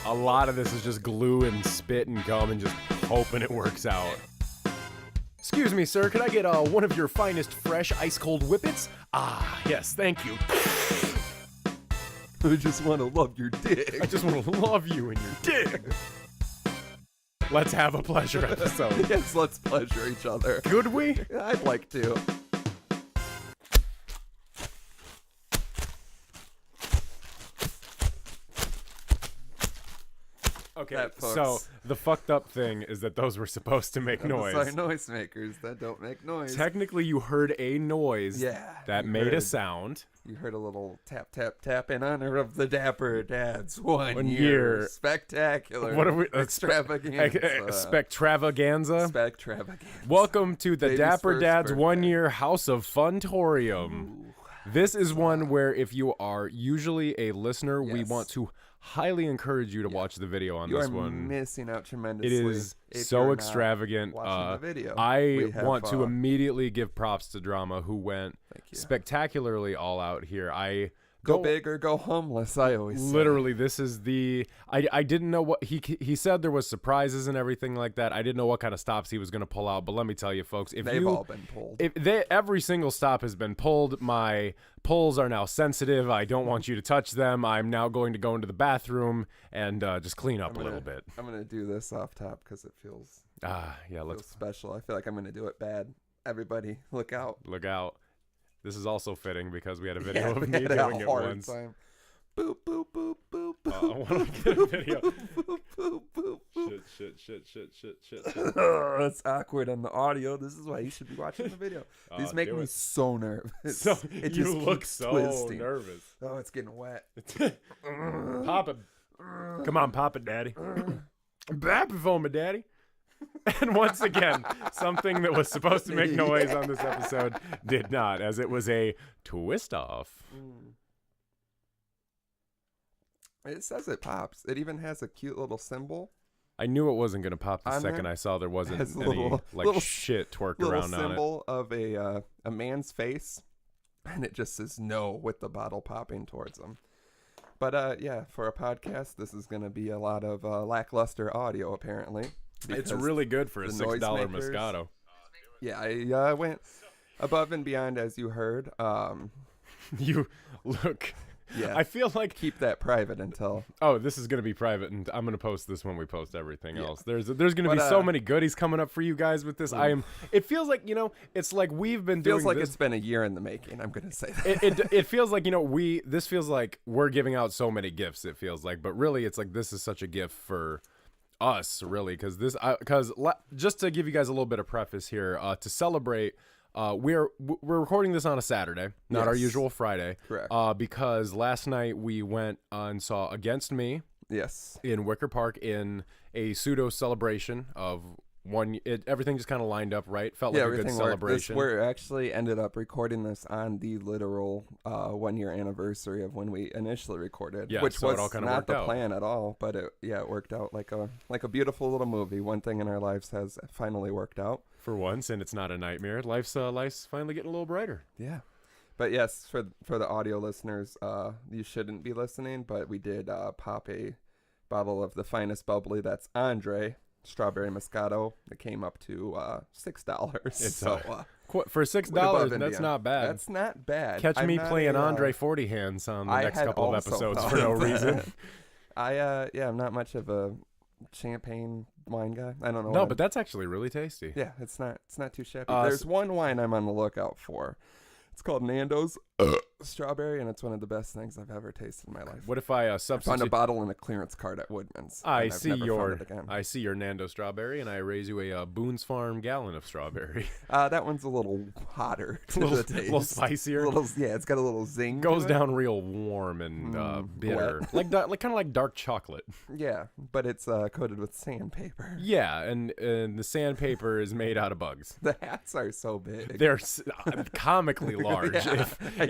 A lot of this is just glue and spit and gum and just hoping it works out. Excuse me, sir, could I get one of your finest fresh ice-cold whippets? Ah, yes, thank you. I just want to love your dick. I just want to love you and your dick. Let's have a pleasure episode. Yes, let's pleasure each other. Could we? I'd like to. Okay, so the fucked up thing is that those were supposed to make noise. Those are noisemakers that don't make noise. Technically, you heard a noise that made a sound. You heard a little tap, tap, tap in honor of the Dapper Dads. One year. Spectacular. What are we? Extravaganza. Spectravaganza. Welcome to the Dapper Dads 1 year House of Funtorium. This is one where if you are usually a listener, we want to highly encourage you to watch the video on this one. You are missing out tremendously. It is so extravagant. Watching the video. I want to immediately give props to Drama, who went spectacularly all out here. Go big or go homeless, I always say. Literally, this is the... I didn't know what... He said there was surprises and everything like that. I didn't know what kind of stops he was going to pull out, but let me tell you, folks, they've all been pulled. Every single stop has been pulled. My pulls are now sensitive. I don't want you to touch them. I'm now going to go into the bathroom and just clean up a little bit. I'm going to do this off top because it feels... let's special. I feel like I'm going to do it bad. Everybody, look out. Look out. This is also fitting because we had a video of me doing it once. Time. Boop, boop, boop, boop, boop. I want to get a video. Boop, boop, boop, boop. Shit. That's awkward on the audio. This is why you should be watching the video. These make me so nervous. So it you just look so twisting. nervous. Oh, it's getting wet. Pop it. Come on, pop it, daddy. Bap it for me, daddy. And once again, something that was supposed to make noise on this episode did not, as it was a twist off. It says it pops. It even has a cute little symbol. I knew it wasn't going to pop the second I saw there wasn't any shit twerked around on it. Little symbol of a man's face, and it just says no with the bottle popping towards him. But yeah, for a podcast, this is going to be a lot of lackluster audio, apparently. It's really good for a $6 Moscato. Yeah, I went above and beyond, as you heard. You look. Yeah, I feel like keep that private until. Oh, this is gonna be private, and I'm gonna post this when we post everything else. There's gonna be so many goodies coming up for you guys with this. It feels like it's like we've been doing. Feels like this. It's been a year in the making. I'm gonna say that. It feels like this feels like we're giving out so many gifts. It feels like, but really, it's like this is such a gift for us, really, because just to give you guys a little bit of preface here, to celebrate. We're recording this on a Saturday, not our usual Friday. Correct. Because last night we went and saw Against Me. Yes. In Wicker Park in a pseudo celebration of everything just kind of lined up right. Felt like a good celebration. We actually ended up recording this on the literal 1 year anniversary of when we initially recorded, which was not the plan at all. But it worked out like a beautiful little movie. One thing in our lives has finally worked out for once, and it's not a nightmare. Life's finally getting a little brighter. Yeah. But yes, for the audio listeners, you shouldn't be listening, but we did pop a bottle of the finest bubbly. That's Andre Strawberry Moscato. It came up to $6. For $6, that's not bad. That's not bad. Catch me playing Andre 40 hands on the next couple of episodes for no reason. I'm not much of a champagne wine guy. I don't know. No, but that's actually really tasty. Yeah, it's not too shabby. There's one wine I'm on the lookout for. It's called Nando's Strawberry, and it's one of the best things I've ever tasted in my life. What if I substitute? I found a bottle in a clearance cart at Woodman's. I see your Nando Strawberry, and I raise you a Boone's Farm gallon of strawberry. That one's a little hotter to the taste. A little spicier. It's got a little zing. Goes down real warm and bitter, like kind of like dark chocolate. Yeah, but it's coated with sandpaper. Yeah, and the sandpaper is made out of bugs. The hats are so big. They're comically large.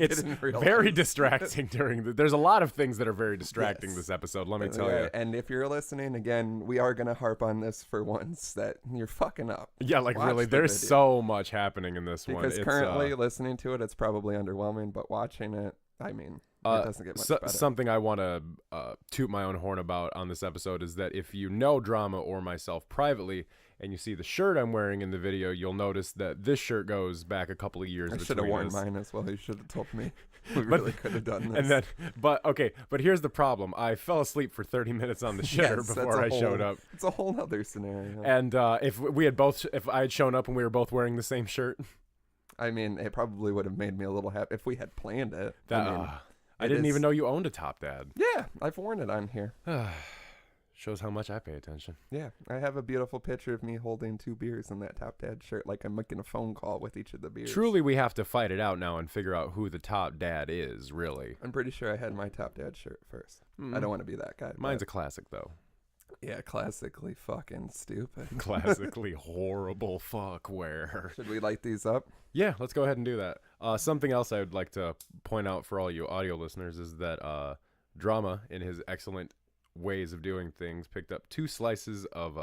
It's very distracting there's a lot of things that are very distracting this episode, let me tell you. And if you're listening, again, we are going to harp on this for once, that you're fucking up. Yeah, like really, there's so much happening in this one. Because currently listening to it, it's probably underwhelming, but watching it, I mean, It doesn't get much better. Something I want to toot my own horn about on this episode is that if you know Drama or myself privately and you see the shirt I'm wearing in the video, you'll notice that this shirt goes back a couple of years. I should have worn mine as well. You should have told me. We really could have done this. But here's the problem. I fell asleep for 30 minutes on the shitter before I showed up. It's a whole other scenario. And if I had shown up and we were both wearing the same shirt, I mean, it probably would have made me a little happy if we had planned it. I didn't even know you owned a Top Dad. Yeah, I've worn it on here. Shows how much I pay attention. Yeah, I have a beautiful picture of me holding 2 beers in that Top Dad shirt, like I'm making a phone call with each of the beers. Truly, we have to fight it out now and figure out who the Top Dad is, really. I'm pretty sure I had my Top Dad shirt first. I don't want to be that guy. Mine's a classic, though. Yeah, classically fucking stupid. Classically horrible fuckware. Should we light these up? Yeah, let's go ahead and do that. Something else I would like to point out for all you audio listeners is that Drama, in his excellent ways of doing things, picked up 2 slices of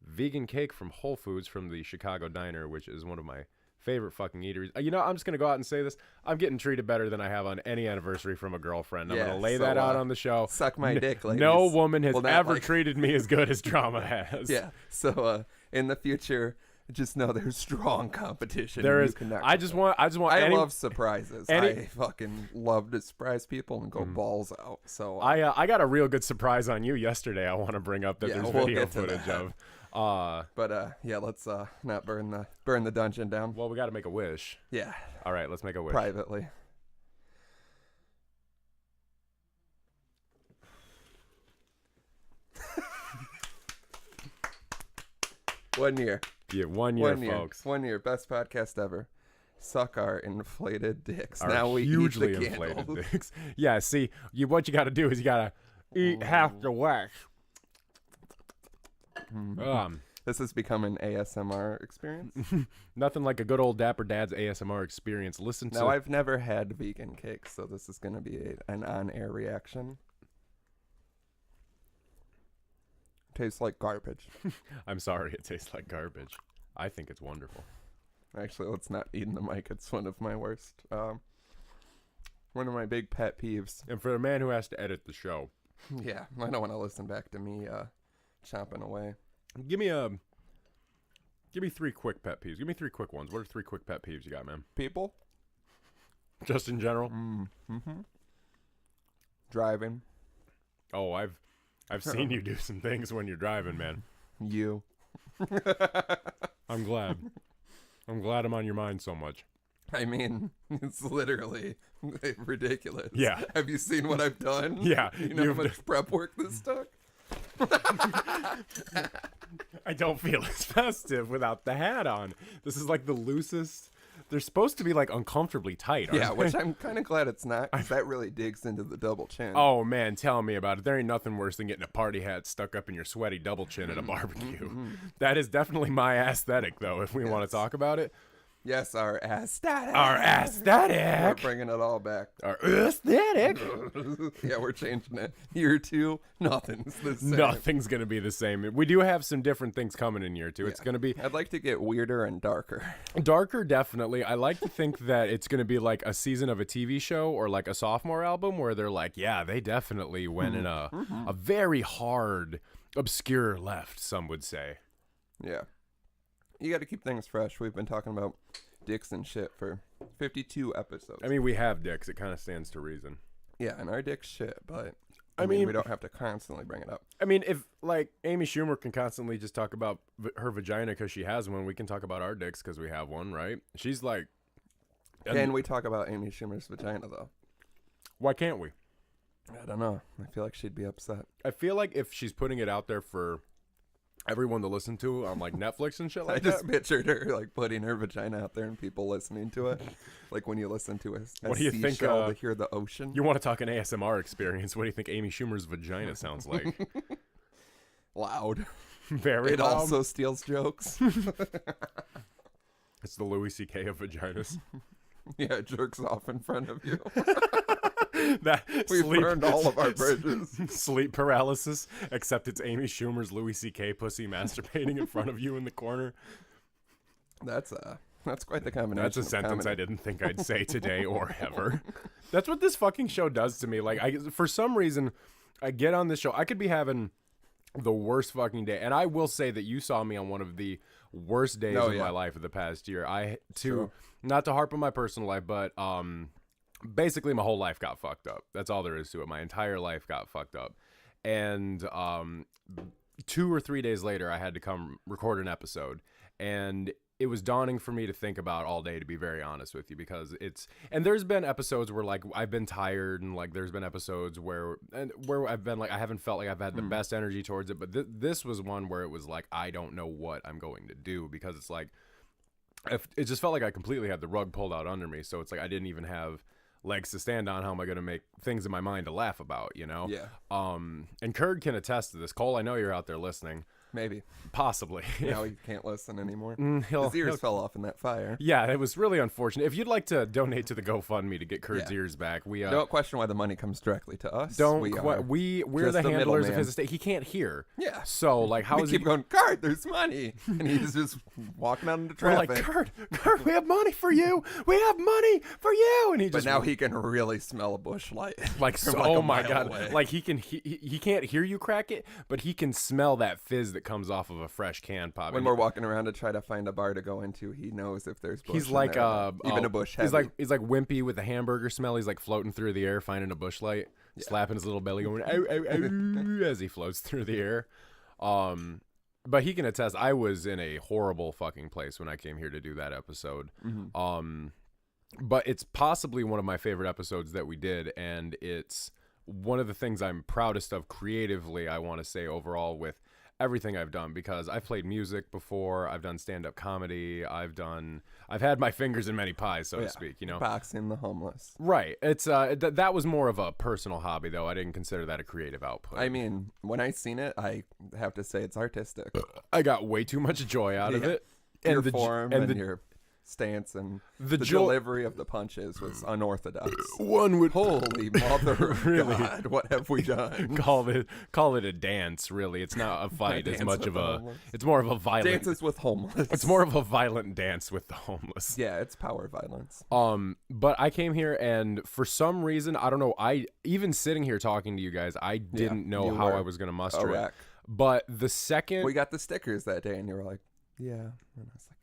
vegan cake from Whole Foods from the Chicago Diner, which is one of my favorite fucking eateries. I'm just going to go out and say this. I'm getting treated better than I have on any anniversary from a girlfriend. I'm going to lay that out on the show. Suck my dick, ladies. No woman has ever treated me as good as Drama has. Yeah. So in the future, just know there's strong competition. There is. I love surprises. I fucking love to surprise people and go balls out. So I got a real good surprise on you yesterday. I want to bring up that there's video footage of. Let's not burn the dungeon down. Well, we got to make a wish. Yeah. All right, let's make a wish privately. One year. Yeah, 1 year, folks. 1 year. Best podcast ever. Suck our inflated dicks. Our now we hugely eat the inflated dicks. Yeah, see, what you got to do is you got to eat half the wax. This has become an ASMR experience. Nothing like a good old Dapper Dad's ASMR experience. Now, I've never had vegan cake, so this is going to be an on-air reaction. Tastes like garbage. I'm sorry, it tastes like garbage. I think it's wonderful. Actually, let's not eat in the mic. It's one of my worst. One of my big pet peeves. And for a man who has to edit the show. Yeah, I don't want to listen back to me chomping away. Give me 3 quick pet peeves. Give me 3 quick ones. What are 3 quick pet peeves you got, man? People? Just in general? Mm-hmm. Driving. Oh, I've seen you do some things when you're driving, man. You. I'm glad. I'm glad I'm on your mind so much. I mean, it's literally ridiculous. Yeah. Have you seen what I've done? Yeah. You know how much prep work this took? I don't feel as festive without the hat on. This is like the loosest. They're supposed to be like uncomfortably tight. Yeah, which I'm kind of glad it's not, because that really digs into the double chin. Oh man, tell me about it. There ain't nothing worse than getting a party hat stuck up in your sweaty double chin at a barbecue. That is definitely my aesthetic, though, if we want to talk about it. Yes, our aesthetic. Our aesthetic. We're bringing it all back. Our aesthetic. Yeah, we're changing it. Year 2, nothing's the same. Nothing's going to be the same. We do have some different things coming in year 2. Yeah. It's going to be... I'd like to get weirder and darker. Darker, definitely. I like to think that it's going to be like a season of a TV show or like a sophomore album where they're like, yeah, they definitely went in a very hard, obscure left, some would say. Yeah. You got to keep things fresh. We've been talking about dicks and shit for 52 episodes. I mean, we have dicks. It kind of stands to reason. Yeah, and our dick's shit, but I mean, we don't have to constantly bring it up. I mean, if, like, Amy Schumer can constantly just talk about her vagina because she has one, we can talk about our dicks because we have one, right? She's like... Can we talk about Amy Schumer's vagina, though? Why can't we? I don't know. I feel like she'd be upset. I feel like if she's putting it out there for... everyone to listen to on like Netflix and shit like that. I just pictured her like putting her vagina out there and people listening to it. Like when you listen to a what do you think, to hear the ocean. You want to talk an ASMR experience. What do you think Amy Schumer's vagina sounds like? Loud. Very loud. It also steals jokes. It's the Louis C.K. of vaginas. Yeah, it jerks off in front of you. We've burned all of our bridges. Sleep paralysis, except it's Amy Schumer's Louis C.K. pussy masturbating in front of you in the corner. That's That's quite the combination. That's a sentence I didn't think I'd say today or ever. That's what this fucking show does to me. Like, for some reason, I get on this show. I could be having the worst fucking day. And I will say that you saw me on one of the worst days of my life of the past year. Not to harp on my personal life, but basically my whole life got fucked up. That's all there is to it. My entire life got fucked up. And 2 or 3 days later, I had to come record an episode. And it was daunting for me to think about all day, to be very honest with you, because and there's been episodes where like I've been tired, and like there's been episodes where I've been like I haven't felt like I've had the best energy towards it, but this was one where it was like I don't know what I'm going to do, because it's like it just felt like I completely had the rug pulled out under me. So it's like I didn't even have legs to stand on. How am I going to make things in my mind to laugh about, you know? Yeah. And Kurd can attest to this. Cole, I know you're out there listening. Maybe. Possibly. Now he can't listen anymore. His ears fell off in that fire. Yeah, it was really unfortunate. If you'd like to donate to the GoFundMe to get Kurd's ears back, we don't question why the money comes directly to us. We're the handlers of his estate. He can't hear. Yeah. So like, how is he? Keep going, Kurd, there's money, and he's just walking out into traffic. We're like, Kurd, we have money for you. We have money for you, and But now he can really smell a bush light. Like, so, oh my god, away. Like he can't hear you crack it, but he can smell that fizz that comes off of a fresh can pop. When we're walking around to try to find a bar to go into, he knows if there's bush. He's like even a bush heavy. He's like Wimpy with the hamburger smell. He's like floating through the air, finding a bush light, slapping his little belly, going ow, ow, ow, as he floats through the air. But he can attest, I was in a horrible fucking place when I came here to do that episode. Mm-hmm. But it's possibly one of my favorite episodes that we did, and it's one of the things I'm proudest of creatively, I want to say, overall, with everything I've done, because I've played music before, I've done stand-up comedy, I've had my fingers in many pies, so to speak, you know. Boxing the homeless. Right. It's that was more of a personal hobby, though. I didn't consider that a creative output. I mean, when I seen it, I have to say it's artistic. I got way too much joy out of it. Your form and your stance and the delivery of the punches was unorthodox. One would holy mother really God, what have we done? Call it a dance, really. It's not a fight as much of a it's more of a violent dances with homeless. It's more of a violent dance with the homeless. Yeah, it's power violence. But I came here, and for some reason, I don't know, even sitting here talking to you guys, I didn't know how I was going to muster it. But the second we got the stickers that day, and you were like, yeah, and I was like,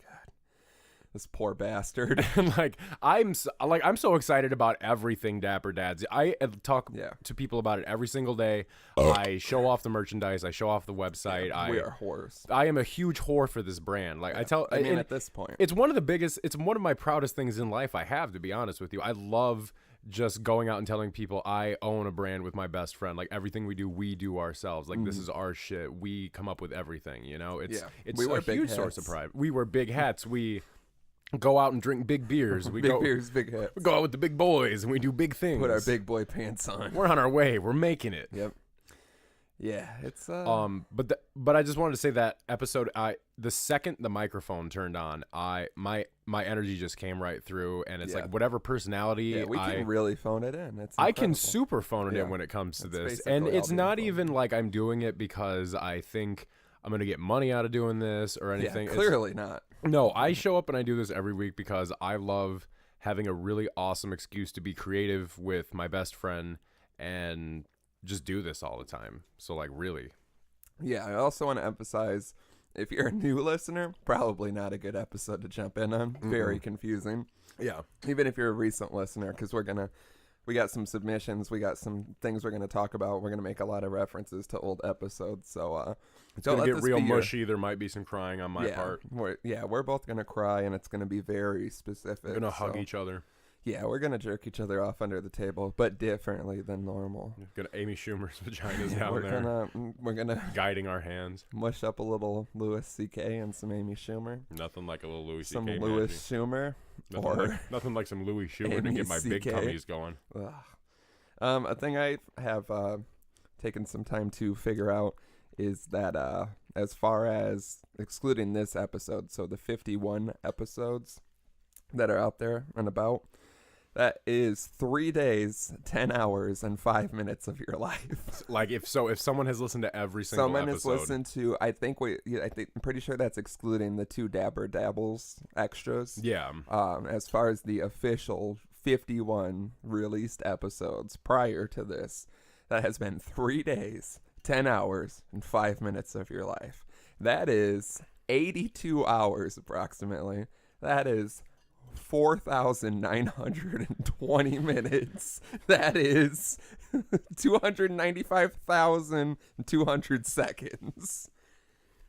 this poor bastard. And like I'm so excited about everything Dapper Dads. I talk to people about it every single day. I show off the merchandise. I show off the website. We are whores. I am a huge whore for this brand. Like I mean, at this point, it's one of my proudest things in life I have, to be honest with you. I love just going out and telling people I own a brand with my best friend. Like everything we do ourselves. Like this is our shit. We come up with everything, you know? It's a huge source of pride. We wear big hats. We go out and drink big beers. Big beers, big hats. We go out with the big boys and we do big things. Put our big boy pants on. We're on our way. We're making it. Yep. Yeah, it's But I just wanted to say that episode, the second the microphone turned on, my energy just came right through, and it's like whatever personality. Yeah, we can really phone it in. I can super phone it in when it comes to this, and it's not even like I'm doing it because I think I'm gonna get money out of doing this or anything. Yeah, clearly not. No, I show up and I do this every week because I love having a really awesome excuse to be creative with my best friend and just do this all the time. So like really. Yeah, I also want to emphasize, if you're a new listener, probably not a good episode to jump in on. Very confusing. Yeah. Even if you're a recent listener, because we got some submissions, we got some things we're going to talk about. We're going to make a lot of references to old episodes. So it's going to get real mushy. There might be some crying on my part. We're both going to cry, and it's going to be very specific. We're going to hug each other. Yeah, we're going to jerk each other off under the table, but differently than normal. Gonna Amy Schumer's vagina's down there. We're going to guiding our hands. Mush up a little Louis C.K. and some Amy Schumer. Nothing like a little Louis C.K. Some Louis Schumer. Nothing like some Louis Schumer to get my big tummies going. A thing I have taken some time to figure out is that as far as excluding this episode, so the 51 episodes that are out there and about, That is 3 days, 10 hours, and 5 minutes of your life. Like if someone has listened to every single episode. Someone has listened to, I'm pretty sure that's excluding the 2 Dapper Dabbles extras. Yeah. As far as the official 51 released episodes prior to this, that has been 3 days, 10 hours, and 5 minutes of your life. That is 82 hours approximately. That is 4,920 minutes. That is 295,200 seconds.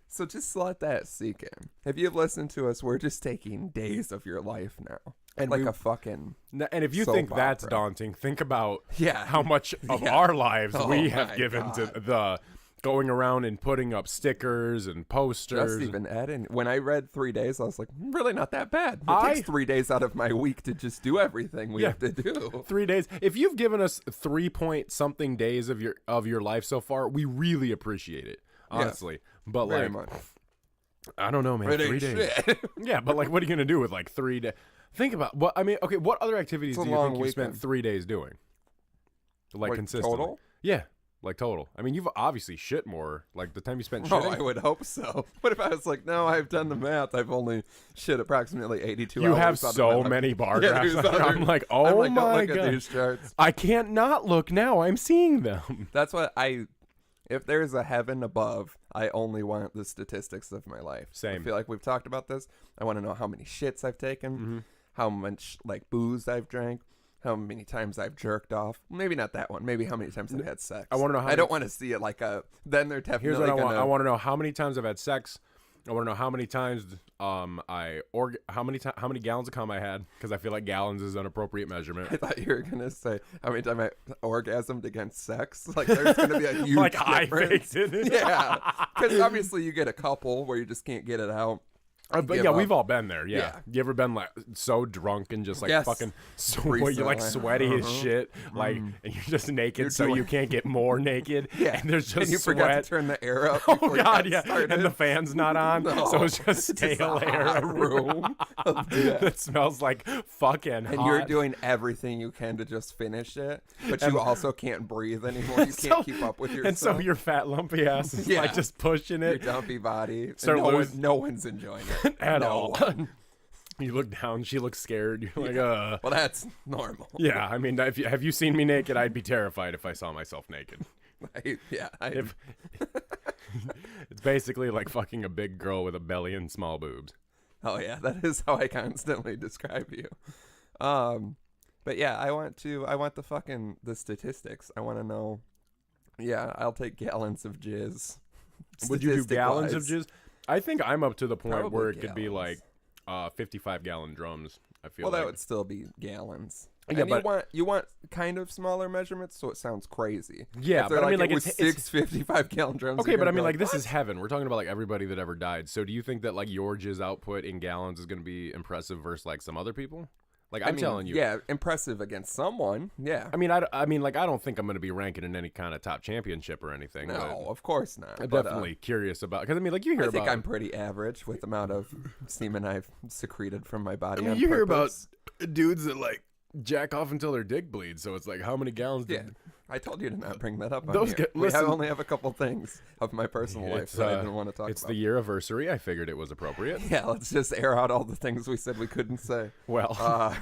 So just let that sink in. If you've listened to us, we're just taking days of your life now. And like a fucking And if you think that's daunting, think about how much of our lives we have given to the going around and putting up stickers and posters. Just even adding. When I read 3 days, I was like, really not that bad. It takes 3 days out of my week to just do everything we have to do. 3 days. If you've given us 3-point-something days of your life so far, we really appreciate it, honestly. But very much. I don't know, man. 3 days. Yeah, but like, what are you gonna do with like 3 days? Think about what what other activities do you think you spent 3 days doing? Like consistently. Total? Yeah. Like total. I mean, you've obviously shit more. Like the time you spent shitting. Oh, I would hope so. What if I was like, no, I've done the math. I've only shit approximately 82 hours. You have so many bar graphs. I'm like, oh my God. At these charts. I can't not look now. I'm seeing them. That's what if there's a heaven above, I only want the statistics of my life. Same. I feel like we've talked about this. I want to know how many shits I've taken, how much like booze I've drank, how many times I've jerked off. Maybe not that one. Maybe how many times I've had sex. I want to know. I don't want to see it like a. Then they're definitely. Here's what I want. I want to know how many times I've had sex. I want to know how many times how many gallons of cum I had, because I feel like gallons is an appropriate measurement. I thought you were gonna say how many times I orgasmed against sex. Like there's gonna be a huge like difference. high faked. Yeah, because obviously you get a couple where you just can't get it out. But yeah, we've all been there. Yeah. You ever been like so drunk and just like fucking where you're like sweaty as shit, like, and you're just naked, so you can't get more naked. Yeah, and there's just and you forgot to turn the air up. Oh God, yeah, and the fan's not on, so it's just stale air in a room that smells like fucking. And hot. You're doing everything you can to just finish it, but you also can't breathe anymore. You can't keep up with yourself. And so your fat lumpy ass is like just pushing it. Your dumpy body. No one's enjoying it. At all. You look down, she looks scared. You're like, Well, that's normal. Yeah, I mean, have you seen me naked? I'd be terrified if I saw myself naked. It's basically like fucking a big girl with a belly and small boobs. Oh yeah, that is how I constantly describe you. But yeah, I want the statistics. I want to know. Yeah, I'll take gallons of jizz. Would you do gallons of jizz? I think I'm up to the point Probably where it gallons. could be like 55-gallon drums. I feel that would still be gallons. Yeah, and but you want kind of smaller measurements, so it sounds crazy. Yeah, but I mean, like it's 55-gallon drums. Okay, but I mean, like this is heaven. We're talking about like everybody that ever died. So do you think that like your jizz output in gallons is going to be impressive versus like some other people? Like I'm telling you, yeah, impressive against someone. Yeah, I mean, like I don't think I'm going to be ranking in any kind of top championship or anything. No, of course not. I'm definitely curious about, because I mean, like you hear I think I'm pretty average with the amount of semen I've secreted from my body. I mean, you hear about dudes that like jack off until their dick bleeds. So it's like, how many gallons? I told you to not bring that up. Listen, I only have a couple things of my personal life that I didn't want to talk about. It's the year anniversary. I figured it was appropriate. Yeah, let's just air out all the things we said we couldn't say. Well,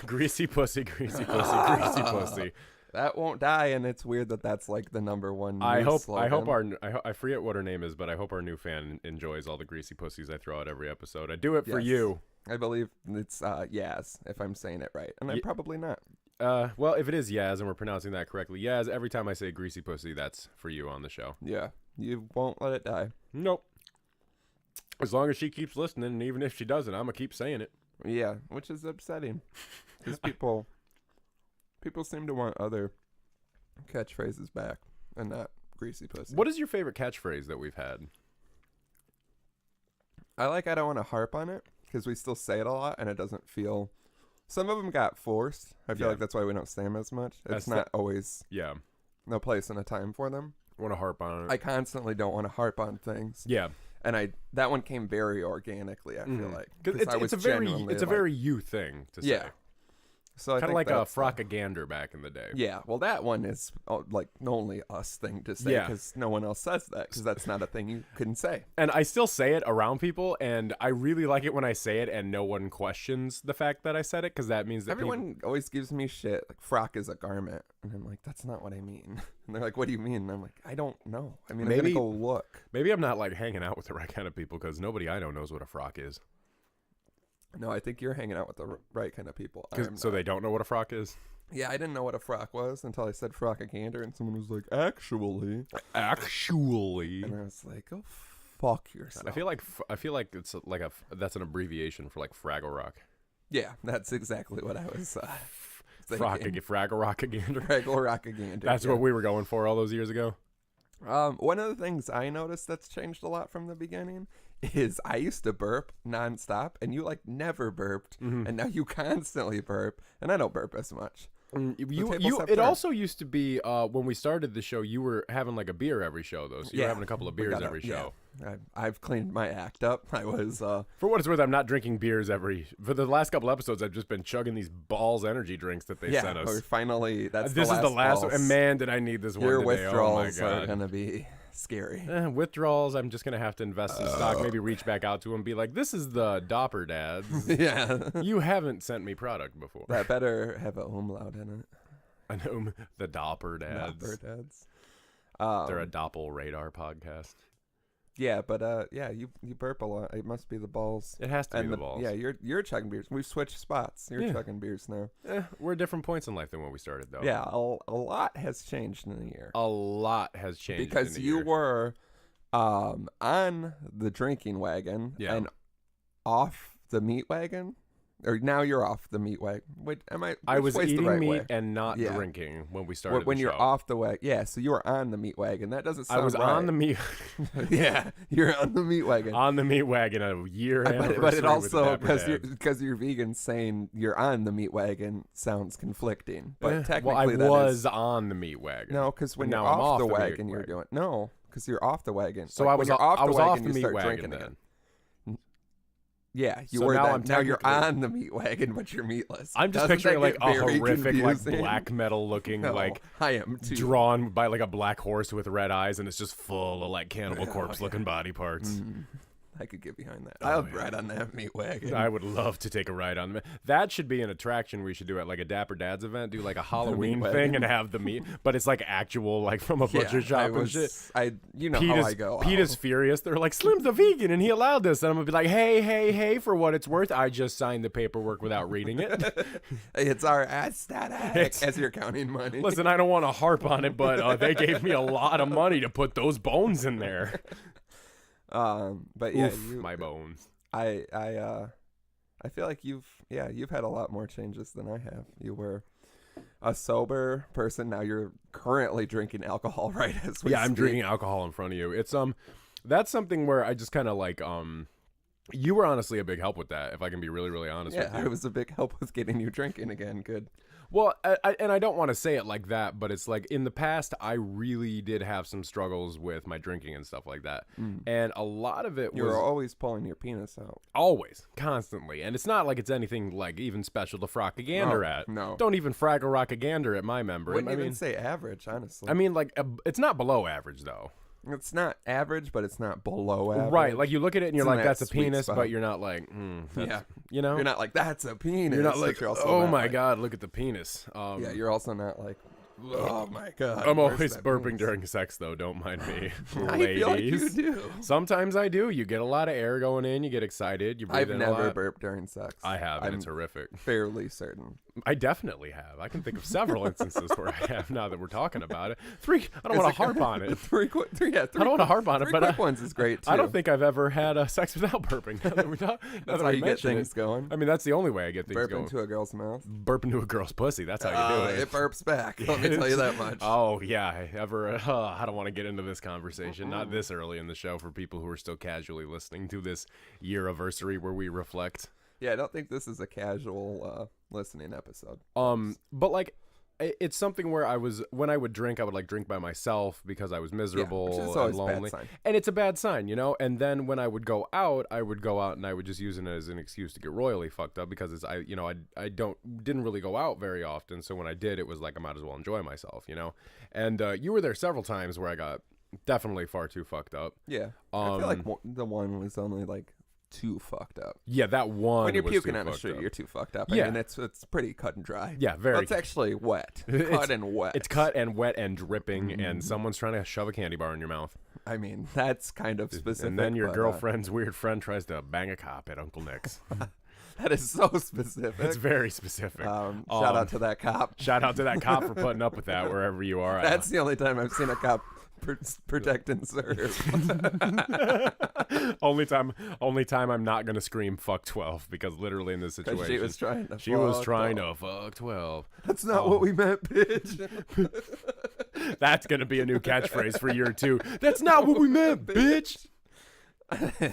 greasy pussy, greasy pussy, greasy pussy. That won't die, and it's weird that that's like the number one. I hope I forget what her name is, but I hope our new fan enjoys all the greasy pussies I throw out every episode. I do it for you. I believe it's Yaz, if I'm saying it right, and I'm probably not. Well, if it is Yaz and we're pronouncing that correctly, Yaz, every time I say greasy pussy, that's for you on the show. Yeah, you won't let it die. Nope. As long as she keeps listening, and even if she doesn't, I'm gonna keep saying it. Yeah, which is upsetting, because people seem to want other catchphrases back and not greasy pussy. What is your favorite catchphrase that we've had? I don't want to harp on it, because we still say it a lot, and it doesn't feel... Some of them got forced. I feel like that's why we don't say them as much. It's not always no place and a time for them. I want to harp on it. I constantly don't want to harp on things. Yeah. And that one came very organically, I feel like. It's a very you thing to say. Yeah. So kind of like a frockagander back in the day. Yeah, well, that one is like only us thing to say because no one else says that because that's not a thing you can say. And I still say it around people, and I really like it when I say it and no one questions the fact that I said it because that means that everyone always gives me shit like frock is a garment, and I'm like, that's not what I mean. And they're like, what do you mean? And I'm like, I don't know. I mean, maybe, I'm gonna go look. Maybe I'm not like hanging out with the right kind of people because nobody I know knows what a frock is. No, I think you're hanging out with the right kind of people. So they don't know what a frock is? Yeah, I didn't know what a frock was until I said frockagander, and someone was like, actually. And I was like, oh, fuck yourself. I feel like it's like that's an abbreviation for like Fraggle Rock. Yeah, that's exactly what I was Fraggle Rockagander. Fraggle Rockagander. That's what we were going for all those years ago. One of the things I noticed that's changed a lot from the beginning is I used to burp nonstop, and you like never burped, and now you constantly burp, and I don't burp as much. It also used to be when we started the show, you were having like a beer every show though, so you were having a couple of beers every show. I've cleaned my act up. I was for what it's worth, I'm not drinking beers for the last couple episodes. I've just been chugging these Balls energy drinks that they sent us. Or finally, this is the last one, and man, did I need this one today. Your withdrawals oh my God. are gonna be scary. Withdrawals, I'm just gonna have to invest in stock, maybe reach back out to them and be like, this is the Dapper Dads. Yeah, you haven't sent me product before. That better have a umlaut in it. I know the Dapper Dads. Dapper Dads. They're a Doppel radar podcast. Yeah, but you burp a lot. It must be the balls. It has to be the balls. Yeah, you're chugging beers. We've switched spots. You're chugging beers now. We're at different points in life than when we started, though. Yeah, a lot has changed in a year. A lot has changed because in a you year. were on the drinking wagon and off the meat wagon. Or now you're off the meat wagon. I was eating meat and not drinking when we started. When the you're show. off the wagon, so you were on the meat wagon. That doesn't sound I was right. on the meat. Yeah, you're on the meat wagon. On the meat wagon, a year anniversary. But it also because you're vegan, saying you're on the meat wagon sounds conflicting. But technically, I was on the meat wagon. No, because when you're off the wagon, you're doing because you're off the wagon. So I was off the meat wagon then. Yeah, you were. Now you're on the meat wagon, but you're meatless. I'm just picturing like a horrific, like black metal looking, like I am too. Drawn by like a black horse with red eyes, and it's just full of like Cannibal Corpse looking body parts. I could get behind that. I'll ride on that meat wagon. I would love to take a ride on that. That should be an attraction we should do at like a Dapper Dads event. Do like a Halloween thing and have the meat, but it's like actual, like from a butcher shop and shit. How I go. Pete is furious. They're like, Slim's a vegan and he allowed this. And I'm gonna be like, hey, for what it's worth, I just signed the paperwork without reading it. It's our aesthetic as you're counting money. Listen, I don't want to harp on it, but they gave me a lot of money to put those bones in there. But my bones. I feel like you've had a lot more changes than I have. You were a sober person. Now you're currently drinking alcohol right as we speak. I'm drinking alcohol in front of you. It's that's something where I just kind of like you were honestly a big help with that, if I can be really, really honest with you. Yeah, I was a big help with getting you drinking again. Good. Well, I don't want to say it like that, but it's like in the past, I really did have some struggles with my drinking and stuff like that. And a lot of it was... You were always pulling your penis out. Always. Constantly. And it's not like it's anything like even special to frockagander at. No. Don't even Fraggle Rockagander at my member. Wouldn't even say average, honestly. I mean, like, it's not below average, though. It's not average, but it's not below average. Right, like you look at it and you're like, that's a penis, but you're not like, you know? You're not like, that's a penis. You're not like, oh my God, look at the penis. You're also not like, oh my God. I'm always burping during sex, though. Don't mind me. I feel like you do. Sometimes I do. You get a lot of air going in. You get excited. You breathe in a lot. I've never burped during sex. I have, and it's horrific. Fairly certain. I definitely have. I can think of several instances where I have now that we're talking about it. I don't want to harp on it. I don't want to harp on it, but quick ones is great too. I don't think I've ever had sex without burping. That's how you get things going. I mean, that's the only way I get things going. Burp into a girl's mouth. Burp into a girl's pussy. That's how you do it. It burps back. Let me tell you that much. Oh yeah, I don't want to get into this conversation. Not this early in the show for people who are still casually listening to this year-anniversary where we reflect. Yeah, I don't think this is a casual listening episode. But like, it's something where when I would drink, I would like drink by myself because I was miserable which is and lonely. A bad sign. And it's a bad sign, you know? And then when I would go out and I would just use it as an excuse to get royally fucked up because I didn't really go out very often. So when I did, it was like I might as well enjoy myself, you know? And you were there several times where I got definitely far too fucked up. Yeah. I feel like the one was only like too fucked up. Yeah, that one. When you're was puking too on the fucked street, up. you're too fucked up. Yeah. I mean, it's pretty cut and dry. Yeah, very. It's actually wet. Cut and wet. It's cut and wet and dripping, and someone's trying to shove a candy bar in your mouth. I mean, that's kind of specific. And then your girlfriend's weird friend tries to bang a cop at Uncle Nick's. That is so specific. It's very specific. Shout out to that cop. Shout out to that cop for putting up with that wherever you are. That's the only time I've seen a cop protect and serve. only time I'm not gonna scream fuck 12 because literally in this situation she was trying to fuck 12. That's not what we meant, bitch. That's gonna be a new catchphrase for year 2. That's not what we meant, bitch.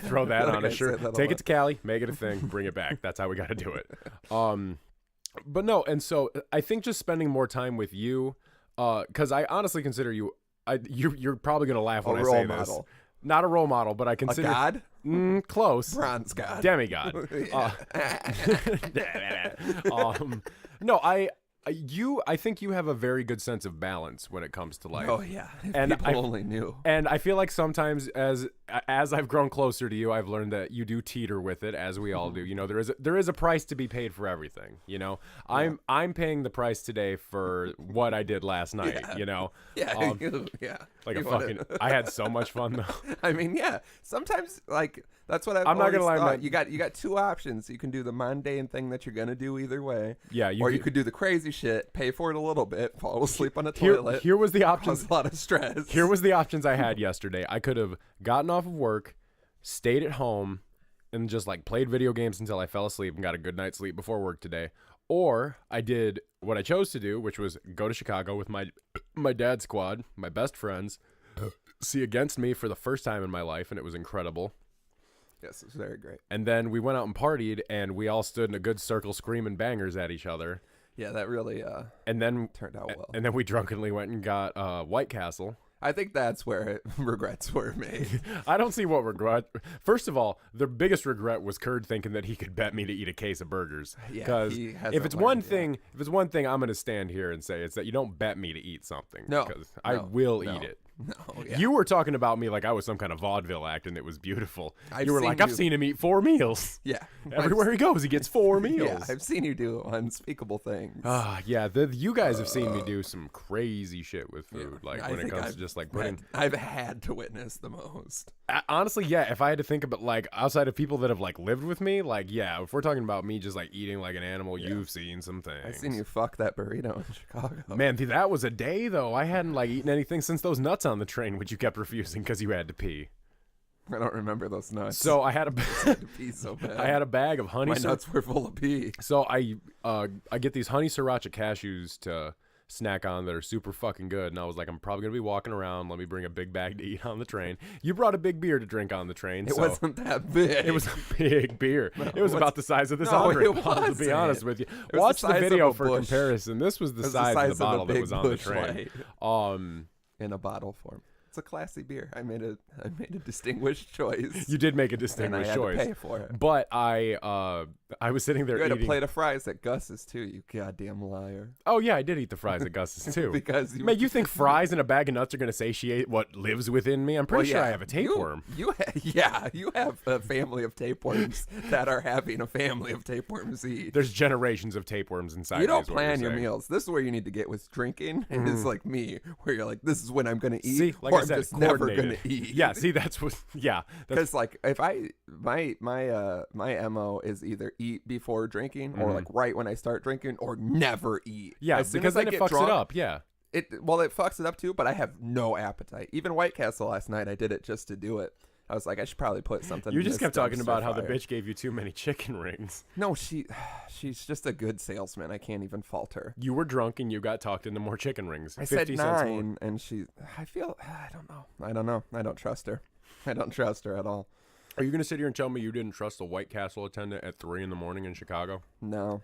Throw that on a shirt. Take it to Cali, make it a thing, bring it back. That's how we got to do it. But no, and so I think just spending more time with you, because I honestly consider you. You're probably gonna laugh when I say this. Not a role model, but I consider a god. Close. Bronze god. Demigod. No, I think you have a very good sense of balance when it comes to life. Oh yeah, and people only knew. And I feel like sometimes as I've grown closer to you, I've learned that you do teeter with it, as we all do. You know, there is a price to be paid for everything. You know, yeah. I'm paying the price today for what I did last night. Yeah. You know, yeah, like a fucking. I had so much fun though. I mean, yeah. Sometimes like that's what I'm not gonna lie. Thought. You got two options. You can do the mundane thing that you're gonna do either way. Yeah, you could do the crazy shit, pay for it a little bit, fall asleep on a toilet. Here was the options. Cause a lot of stress. Here was the options I had yesterday. I could have gotten off of work, stayed at home, and just like played video games until I fell asleep and got a good night's sleep before work today. Or I did what I chose to do, which was go to Chicago with my dad's squad, my best friends, see Against Me for the first time in my life, and it was incredible. Yes, it's very great. And then we went out and partied, and we all stood in a good circle screaming bangers at each other. Yeah, that really and then turned out well. And then we drunkenly went and got White Castle. I think that's where regrets were made. I don't see what regret. First of all, the biggest regret was Kurd thinking that he could bet me to eat a case of burgers. Yeah, because if it's one thing, I'm going to stand here and say it's that you don't bet me to eat something. No, because I will eat it. No, yeah. You were talking about me like I was some kind of vaudeville act, and it was beautiful. You were like, I've seen him eat 4 meals. Yeah. Everywhere he goes, he gets 4 meals. Yeah, I've seen you do unspeakable things. Yeah. You guys have seen me do some crazy shit with food. Yeah, like when it comes to just like putting. I've had to witness the most. Honestly, yeah. If I had to think about like outside of people that have like lived with me, like yeah, if we're talking about me just like eating like an animal, you've seen some things. I've seen you fuck that burrito in Chicago. Man, that was a day though. I hadn't like eaten anything since those nuts on the train, which you kept refusing because you had to pee. I don't remember those nuts. So I had to pee so bad. I had a bag of honey. My nuts were full of pee. So I get these honey sriracha cashews to snack on that are super fucking good, and I was like, I'm probably gonna be walking around. Let me bring a big bag to eat on the train. You brought a big beer to drink on the train. It wasn't that big. It was a big beer. No, it was about the size of this bottle, to be honest with you. Watch the video for comparison. This was the size of the bottle that was on the train. In a bottle form. It's a classy beer. I made a distinguished choice. You did make a distinguished choice. And I had to pay for it. But I was sitting there eating. You had a plate of fries at Gus's too, you goddamn liar. Oh yeah, I did eat the fries at Gus's too. Because you think fries and a bag of nuts are going to satiate what lives within me? I'm pretty sure I have a tapeworm. You have a family of tapeworms that are having a family of tapeworms eat. There's generations of tapeworms inside. You don't plan your meals. This is where you need to get with drinking. And it's like me, where you're like, this is when I'm going to eat. See, like I said, I'm just never going to eat. Yeah, see, that's what. Yeah, because like if my MO is either eat before drinking or like right when I start drinking or never eat. Yeah, because then it fucks it up. Yeah. It fucks it up too, but I have no appetite. Even White Castle last night, I did it just to do it. I was like, I should probably put something. You just kept talking about how the bitch gave you too many chicken rings. No, she's just a good salesman. I can't even fault her. You were drunk and you got talked into more chicken rings. I said 9, and I don't know. I don't trust her. I don't trust her at all. Are you going to sit here and tell me you didn't trust the White Castle attendant at 3 a.m. in Chicago? No.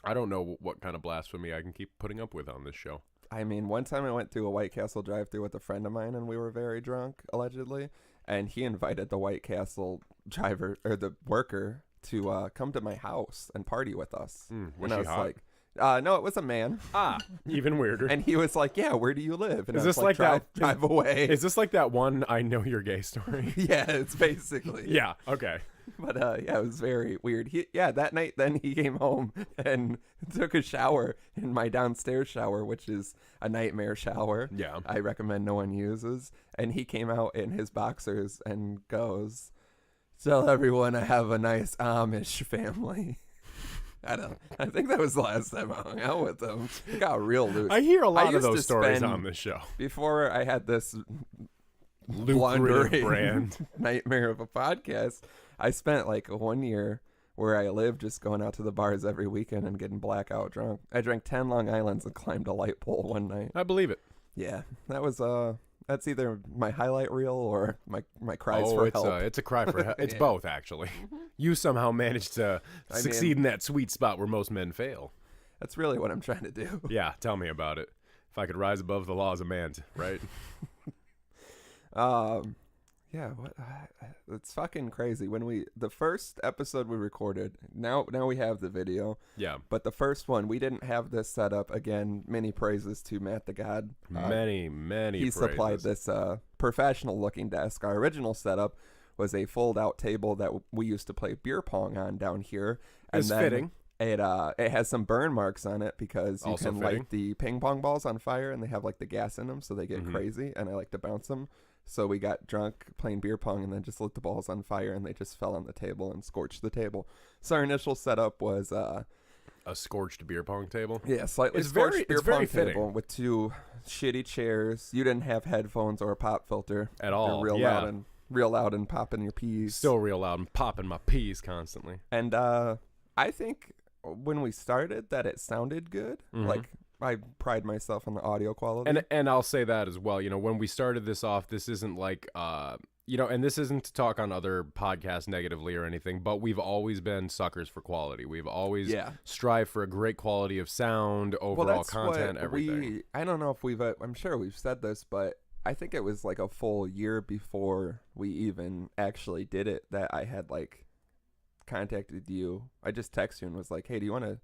I don't know what kind of blasphemy I can keep putting up with on this show. I mean, one time I went through a White Castle drive-thru with a friend of mine, and we were very drunk, allegedly. And he invited the White Castle driver or the worker to come to my house and party with us. Was and I she was hot? like, no, it was a man. Even weirder. And he was like, yeah, where do you live? And is I was this like that? Drive away. Is this like that one I Know You're Gay story? Yeah, it's basically. Yeah. Okay. But yeah, it was very weird. That night then he came home and took a shower in my downstairs shower, which is a nightmare shower. Yeah. I recommend no one uses. And he came out in his boxers and goes, tell everyone I have a nice Amish family. I think that was the last time I hung out with him. It got real loose. I hear a lot of those stories on this show. Before I had this lucrative brand nightmare of a podcast, I spent like 1 year where I lived just going out to the bars every weekend and getting blackout drunk. I drank 10 Long Islands and climbed a light pole one night. I believe it. Yeah, that was that's either my highlight reel or my cries for help. It's a cry for help. It's both, actually. You somehow managed to succeed in that sweet spot where most men fail. That's really what I'm trying to do. Yeah, tell me about it. If I could rise above the laws of man, right? Yeah, it's fucking crazy. When the first episode we recorded, now we have the video. Yeah. But the first one, we didn't have this set up. Again, many praises to Matt the God. Many He praises. supplied this professional looking desk. Our original setup was a fold out table that we used to play beer pong on down here. It's fitting. It has some burn marks on it because you can light the ping pong balls on fire and they have like the gas in them, so they get crazy, and I like to bounce them. So we got drunk playing beer pong and then just lit the balls on fire and they just fell on the table and scorched the table. So our initial setup was a scorched beer pong table. Yeah, slightly scorched beer pong table with two shitty chairs. You didn't have headphones or a pop filter at all. You're real loud and popping your peas. Still real loud and popping my peas constantly. And I think when we started that it sounded good. Like, I pride myself on the audio quality. And I'll say that as well. You know, when we started this off, this isn't like, and this isn't to talk on other podcasts negatively or anything, but we've always been suckers for quality. We've always strived for a great quality of sound, overall content, everything. I don't know if I'm sure we've said this, but I think it was like a full year before we even actually did it that I had like contacted you. I just texted you and was like, hey, do you want to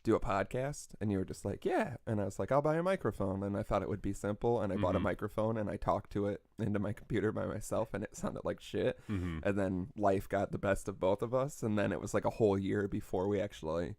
do a podcast? And you were just like, yeah. And I was like, I'll buy a microphone. And I thought it would be simple, and I bought a microphone and I talked to it into my computer by myself, and it sounded like shit. And then life got the best of both of us, and then it was like a whole year before we actually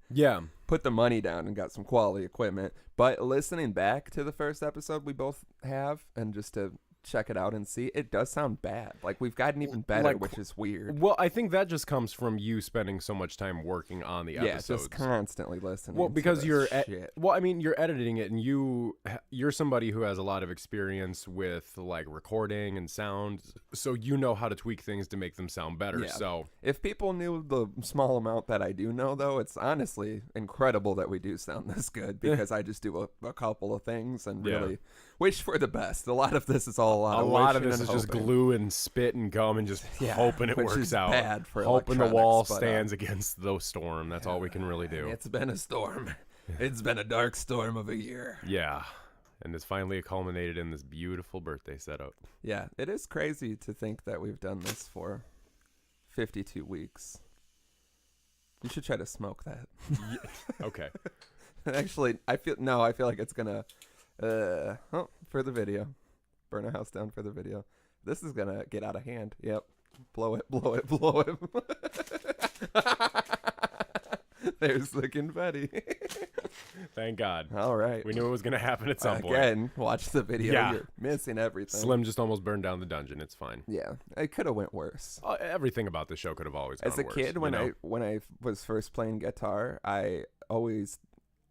put the money down and got some quality equipment. But listening back to the first episode we both have, and just to check it out and see, it does sound bad. Like, we've gotten even better, which is weird. Well, I think that just comes from you spending so much time working on the episodes. Yeah, just constantly listening. Well, because you're editing it, and you're somebody who has a lot of experience with like recording and sound, so you know how to tweak things to make them sound better. Yeah. So if people knew the small amount that I do know, though, it's honestly incredible that we do sound this good, because I just do a couple of things and really wish for the best. A lot of this is all a lot of this is just glue and spit and gum and just hoping it works out. Bad for hoping the wall stands against the storm. That's all we can really do. It's been a storm. It's been a dark storm of a year. Yeah. And it's finally culminated in this beautiful birthday setup. Yeah. It is crazy to think that we've done this for 52 weeks. You should try to smoke that. Okay. Actually, I feel like it's gonna for the video. Burn a house down for the video. This is gonna get out of hand. Yep. Blow it. There's the confetti. Thank God. All right. We knew it was gonna happen at some point. Again, watch the video. Yeah. You're missing everything. Slim just almost burned down the dungeon. It's fine. Yeah. It could have went worse. Everything about the show could have always gone worse. As a kid, when I was first playing guitar, I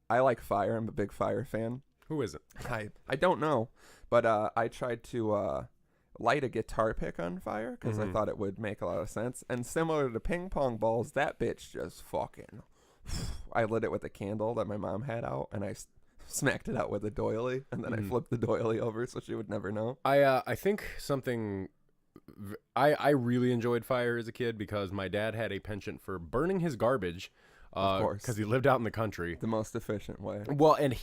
like fire. I'm a big fire fan. Who isn't? I don't know. But I tried to light a guitar pick on fire because I thought it would make a lot of sense. And similar to ping pong balls, that bitch just fucking... I lit it with a candle that my mom had out, and I smacked it out with a doily, and then I flipped the doily over so she would never know. I think something... I really enjoyed fire as a kid because my dad had a penchant for burning his garbage Of course. Because he lived out in the country. The most efficient way. Well, and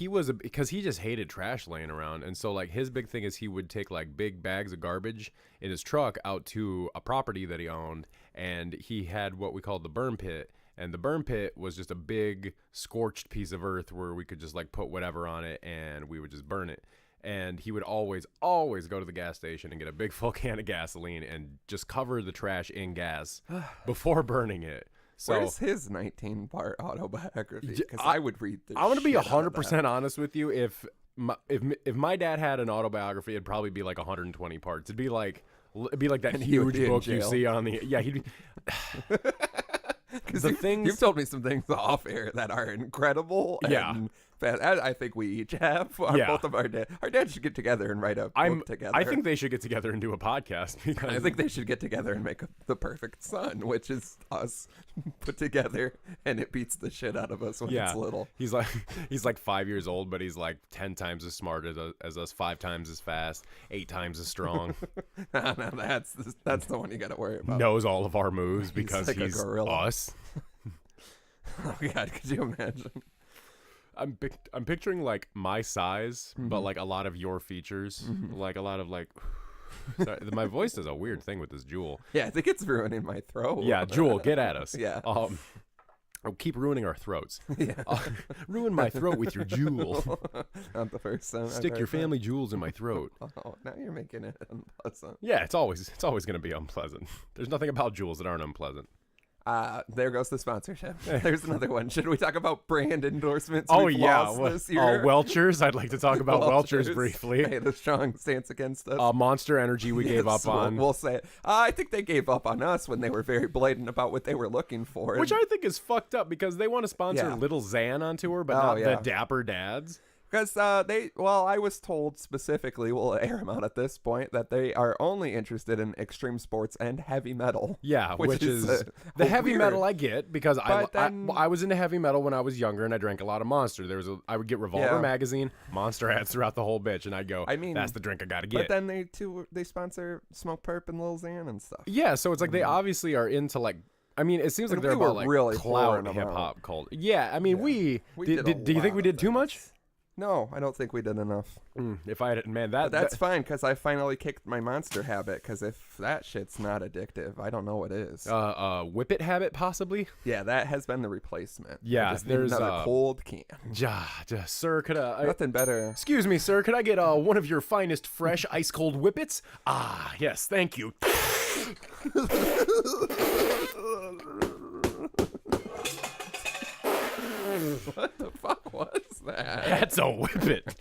because he just hated trash laying around. And so, like, his big thing is he would take, like, big bags of garbage in his truck out to a property that he owned. And he had what we called the burn pit. And the burn pit was just a big scorched piece of earth where we could just, like, put whatever on it and we would just burn it. And he would always go to the gas station and get a big full can of gasoline and just cover the trash in gas before burning it. So, where's his 19-part autobiography? Because I would read this. I want to be 100% honest with you. If my dad had an autobiography, it'd probably be like 120 parts. It'd be like that huge book you see on the he'd be. Because you've told me some things off air that are incredible. And I think we each have. Both of our dads. Our dads should get together and write a book together. I think they should get together and do a podcast. Because I think they should get together and make the perfect son, which is us put together, and it beats the shit out of us when it's little. He's like 5 years old, but he's like 10 times as smart as us, 5 times as fast, 8 times as strong. No, that's the one you got to worry about. Knows all of our moves because he's us. Oh God, could you imagine? I'm picturing like my size, but like a lot of your features, like a lot of like. Sorry, my voice does a weird thing with this Juul. Yeah, I think it's ruining my throat. Yeah, Juul, get at us. Yeah. Keep ruining our throats. Yeah. Ruin my throat with your Juul. Not the first time. Stick your family jewels in my throat. Oh, now you're making it unpleasant. Yeah, it's always going to be unpleasant. There's nothing about Juuls that aren't unpleasant. There goes the sponsorship. There's another one. Should we talk about brand endorsements? Oh, this year? Welchers. I'd like to talk about Welchers briefly. Made a strong stance against us. Monster Energy we gave up on. We'll say it. I think they gave up on us when they were very blatant about what they were looking for. Which I think is fucked up because they want to sponsor Little Xan on tour, but not the Dapper Dads. Because I was told specifically, we'll air them out at this point, that they are only interested in extreme sports and heavy metal. Yeah, which is the heavy weird. Metal I get because I was into heavy metal when I was younger and I drank a lot of Monster. I would get Revolver magazine, Monster ads throughout the whole bitch, and I'd go, that's the drink I gotta get. But then they sponsor Smoke Perp and Lil Xan and stuff. Yeah, so it's like they obviously are into like. I mean, it seems like they're about like really clout hip hop cult. Yeah, I mean, we did. Do you think we did too much? No, I don't think we did enough. If I had, man, that's fine because I finally kicked my Monster habit. Because if that shit's not addictive, I don't know what is. Whip It habit possibly. Yeah, that has been the replacement. Yeah, there's another cold can. Sir, could nothing better? Excuse me, sir. Could I get one of your finest, fresh, ice cold Whippets? Ah, yes, thank you. What the fuck was that? That's a Whippet.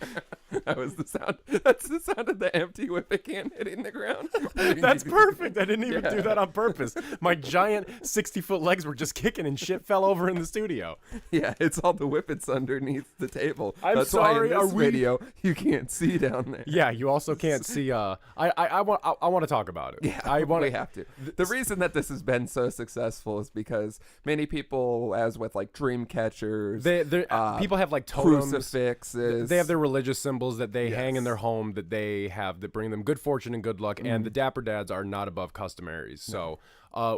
That's the sound of the empty Whippet can hitting the ground. That's perfect. I didn't even do that on purpose. My giant 60-foot legs were just kicking and shit fell over in the studio. Yeah, it's all the Whippets underneath the table. That's sorry. Why in this video you can't see down there. Yeah, you also can't see. I want to talk about it. Yeah, we have to. The reason that this has been so successful is because many people, as with like dream catchers, people have like totems, crucifixes. They have their religious symbols that they hang in their home that bring them good fortune and good luck. And the Dapper Dads are not above customaries. So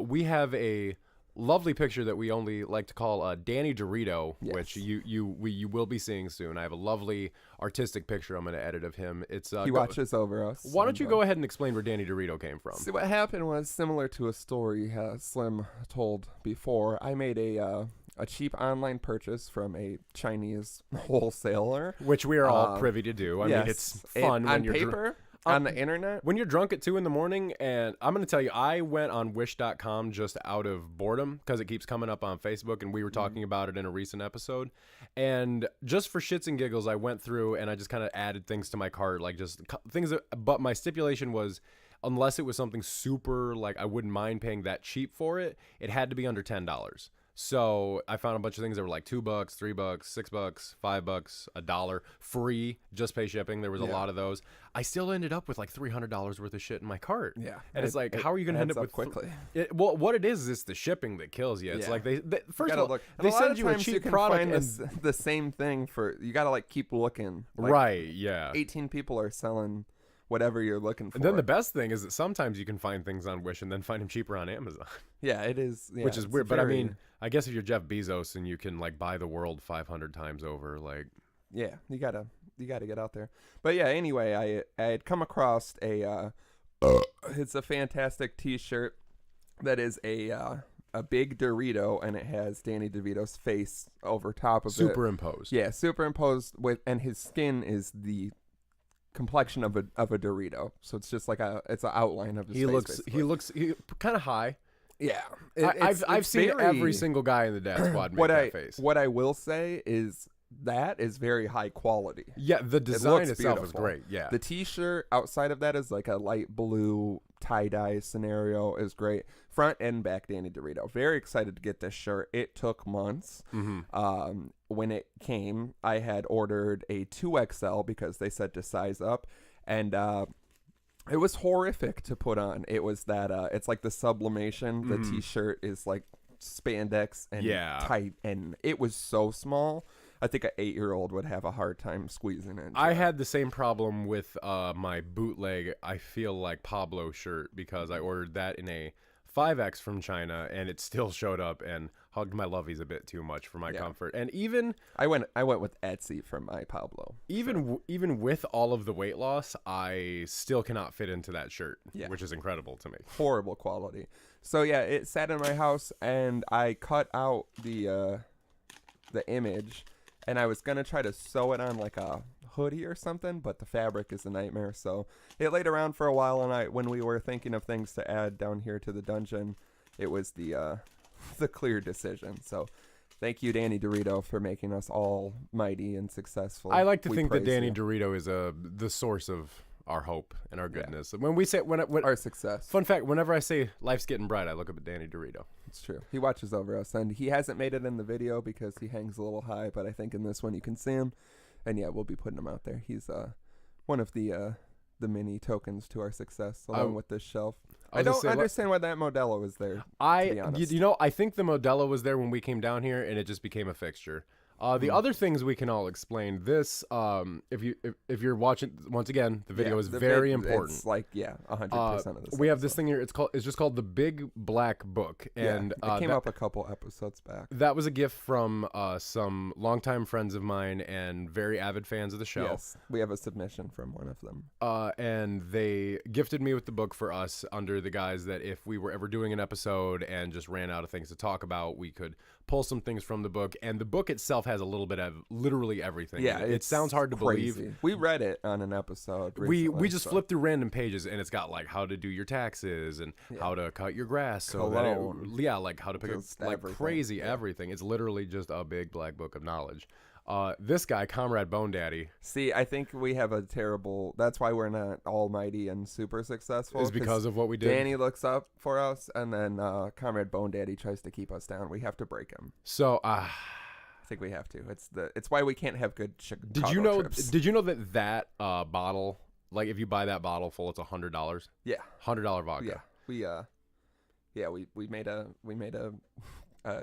we have a lovely picture that we only like to call Danny Dorito, which you will be seeing soon. I have a lovely artistic picture I'm going to edit of him. It's he watches over us. Why don't you go ahead and explain where Danny Dorito came from? See, what happened was similar to a story Slim told before. I made a cheap online purchase from a Chinese wholesaler, which we are all privy to do. I mean, it's fun when on you're paper. On the internet? When you're drunk at 2 a.m, and I'm going to tell you, I went on wish.com just out of boredom because it keeps coming up on Facebook, and we were talking about it in a recent episode. And just for shits and giggles, I went through and I just kind of added things to my cart, like just things but my stipulation was, unless it was something super, like I wouldn't mind paying that cheap for it, it had to be under $10. So I found a bunch of things that were like $2, $3, $6, $5, $1, free, just pay shipping. There was a lot of those. I still ended up with like $300 worth of shit in my cart. Yeah, and it's like, how are you going to end up with quickly? Well, what it is it's the shipping that kills you. It's like they first of all, they send you a cheap product and the same thing for you. Got to like keep looking. Like right? Yeah. 18 people are selling whatever you're looking for. And then the best thing is that sometimes you can find things on Wish and then find them cheaper on Amazon. Yeah, it is. Yeah, which is weird. But I mean, I guess if you're Jeff Bezos and you can like buy the world 500 times over, like. Yeah, you gotta get out there. But yeah, anyway, I had come across it's a fantastic T-shirt that is a big Dorito, and it has Danny DeVito's face over top of it. Superimposed. Yeah, superimposed with, and his skin is the complexion of a Dorito. So it's just like it's an outline of his face. He looks kind of high. Yeah, I've seen every single guy in the Dad Squad make that face. What I will say is that is very high quality. Yeah, the design itself is great. Yeah, the T-shirt outside of that is like a light blue tie-dye scenario is great. Front and back Danny DeVito. Very excited to get this shirt. It took months. Mm-hmm. When it came, I had ordered a 2XL because they said to size up, and it was horrific to put on. It was that it's like the sublimation. Mm-hmm. The T-shirt is like spandex and tight, and it was so small. I think an 8-year-old would have a hard time squeezing it. I had the same problem with my bootleg, I feel like Pablo shirt, because I ordered that in a 5X from China, and it still showed up and hugged my lovies a bit too much for my comfort. And even I went with Etsy for my Pablo. Even with all of the weight loss, I still cannot fit into that shirt, which is incredible to me. Horrible quality. So yeah, it sat in my house, and I cut out the image. And I was going to try to sew it on like a hoodie or something, but the fabric is a nightmare. So it laid around for a while, and when we were thinking of things to add down here to the dungeon, it was the clear decision. So thank you, Danny DeVito, for making us all mighty and successful. I like to think that Danny DeVito is the source of our hope and our goodness. Yeah. When we say when our success. Fun fact: whenever I say life's getting bright, I look up at Danny DeVito. It's true. He watches over us, and he hasn't made it in the video because he hangs a little high. But I think in this one you can see him, and yeah, we'll be putting him out there. He's one of the many tokens to our success, along with this shelf. I don't understand why that Modelo was there. To be honest. I think the Modelo was there when we came down here, and it just became a fixture. The other things we can all explain. This, if you're watching, once again, the video is very important. It's like 100% of this. We have this thing here. It's just called the Big Black Book, and it came up a couple episodes back. That was a gift from some longtime friends of mine and very avid fans of the show. Yes, we have a submission from one of them. And they gifted me with the book for us under the guise that if we were ever doing an episode and just ran out of things to talk about, we could pull some things from the book. And the book itself has a little bit of literally everything. Yeah, it sounds hard to believe. We read it on an episode recently, we just flipped through random pages, and it's got like how to do your taxes and how to cut your grass, so like how to pick like crazy everything. It's literally just a big black book of knowledge. This guy, Comrade Bone Daddy. See, I think we have a terrible. That's why we're not almighty and super successful. Is because of what we did. Danny looks up for us, and then Comrade Bone Daddy tries to keep us down. We have to break him. So, I think we have to. It's why we can't have good Chicago trips. Did you know that bottle, like if you buy that bottle full, it's $100? Yeah, $100 vodka. Yeah, we made a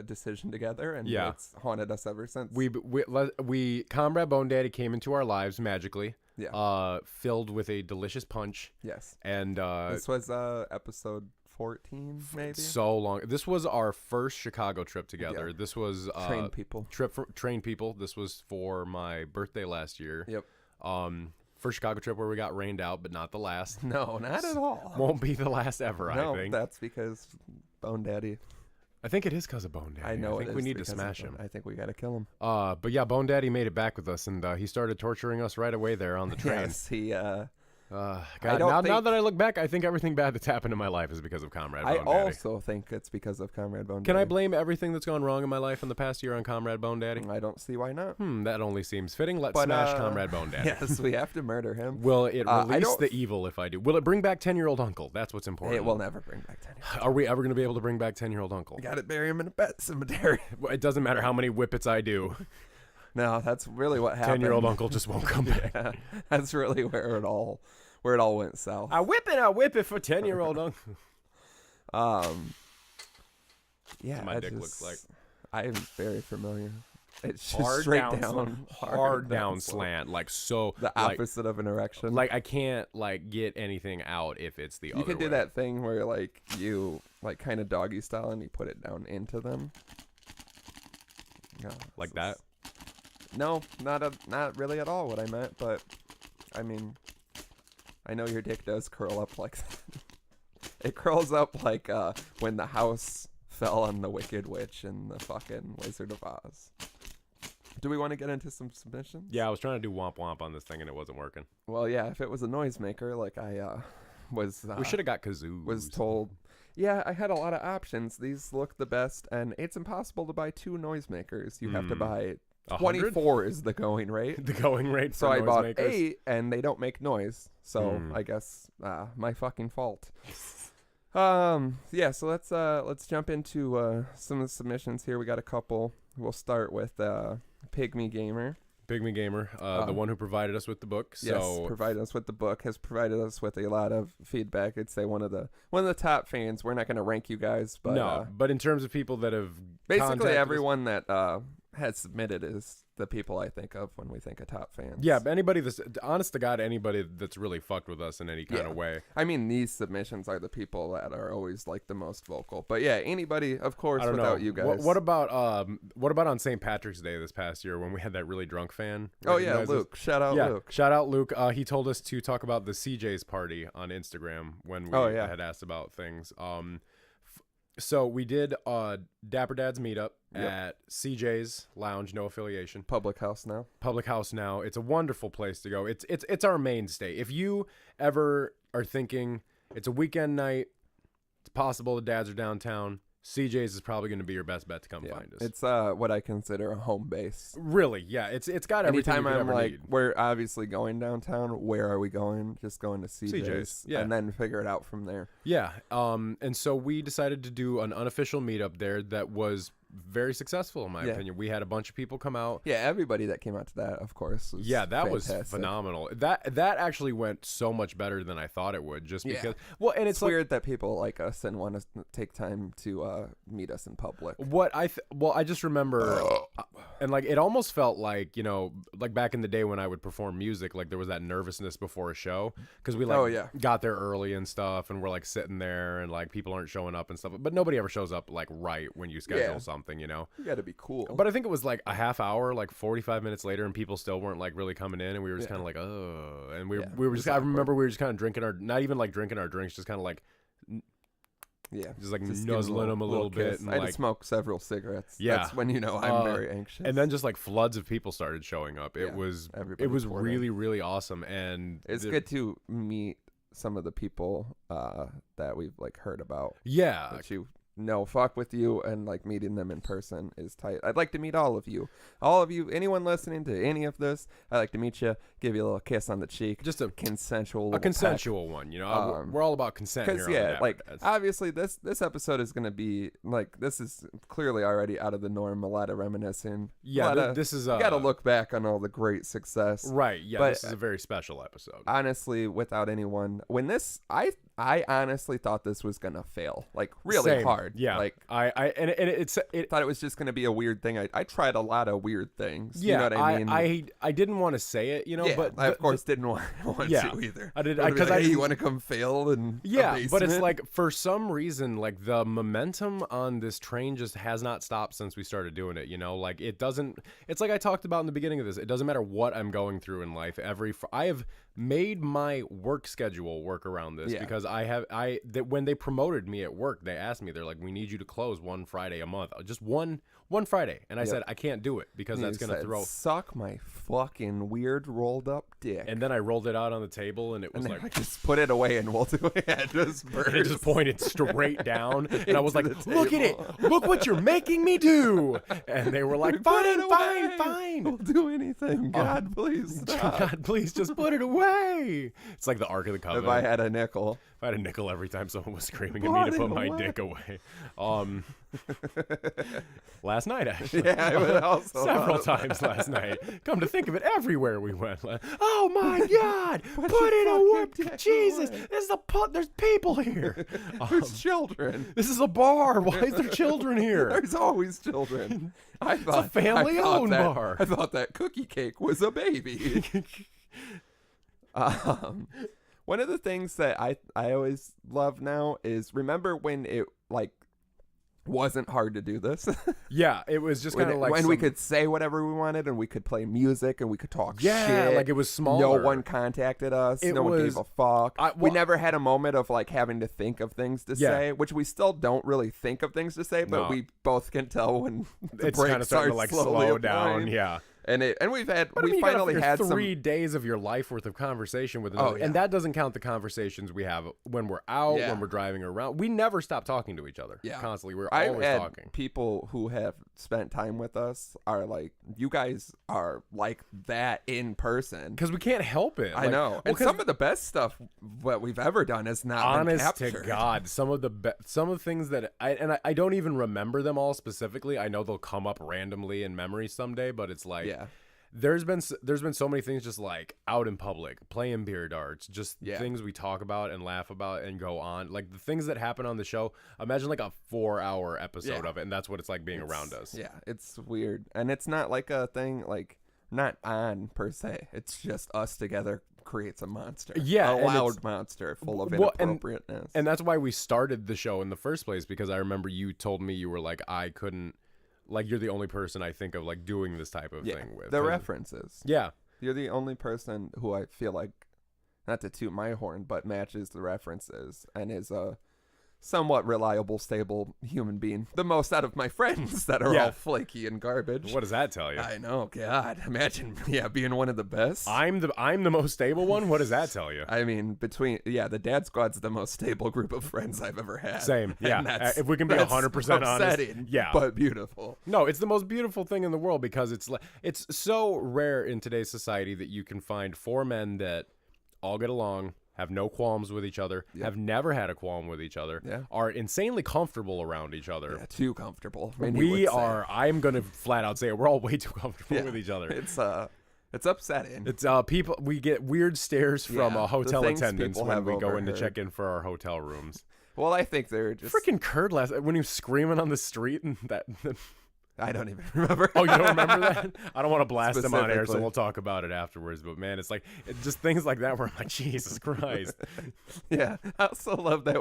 decision together, and it's haunted us ever since. We Comrade Bone Daddy came into our lives magically. Yeah. Filled with a delicious punch. Yes. And this was episode 14, maybe. So long. This was our first Chicago trip together. Yeah. This was Train People. Train People. This was for my birthday last year. Yep. First Chicago trip where we got rained out, but not the last. No, not at all. Won't be the last ever. I think that's because Bone Daddy. I think it is because of Bone Daddy. I know. I think we need to smash him. I think we got to kill him. But yeah, Bone Daddy made it back with us, and he started torturing us right away there on the train. Yes, he. God, now that I look back, I think everything bad that's happened in my life is because of Comrade Bone Daddy. I also think it's because of Comrade Bone Daddy. Can I blame everything that's gone wrong in my life in the past year on Comrade Bone Daddy? I don't see why not. That only seems fitting. Let's smash Comrade Bone Daddy. Yes, we have to murder him. Will it release the evil if I do? Will it bring back 10-year-old Uncle? That's what's important. It will never bring back 10-year-old. Are we ever going to be able to bring back 10-year-old Uncle? We got to bury him in a pet cemetery. It doesn't matter how many whippets I do. No, that's really what happened. 10-year-old Uncle just won't come back. That's really where it all went south. I whip it for 10-year-old Uncle. Yeah, that's what my dick looks like. I am very familiar. It's just hard straight down, hard down slant, like so. The opposite of an erection. Like I can't like get anything out if it's the other way. You can do that thing where like you like kind of doggy style and you put it down into them. No, like that? No, not really at all what I meant, but I mean, I know your dick does curl up like that. It curls up like when the house fell on the Wicked Witch in the fucking Wizard of Oz. Do we want to get into some submissions? Yeah, I was trying to do womp womp on this thing and it wasn't working. Well, yeah, if it was a noisemaker, like I was... we should have got kazoos. Was told... Yeah, I had a lot of options. These look the best, and it's impossible to buy 2 noisemakers. You have to buy... 24 is the going rate. The going rate for so I bought makers? 8, and they don't make noise. So I guess my fucking fault. Yeah, so let's jump into some of the submissions here. We got a couple. We'll start with Pygmy Gamer. Pygmy Gamer, the one who provided us with the book. Yes, provided us with the book, has provided us with a lot of feedback. I'd say one of the top fans. We're not going to rank you guys, but no. But in terms of people that have basically everyone that has submitted is the people I think of when we think of top fans. Yeah, but anybody that's honest to God, anybody that's really fucked with us in any kind of way. I mean, these submissions are the people that are always like the most vocal. But yeah, anybody, of course, without you guys. What about on St. Patrick's Day this past year when we had that really drunk fan? Oh yeah, Luke. Shout out Luke. Shout out Luke. He told us to talk about the CJ's party on Instagram when we had asked about things. So we did Dapper Dad's meetup at CJ's Lounge, no affiliation. Public house now. It's a wonderful place to go. It's our mainstay. If you ever are thinking it's a weekend night, it's possible the dads are downtown, CJ's is probably going to be your best bet to come find us. It's what I consider a home base. Really, yeah. It's got everything Anytime you could I'm ever like, need. we're obviously going downtown. Where are we going? Just going to CJ's. Yeah. And then figure it out from there. Yeah. And so we decided to do an unofficial meetup there that was very successful in my opinion. We had a bunch of people come out. Yeah, everybody that came out to that, of course, was that fantastic. was phenomenal. That actually went so much better than I thought it would, just because and it's weird that people like us and want to take time to meet us in public. I just remember and like it almost felt like, like back in the day when I would perform music, like there was that nervousness before a show because we got there early and stuff, and we're like sitting there and like people aren't showing up and stuff, but nobody ever shows up like right when you schedule something. You got to be cool. But I think it was like a half hour, like 45 minutes later, and people still weren't like really coming in, and we were just kind of like, oh, and we were just. I remember we were just kind of drinking not even like drinking our drinks, just kind of like, just like nuzzling them a little bit. And I had to smoke several cigarettes. Yeah, that's when I'm very anxious. And then just like floods of people started showing up. It was really really awesome, and it's good to meet some of the people that we've like heard about. Yeah, that you fuck with you, and like meeting them in person is tight. I'd like to meet all of you, anyone listening to any of this. I'd like to meet you, give you a little kiss on the cheek, just a consensual one. We're all about consent here. Obviously this episode is going to be like, this is clearly already out of the norm. A lot of reminiscing. This is you got to look back on all the great success. Right. Yeah. But this is a very special episode. Honestly, without anyone, I honestly thought this was gonna fail, like really hard. Yeah, like I thought it was just gonna be a weird thing. I tried a lot of weird things. Yeah, you know what I mean. I didn't want to say it, but I of course didn't want to either. I did because you want to come fail and but it's like for some reason like the momentum on this train just has not stopped since we started doing it. Like it doesn't. It's like I talked about in the beginning of this. It doesn't matter what I'm going through in life. I have made my work schedule work around this because when they promoted me at work, they asked me, they're like, we need you to close one Friday a month, just one Friday, and I said I can't do it because that's gonna suck my fucking weird rolled up dick. And then I rolled it out on the table, and it was like, just put it away and we'll do it. It just pointed straight down, and I was like, look at it, look what you're making me do. And they were like, fine, we'll do anything. God, please stop. God, please just put it away. It's like the Ark of the Covenant. If I had a nickel, I had a nickel every time someone was screaming at me to put my dick away. Last night, actually. Yeah, also several times last night. Come to think of it, everywhere we went. Oh my God! Put it away! Jesus! There's people here. There's children. This is a bar. Why is there children here? There's always children. It's a family-owned bar. I thought that cookie cake was a baby. One of the things that I always love now is, remember when it wasn't hard to do this? Yeah, it was just kind of like when we could say whatever we wanted and we could play music and we could talk shit. Yeah, like it was smaller. No one contacted us. No one gave a fuck. We never had a moment of having to think of things to say, which we still don't really think of things to say, but we both can tell when the it's brakes kind of starting to slow down. Yeah. And we finally had 3 days of your life worth of conversation with another, and that doesn't count the conversations we have when we're out, when we're driving around. We never stop talking to each other. Constantly. We're always talking. People who have spent time with us are like, you guys are like that in person, because we can't help it. I know. And some of the best stuff what we've ever done is not been captured. Honest to God, some of the things that I don't even remember them all specifically. I know they'll come up randomly in memory someday, but it's like. Yeah. There's been so many things just like out in public, playing beer darts, just things we talk about and laugh about and go on. Like the things that happen on the show, imagine like a 4-hour episode of it, and that's what it's like being around us. Yeah, it's weird. And it's not like a thing not on per se. It's just us together creates a monster. Yeah, a loud monster full of inappropriateness. And that's why we started the show in the first place, because I remember you told me you were like, I couldn't. Like, you're the only person I think of doing this type of thing with. The references. Yeah. You're the only person who I feel like, not to toot my horn, but matches the references and is a somewhat reliable, stable human being. The most out of my friends that are all flaky and garbage. What does that tell you? I know. God, imagine being one of the best. I'm the most stable one? What does that tell you? I mean, the Dad Squad's the most stable group of friends I've ever had. Same. Yeah. If we can be 100% honest. Yeah. But beautiful. No, it's the most beautiful thing in the world, because it's so rare in today's society that you can find 4 men that all get along, have no qualms with each other, have never had a qualm with each other, are insanely comfortable around each other. Yeah, too comfortable. I'm going to flat out say it, we're all way too comfortable with each other. It's upsetting. It's people, we get weird stares from hotel attendants when we go in to check in for our hotel rooms. Well, I think they're just... Freaking Kurt when he was screaming on the street and that... I don't even remember. Oh, you don't remember that? I don't want to blast him on air, so we'll talk about it afterwards. But man, it's just things like that where I'm like, Jesus Christ. Yeah, I also love that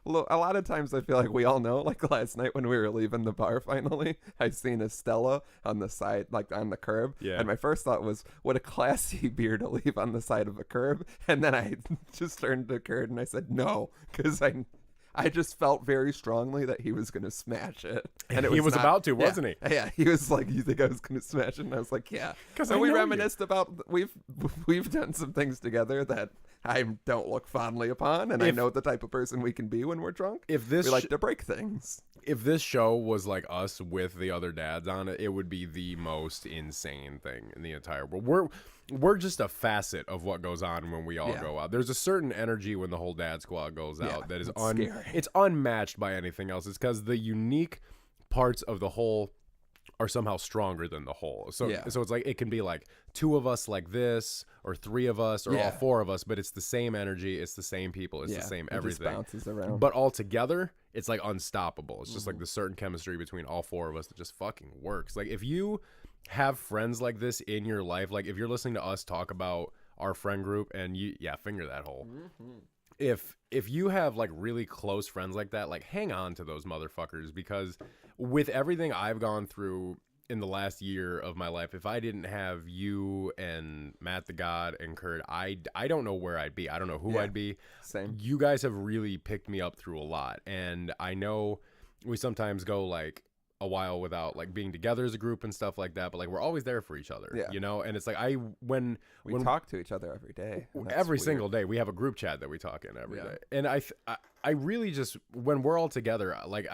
a lot of times I feel like we all know, like last night when we were leaving the bar finally, I seen a Stella on the side, like on the curb. Yeah. And my first thought was, what a classy beer to leave on the side of a curb. And then I just turned to Kurt and I said, no, because I just felt very strongly that he was going to smash it. And he was about to, wasn't he? Yeah, he was like, you think I was going to smash it? And I was like, yeah. So we reminisced about, we've done some things together that I don't look fondly upon, and I know the type of person we can be when we're drunk. We like to break things. If this show was like us with the other dads on it, it would be the most insane thing in the entire world. We're just a facet of what goes on when we all go out. There's a certain energy when the whole Dad Squad goes out that is it's unmatched by anything else. It's because the unique parts of the whole are somehow stronger than the whole. So it's like it can be like 2 of us like this, or 3 of us, or all 4 of us, but it's the same energy, it's the same people, it's the same everything. It just bounces around. But all together, it's like unstoppable. It's just like the certain chemistry between all 4 of us that just fucking works. Like if you have friends like this in your life, like if you're listening to us talk about our friend group and you finger that hole. If you have like really close friends like that, like hang on to those motherfuckers, because with everything I've gone through in the last year of my life, if I didn't have you and Matt the God and Kurt, I don't know where I'd be. I don't know who I'd be. Same. You guys have really picked me up through a lot, and I know we sometimes go like a while without like being together as a group and stuff like that, but like we're always there for each other, you know. And it's like when we talk to each other every day, every single day. We have a group chat that we talk in every day, and I really just, when we're all together, like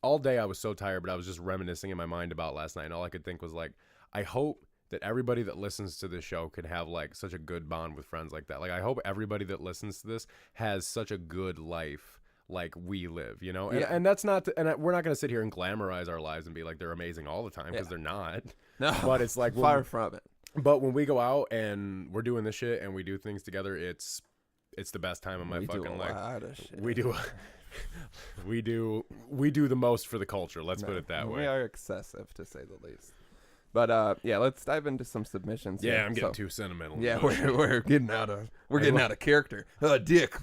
all day I was so tired, but I was just reminiscing in my mind about last night, and all I could think was like, I hope that everybody that listens to this show could have like such a good bond with friends like that. Like I hope everybody that listens to this has such a good life like we live, you know? And that's not, we're not going to sit here and glamorize our lives and be like, they're amazing all the time, because they're not. No, but it's like, far from it. But when we go out and we're doing this shit and we do things together, it's the best time of my fucking life. We do the most for the culture. Let's put it that way. We are excessive, to say the least. But let's dive into some submissions. Yeah, I'm getting too sentimental. Yeah, we're getting out of character. Dick.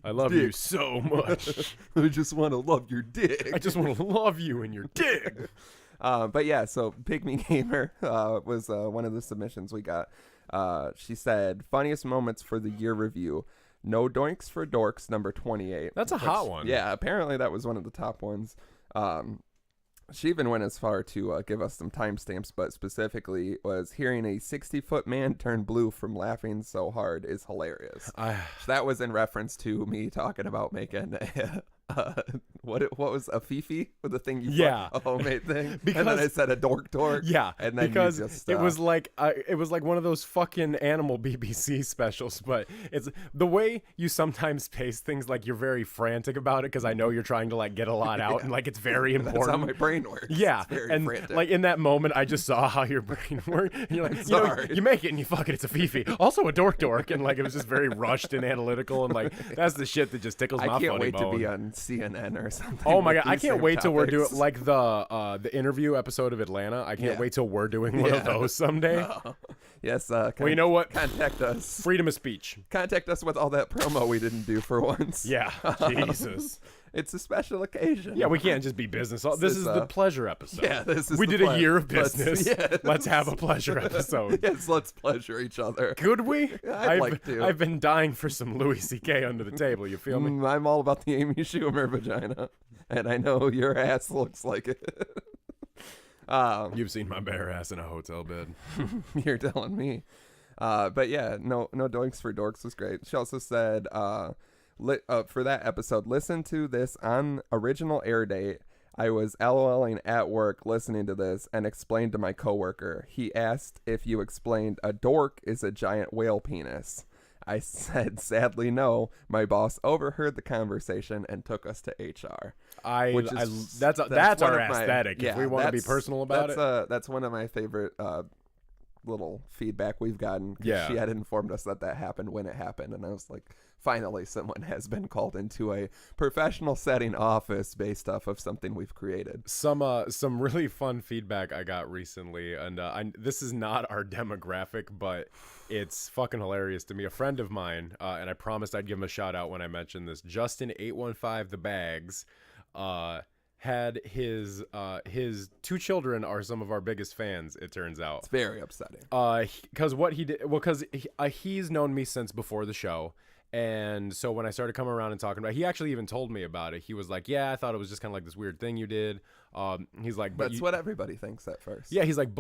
I love you so much. I just want to love your dick. I just want to love you and your dick. But yeah, so Pygmy Gamer was one of the submissions we got. She said, funniest moments for the year review. No Doinks for Dorks, number 28. That's a hot one. Yeah, apparently that was one of the top ones. She even went as far to give us some timestamps, but specifically was hearing a 60-foot man turn blue from laughing so hard is hilarious. That was in reference to me talking about making what was a fifi with the thing a homemade thing, because, and then I said a dork, and then because it was like one of those fucking animal BBC specials, but it's the way you sometimes pace things, like you're very frantic about it because I know you're trying to like get a lot out and like it's very important. That's how my brain works. Yeah, and frantic. Like in that moment I just saw how your brain worked, and you're like, you make it and you fuck it, it's a fifi, also a dork, and like it was just very rushed and analytical, and like that's the shit that just tickles my funny bone. I can't wait to be on CNN or something. Oh my god, I can't wait till we're doing like the interview episode of Atlanta. I can't wait till we're doing one of those someday. No. Yes. Well, you know what? Contact us. Freedom of speech. Contact us with all that promo we didn't do for once. Yeah. Jesus. It's a special occasion. Yeah, we can't just be business. This is the pleasure episode. Yeah, this is. We did a year of business. Let's have a pleasure episode. Yes, let's pleasure each other. Could we? I'd like to. I've been dying for some Louis C.K. under the table. You feel me? I'm all about the Amy Schumer vagina, and I know your ass looks like it. You've seen my bare ass in a hotel bed. You're telling me. But yeah, no Doinks for Dorks was great. She also said, for that episode, listen to this on original air date. I was LOLing at work listening to this and explained to my coworker. He asked if you explained a dork is a giant whale penis. I said, sadly, no. My boss overheard the conversation and took us to HR. That's our aesthetic. If we want to be personal about it. That's one of my favorite little feedback we've gotten. Yeah. She had informed us that happened when it happened. And I was like, finally, someone has been called into a professional setting office based off of something we've created. Some really fun feedback I got recently, and this is not our demographic, but it's fucking hilarious to me. A friend of mine, and I promised I'd give him a shout out when I mentioned this, Justin815 The Bags, had his two children are some of our biggest fans, it turns out. It's very upsetting. Because what he did, because he's known me since before the show. And so when I started coming around and talking about it, he actually even told me about it. He was like, yeah, I thought it was just kind of like this weird thing you did. He's like, but that's what everybody thinks at first. Yeah, he's like,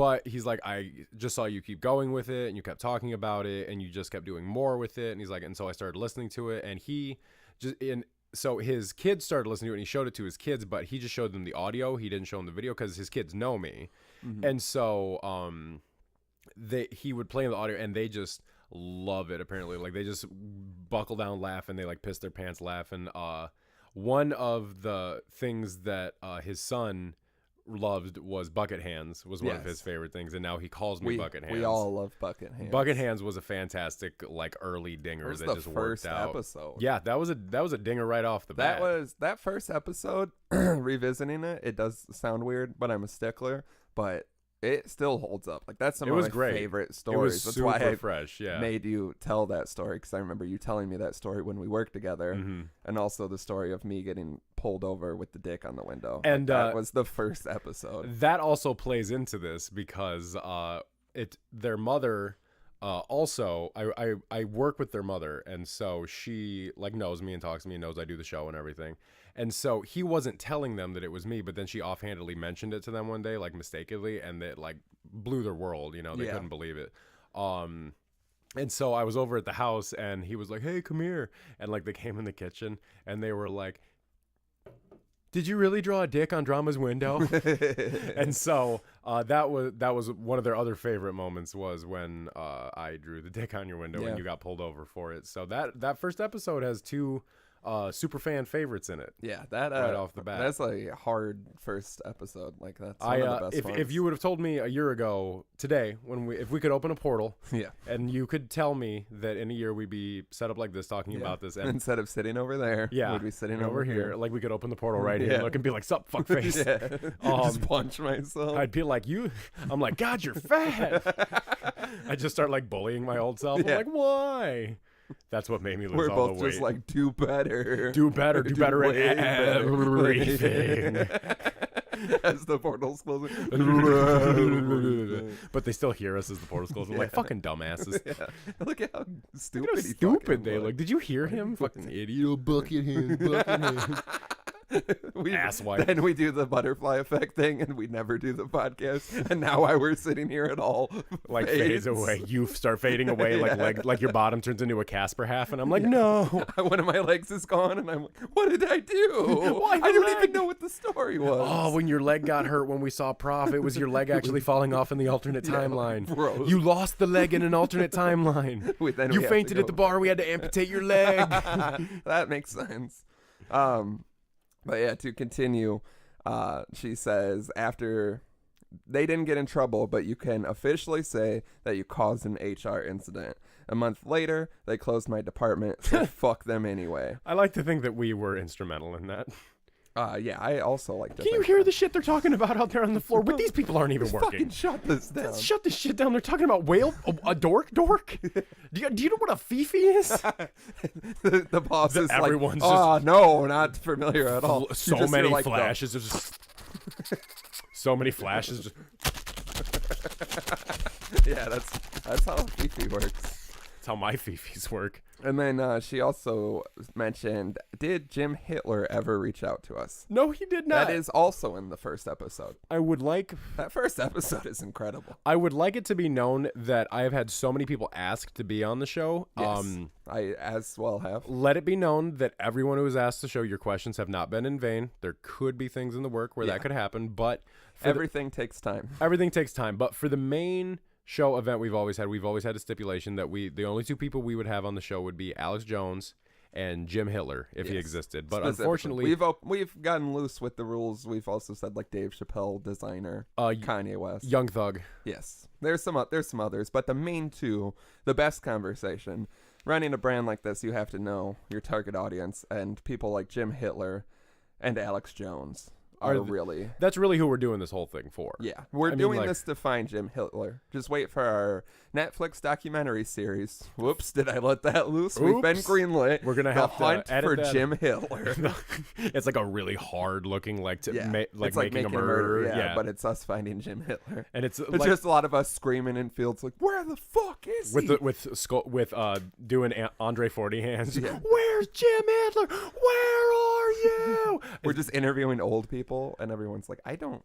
I just saw you keep going with it, and you kept talking about it, and you just kept doing more with it. And he's like, and so I started listening to it, and so his kids started listening to it, and he showed it to his kids, but he just showed them the audio. He didn't show them the video because his kids know me. Mm-hmm. And so he would play the audio, and they just love it, apparently. Like, they just buckle down, laugh, and they like piss their pants laughing. One of the things that his son loved was Bucket Hands, was one of his favorite things, and now he calls me Bucket Hands. We all love Bucket Hands. Bucket Hands was a fantastic like early dinger that just worked out. Episode. Yeah, that was a dinger right off the bat. That first episode. Revisiting it does sound weird, but I'm a stickler. But it still holds up. Like, that's some of my favorite stories. It was that's super why I fresh. Yeah, made you tell that story, because I remember you telling me that story when we worked together, and also the story of me getting pulled over with the dick on the window. And that was the first episode. That also plays into this because their mother. Also, I work with their mother, and so she like knows me and talks to me and knows I do the show and everything. And so he wasn't telling them that it was me, but then she offhandedly mentioned it to them one day, like mistakenly, and it like blew their world. You know, they couldn't believe it. And so I was over at the house, and he was like, "Hey, come here," and like they came in the kitchen, and they were like, did you really draw a dick on Drama's window? And so that was one of their other favorite moments was when I drew the dick on your window and you got pulled over for it. So that first episode has 2 super fan favorites in it. Yeah, that right off the bat. That's a hard first episode. Like that's one of the best ones. If you would have told me a year ago today if we could open a portal, and you could tell me that in a year we'd be set up like this talking about this, and instead of sitting over there, we'd be sitting over here. Like we could open the portal right here and look and be like, "Sup, fuckface." Just punch myself. I'd be like, I'm like, God, you're fat. I just start like bullying my old self. I'm like, why? That's what made me lose all the weight. We're both just like, do better at everything. As the portal's closing. But they still hear us as the portal's closing. Like fucking dumbasses. Look at how stupid they look. Did you hear him? Fucking idiot. Bucket hands. Asswipe. Then we do the butterfly effect thing, and we never do the podcast. And now while we're sitting here, it all like fades away. You start fading away, like your bottom turns into a Casper half, and I'm like, no. One of my legs is gone, and I'm like, what did I do? I don't even know what the story was. Oh, when your leg got hurt when we saw Prof, it was your leg actually falling off in the alternate timeline. Gross. You lost the leg in an alternate timeline. You fainted at the bar. We had to amputate your leg. That makes sense. But yeah, to continue, she says, after they didn't get in trouble, but you can officially say that you caused an HR incident. A month later, they closed my department, so fuck them anyway. I like to think that we were instrumental in that. Yeah, I also like to Can you hear the shit they're talking about out there on the floor? But these people aren't even working. Fucking shut this down. Shut this shit down. They're talking about whale, a dork. Do you know what a fifi is? the boss is everyone's like, oh, no, not familiar at all. So many flashes. So many flashes. Yeah, that's how fifi works. That's how my fifis work. And then she also mentioned, did Jim Hitler ever reach out to us? No, he did not. That is also in the first episode. That first episode is incredible. I would like it to be known that I have had so many people ask to be on the show. Yes, I as well have. Let it be known that everyone who has asked to show your questions have not been in vain. There could be things in the work where that could happen, but everything takes time. Everything takes time, but for the main show event we've always had a stipulation that the only 2 people we would have on the show would be Alex Jones and Jim Hitler if he existed. But unfortunately, we've gotten loose with the rules. We've also said like Dave Chappelle, designer, Kanye West, Young Thug. Yes, there's some others, but the main 2, the best conversation. Running a brand like this, you have to know your target audience, and people like Jim Hitler and Alex Jones really. That's really who we're doing this whole thing for. Yeah, we're doing this to find Jim Hitler. Just wait for our Netflix documentary series. Whoops, did I let that loose? We've been greenlit. We're gonna have to hunt edit for that. Jim Hitler. It's like a really hard looking it's like making a murder. Yeah, but it's us finding Jim Hitler, and it's just a lot of us screaming in fields like, "Where the fuck is he?" with doing Andre 40 hands. Yeah. Where's Jim Hitler? Where are you? We're just interviewing old people, and everyone's like, I don't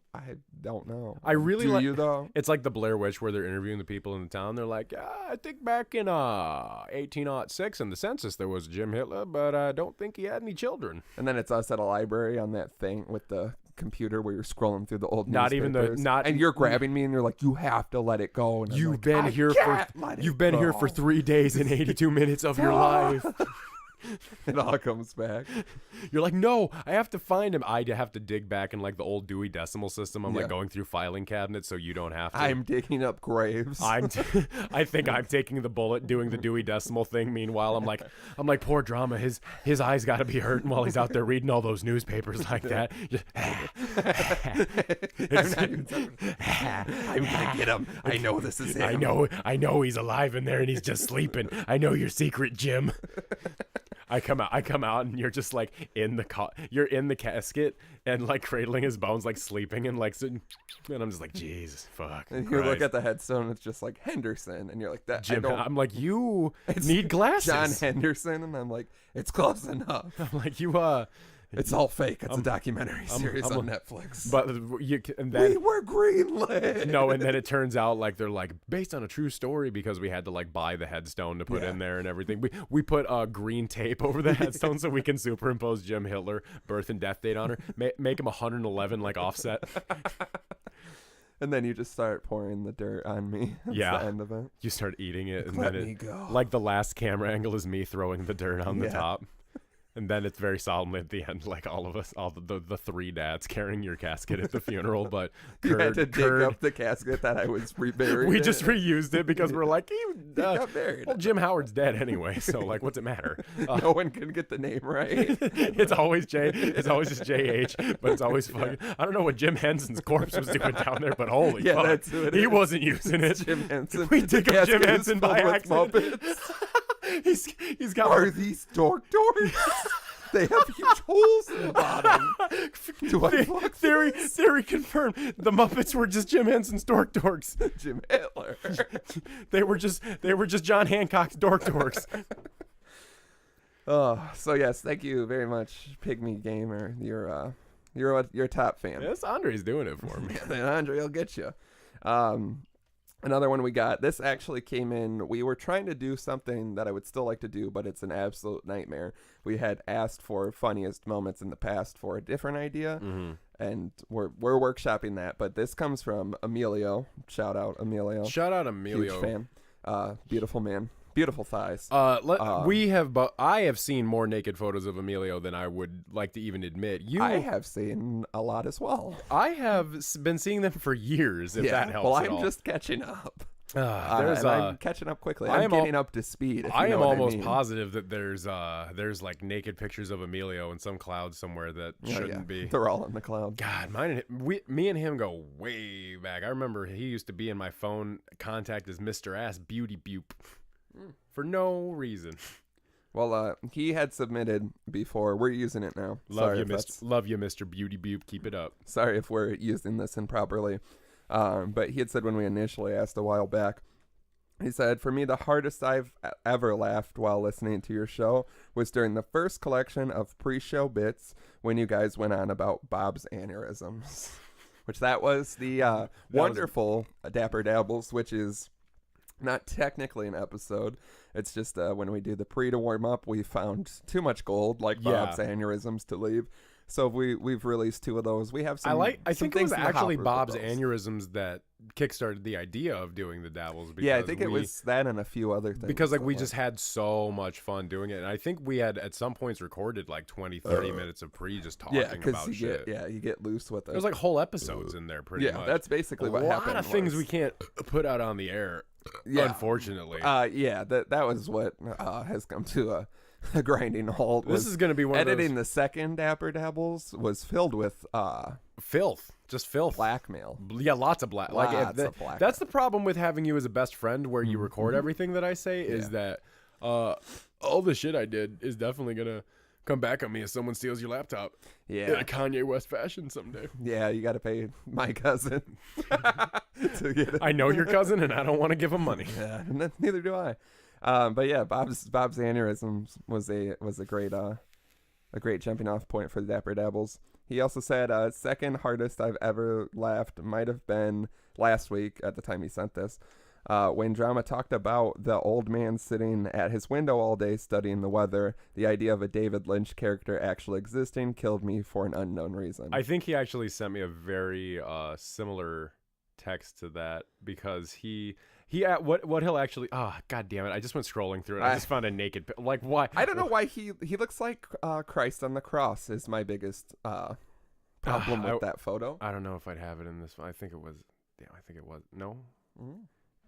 know. I really Do like you though. It's like the Blair Witch where they're interviewing the people in the town. They're like, I think back in 1806 in the census there was Jim Hitler, but I don't think he had any children. And then it's us at a library on that thing with the computer where you're scrolling through the old newspapers. And you're grabbing me and you're like, you have to let it go. And you've been here for 3 days and 82 minutes of your life. It all comes back. You're like, no, I have to find him. I have to dig back in like the old Dewey Decimal System. I'm like going through filing cabinets so you don't have to. I'm digging up graves. I think I'm taking the bullet, doing the Dewey Decimal thing. Meanwhile, I'm like, poor Drama. His eyes got to be hurting while he's out there reading all those newspapers like that. I'm gonna get him. I know this is him. I know he's alive in there and he's just sleeping. I know your secret, Jim. I come out, and you're just like you're in the casket and like cradling his bones, like sleeping and like, and I'm just like, Jesus, fuck. And you look at the headstone, it's just like Henderson, and you're like, that Jim. I'm like, you need glasses, John Henderson, and I'm like, it's close enough. I'm like, It's all fake. It's a documentary series on Netflix. But we were greenlit. No, and then it turns out like they're like based on a true story because we had to like buy the headstone to put in there and everything. We put green tape over the headstone so we can superimpose Jim Hitler birth and death date on her. Make him 111 like offset. And then you just start pouring the dirt on me. That's the end of it. You start eating it, and Let then me go. Like the last camera angle is me throwing the dirt on the top. And then it's very solemnly at the end, like all of us, all the three dads carrying your casket at the funeral. But you had to dig up the casket that I was reburied. We just reused it because we're like, he got buried. Well, Jim Howard's dead anyway, so like, what's it matter? No one can get the name right. It's always J. It's always just JH, but it's always fucking. I don't know what Jim Henson's corpse was doing down there, but holy fuck, that's who it he is. wasn't using it. Jim Henson. We dig up Jim Henson by accident. He's got. Are these dork doors? They have huge holes in the bottom. Theory confirmed. The Muppets were just Jim Henson's dorks. Jim Hitler. They were just John Hancock's dorks. So yes, thank you very much, Pygmy Gamer. You're a top fan. Yes, Andre's doing it for me. And Andre will get you. Another one we got. This actually came in. We were trying to do something that I would still like to do, but it's an absolute nightmare. We had asked for funniest moments in the past for a different idea, and we're workshopping that. But this comes from Emilio. Shout out Emilio. Huge fan. Beautiful man. Beautiful thighs. I have seen more naked photos of Emilio than I would like to even admit. I have seen a lot as well. I have been seeing them for years, if that helps. Well, I'm just catching up. I'm catching up quickly. I'm getting up to speed. I am almost positive that there's like naked pictures of Emilio in some cloud somewhere that shouldn't be. They're all in the cloud. God, me and him go way back. I remember he used to be in my phone contact as Mr. Ass Beauty Bupe. For no reason. Well, he had submitted before. We're using it now. Love you, Mr. Beauty Bupe. Keep it up. Sorry if we're using this improperly. But he had said when we initially asked a while back, he said, for me, the hardest I've ever laughed while listening to your show was during the first collection of pre-show bits when you guys went on about Bob's aneurysms. Which that was the wonderful Dapper Dabbles, which is not technically an episode. It's just when we do the pre to warm up, we found too much gold, like Bob's aneurysms, to leave. So we've released 2 of those. We have some. I think it was actually Bob's aneurysms that kickstarted the idea of doing the dabbles. Yeah, I think it was that and a few other things. Because like we just had so much fun doing it, and I think we had at some points recorded like 20-30 minutes of pre just talking about shit. You get loose with it. There's like whole episodes in there, pretty much. Yeah, that's basically what happened. A lot of things we can't put out on the air. Yeah. Unfortunately. That was what has come to a grinding halt. This is going to be one editing of those... the second Dapper Dabbles was filled with filth. Just filth. Blackmail. Yeah, lots of blackmail. That's the problem with having you as a best friend where you record everything that I say is that all the shit I did is definitely going to come back on me if someone steals your laptop. Yeah. In a Kanye West fashion someday. Yeah, you got to pay my cousin to get it. I know your cousin, and I don't want to give him money. Yeah, neither do I. But yeah, Bob's aneurysms was a great jumping off point for the Dapper Dabbles. He also said second hardest I've ever laughed might have been last week at the time he sent this. When Drama talked about the old man sitting at his window all day studying the weather, the idea of a David Lynch character actually existing killed me for an unknown reason. I think he actually sent me a very similar text to that because he what he'll actually god damn it, I just went scrolling through it. I just found a naked like why I don't know why he looks like Christ on the cross is my biggest problem with that photo. I don't know if I'd have it in this. I think it was no.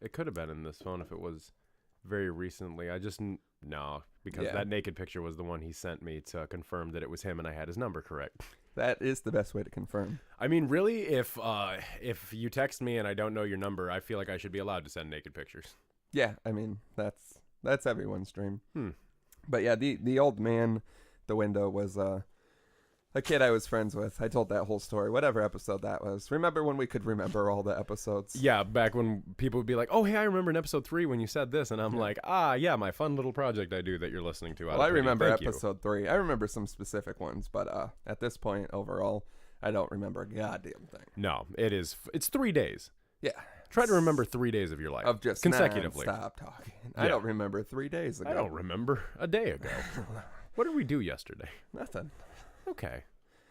It could have been in this phone if it was very recently. Because that naked picture was the one he sent me to confirm that it was him and I had his number correct. That is the best way to confirm. I mean, really, if you text me and I don't know your number, I feel like I should be allowed to send naked pictures. Yeah, I mean, that's everyone's dream. But yeah, the old man, the window was a kid I was friends with. I told that whole story, whatever episode that was. Remember when we could remember all the episodes? Yeah, back when people would be like, oh, hey, I remember in episode 3 when you said this. And I'm like, yeah, my fun little project I do that you're listening to. Well, I remember episode 3. I remember some specific ones, but at this point, overall, I don't remember a goddamn thing. No, it's 3 days. Yeah. Try to remember 3 days of your life. Of just consecutively. Stop talking. Yeah. I don't remember 3 days ago. I don't remember a day ago. What did we do yesterday? Nothing. Okay.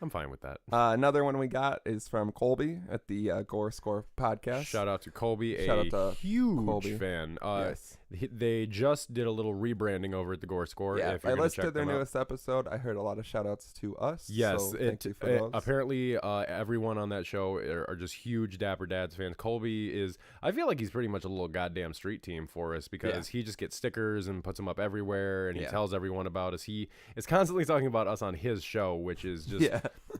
I'm fine with that. Another one we got is from Colby at the Gore Score podcast. Shout out to Colby, huge Colby. fan. Yes. They just did a little rebranding over at the Gore Score. Yeah, I listened to their newest episode. I heard a lot of shout outs to us. Yes, so thank you for those. Apparently, everyone on that show are just huge Dapper Dads fans. Colby is, I feel like he's pretty much a little goddamn street team for us because he just gets stickers and puts them up everywhere and he tells everyone about us. He is constantly talking about us on his show, which is just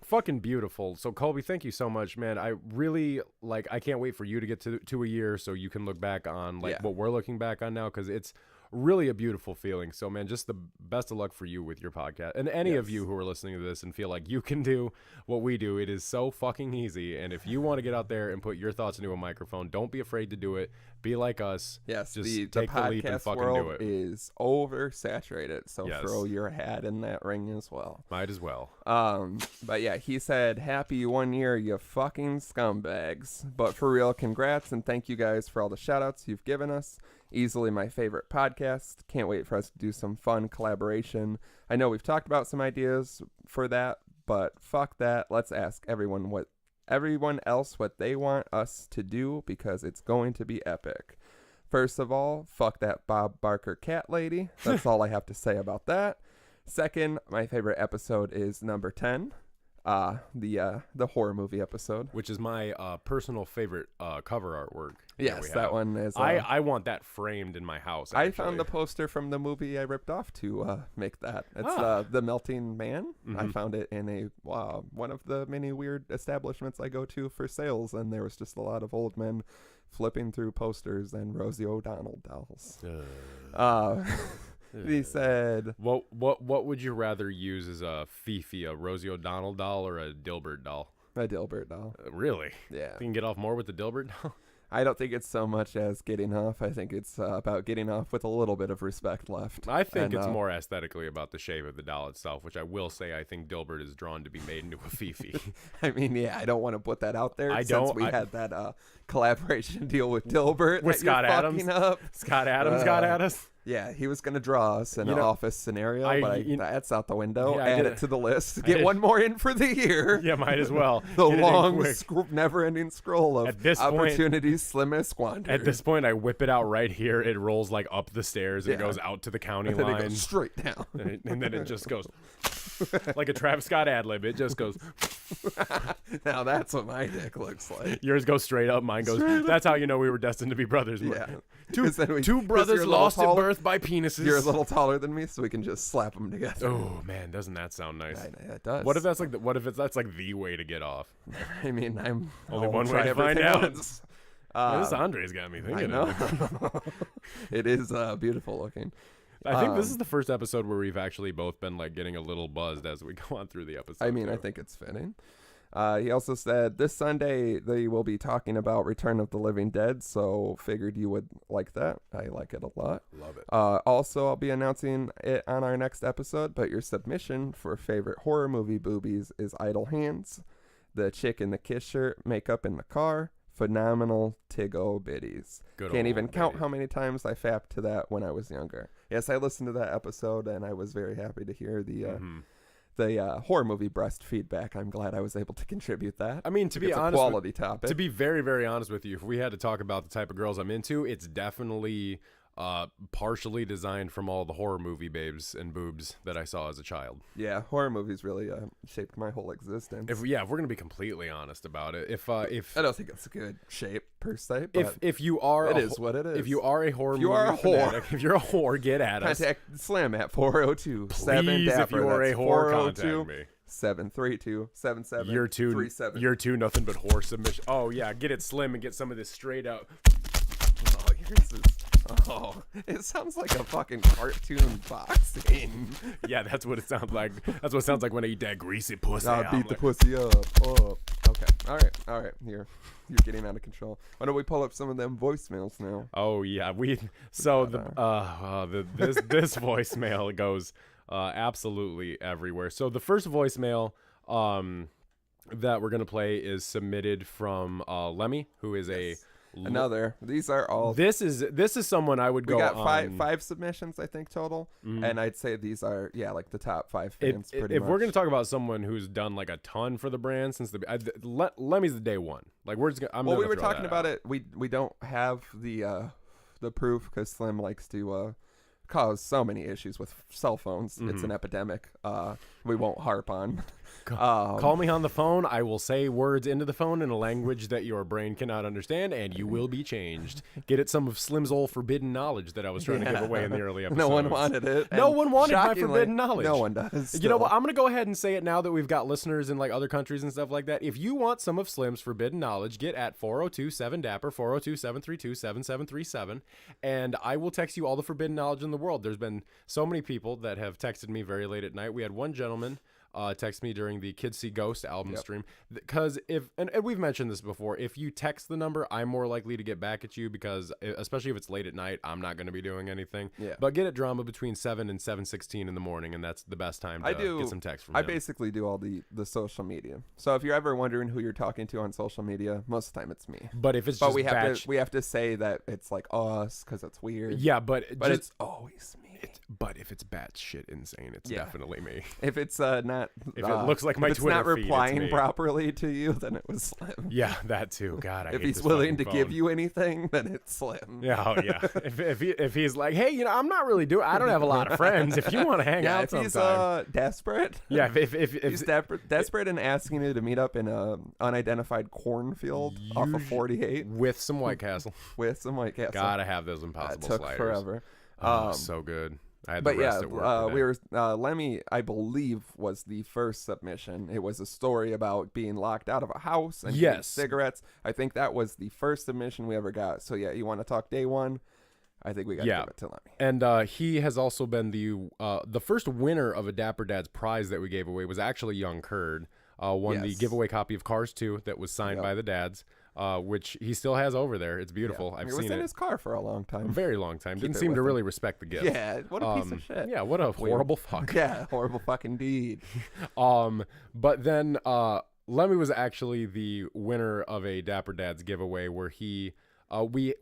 fucking beautiful. So Colby, thank you so much, man. I really I can't wait for you to get to a year so you can look back on what we're looking back on now, because it's really a beautiful feeling. So man, just the best of luck for you with your podcast, and any of you who are listening to this and feel like you can do what we do. It is so fucking easy, and if you want to get out there and put your thoughts into a microphone, don't be afraid to do it. Be like us. Yes, just take the leap and fucking world do it. Is oversaturated, so throw your hat in that ring as well. Might as well. But yeah, he said, "Happy 1 year, you fucking scumbags." But for real, congrats and thank you guys for all the shout outs you've given us. Easily my favorite podcast. Can't wait for us to do some fun collaboration. I know we've talked about some ideas for that, but fuck that. Let's ask everyone else what they want us to do, because it's going to be epic. First of all, fuck that Bob Barker cat lady. That's all I have to say about that. Second, my favorite episode is number 10. The horror movie episode, which is my personal favorite cover artwork. Yes, that one is. I want that framed in my house. Actually. I found the poster from the movie I ripped off to make that. It's The Melting Man. Mm-hmm. I found it in one of the many weird establishments I go to for sales, and there was just a lot of old men flipping through posters and Rosie O'Donnell dolls. He said, "What would you rather use as a Fifi, a Rosie O'Donnell doll or a Dilbert doll?" A Dilbert doll. Really? Yeah. You can get off more with the Dilbert doll? I don't think it's so much as getting off. I think it's about getting off with a little bit of respect left. I think it's more aesthetically about the shape of the doll itself, which I will say I think Dilbert is drawn to be made into a Fifi. I mean, yeah, I don't want to put that out there. We had that collaboration deal with Dilbert. With Scott Adams. Scott Adams got at us. Yeah, he was going to draw us an office scenario, but that's out the window. Add it to the list. Get one more in for the year. Yeah, might as well. The long, never-ending scroll of opportunities slimest squandered. At this point, I whip it out right here. It rolls up the stairs. And it goes out to the county line. It goes straight down. And then it just goes like a Travis Scott ad-lib. It just goes. Now that's what my dick looks like. Yours goes straight up. Mine goes. That's how you know we were destined to be brothers. Yeah. Two brothers lost at birth by penises. You're a little taller than me, so we can just slap them together. Oh man, doesn't that sound nice? It does. What if that's that's the way to get off? I mean, I'm only one way to find out. This Andre's got me thinking. I know. It is beautiful looking. I think this is the first episode where we've actually both been getting a little buzzed as we go on through the episode. I mean, I think it's fitting. He also said this Sunday they will be talking about Return of the Living Dead, so figured you would like that. I like it a lot. Love it. Also, I'll be announcing it on our next episode, but your submission for favorite horror movie boobies is Idle Hands, The Chick in the Kiss Shirt, Makeup in the Car, Phenomenal Tiggo Biddies. Can't even count how many times I fapped to that when I was younger. Yes, I listened to that episode, and I was very happy to hear the horror movie breast feedback. I'm glad I was able to contribute that. I mean, to be honest, quality topic. To be very, very honest with you, if we had to talk about the type of girls I'm into, it's definitely partially designed from all the horror movie babes and boobs that I saw as a child. Yeah, horror movies really shaped my whole existence. If we're gonna be completely honest about it, if I don't think it's a good shape per se, but if you are, it is what it is. If you are a horror, if you are a whore, if you're a whore, get at us. Contact Slim at 402 7 Dapper. If you are a whore, contact me. 732-7737. You're two nothing but whore submission. Oh yeah, get it Slim and get some of this straight out. Oh, it sounds like a fucking cartoon boxing. Yeah, that's what it sounds like. That's what it sounds like when I eat that greasy pussy. Beat the pussy up. Oh, okay. All right. You're getting out of control. Why don't we pull up some of them voicemails now? Oh yeah, this voicemail goes absolutely everywhere. So the first voicemail that we're gonna play is submitted from Lemmy, who is These are all. This is someone I would go. We got five submissions, I think, total, and I'd say these are like the top 5 fans. If we're gonna talk about someone who's done like a ton for the brand since Lemmy's the day one. Like we were talking about it. We don't have the proof because Slim likes to cause so many issues with cell phones. It's an epidemic. We won't harp on. Call me on the phone. I will say words into the phone in a language that your brain cannot understand, and you will be changed. Get it some of Slim's old forbidden knowledge that I was trying to give away in the early episodes. No one wanted it. No one wanted my forbidden knowledge. No one does. You know what? I'm going to go ahead and say it now that we've got listeners in like other countries and stuff like that. If you want some of Slim's forbidden knowledge, get at 402-7-DAPPER, 402-732-7737, and I will text you all the forbidden knowledge in the world. There's been so many people that have texted me very late at night. We had one gentleman text me during the Kids See Ghost album stream, because and we've mentioned this before, if you text the number, I'm more likely to get back at you, because especially if it's late at night, I'm not going to be doing anything. But get at Drama between 7 and 7:16 in the morning, and that's the best time to get some text from him. I basically do all the social media, so if you're ever wondering who you're talking to on social media, most of the time it's me. But if it's we have to say that it's like us because it's weird. But it's always me. But if it's batshit insane, it's definitely me. If it's not, if it looks like my Twitter feed, it's not replying properly to you, then it was Slim. Yeah, that too. God, I if hate he's this willing to phone. give you anything, then it's Slim. Yeah, if he's like, hey, I'm not really doing. I don't have a lot of friends. If you want to hang out, if sometime. He's desperate. Yeah, if he's desperate and asking you to meet up in a unidentified cornfield off of 48 with some White Castle. Gotta have those Impossible took sliders. Forever. So good. Lemmy, I believe, was the first submission. It was a story about being locked out of a house and doing cigarettes. I think that was the first submission we ever got. So you want to talk day one? I think we got to give it to Lemmy. And he has also been the first winner of a Dapper Dad's prize that we gave away was actually young Kurd. Won the giveaway copy of Cars 2 that was signed by the dads. Which he still has over there. It's beautiful. I've seen it. It was in his car for a long time. A very long time. Didn't seem to really respect the gift. Yeah, what a piece of shit. Yeah, what a horrible fuck. Yeah, horrible fucking deed. But then Lemmy was actually the winner of a Dapper Dad's giveaway where we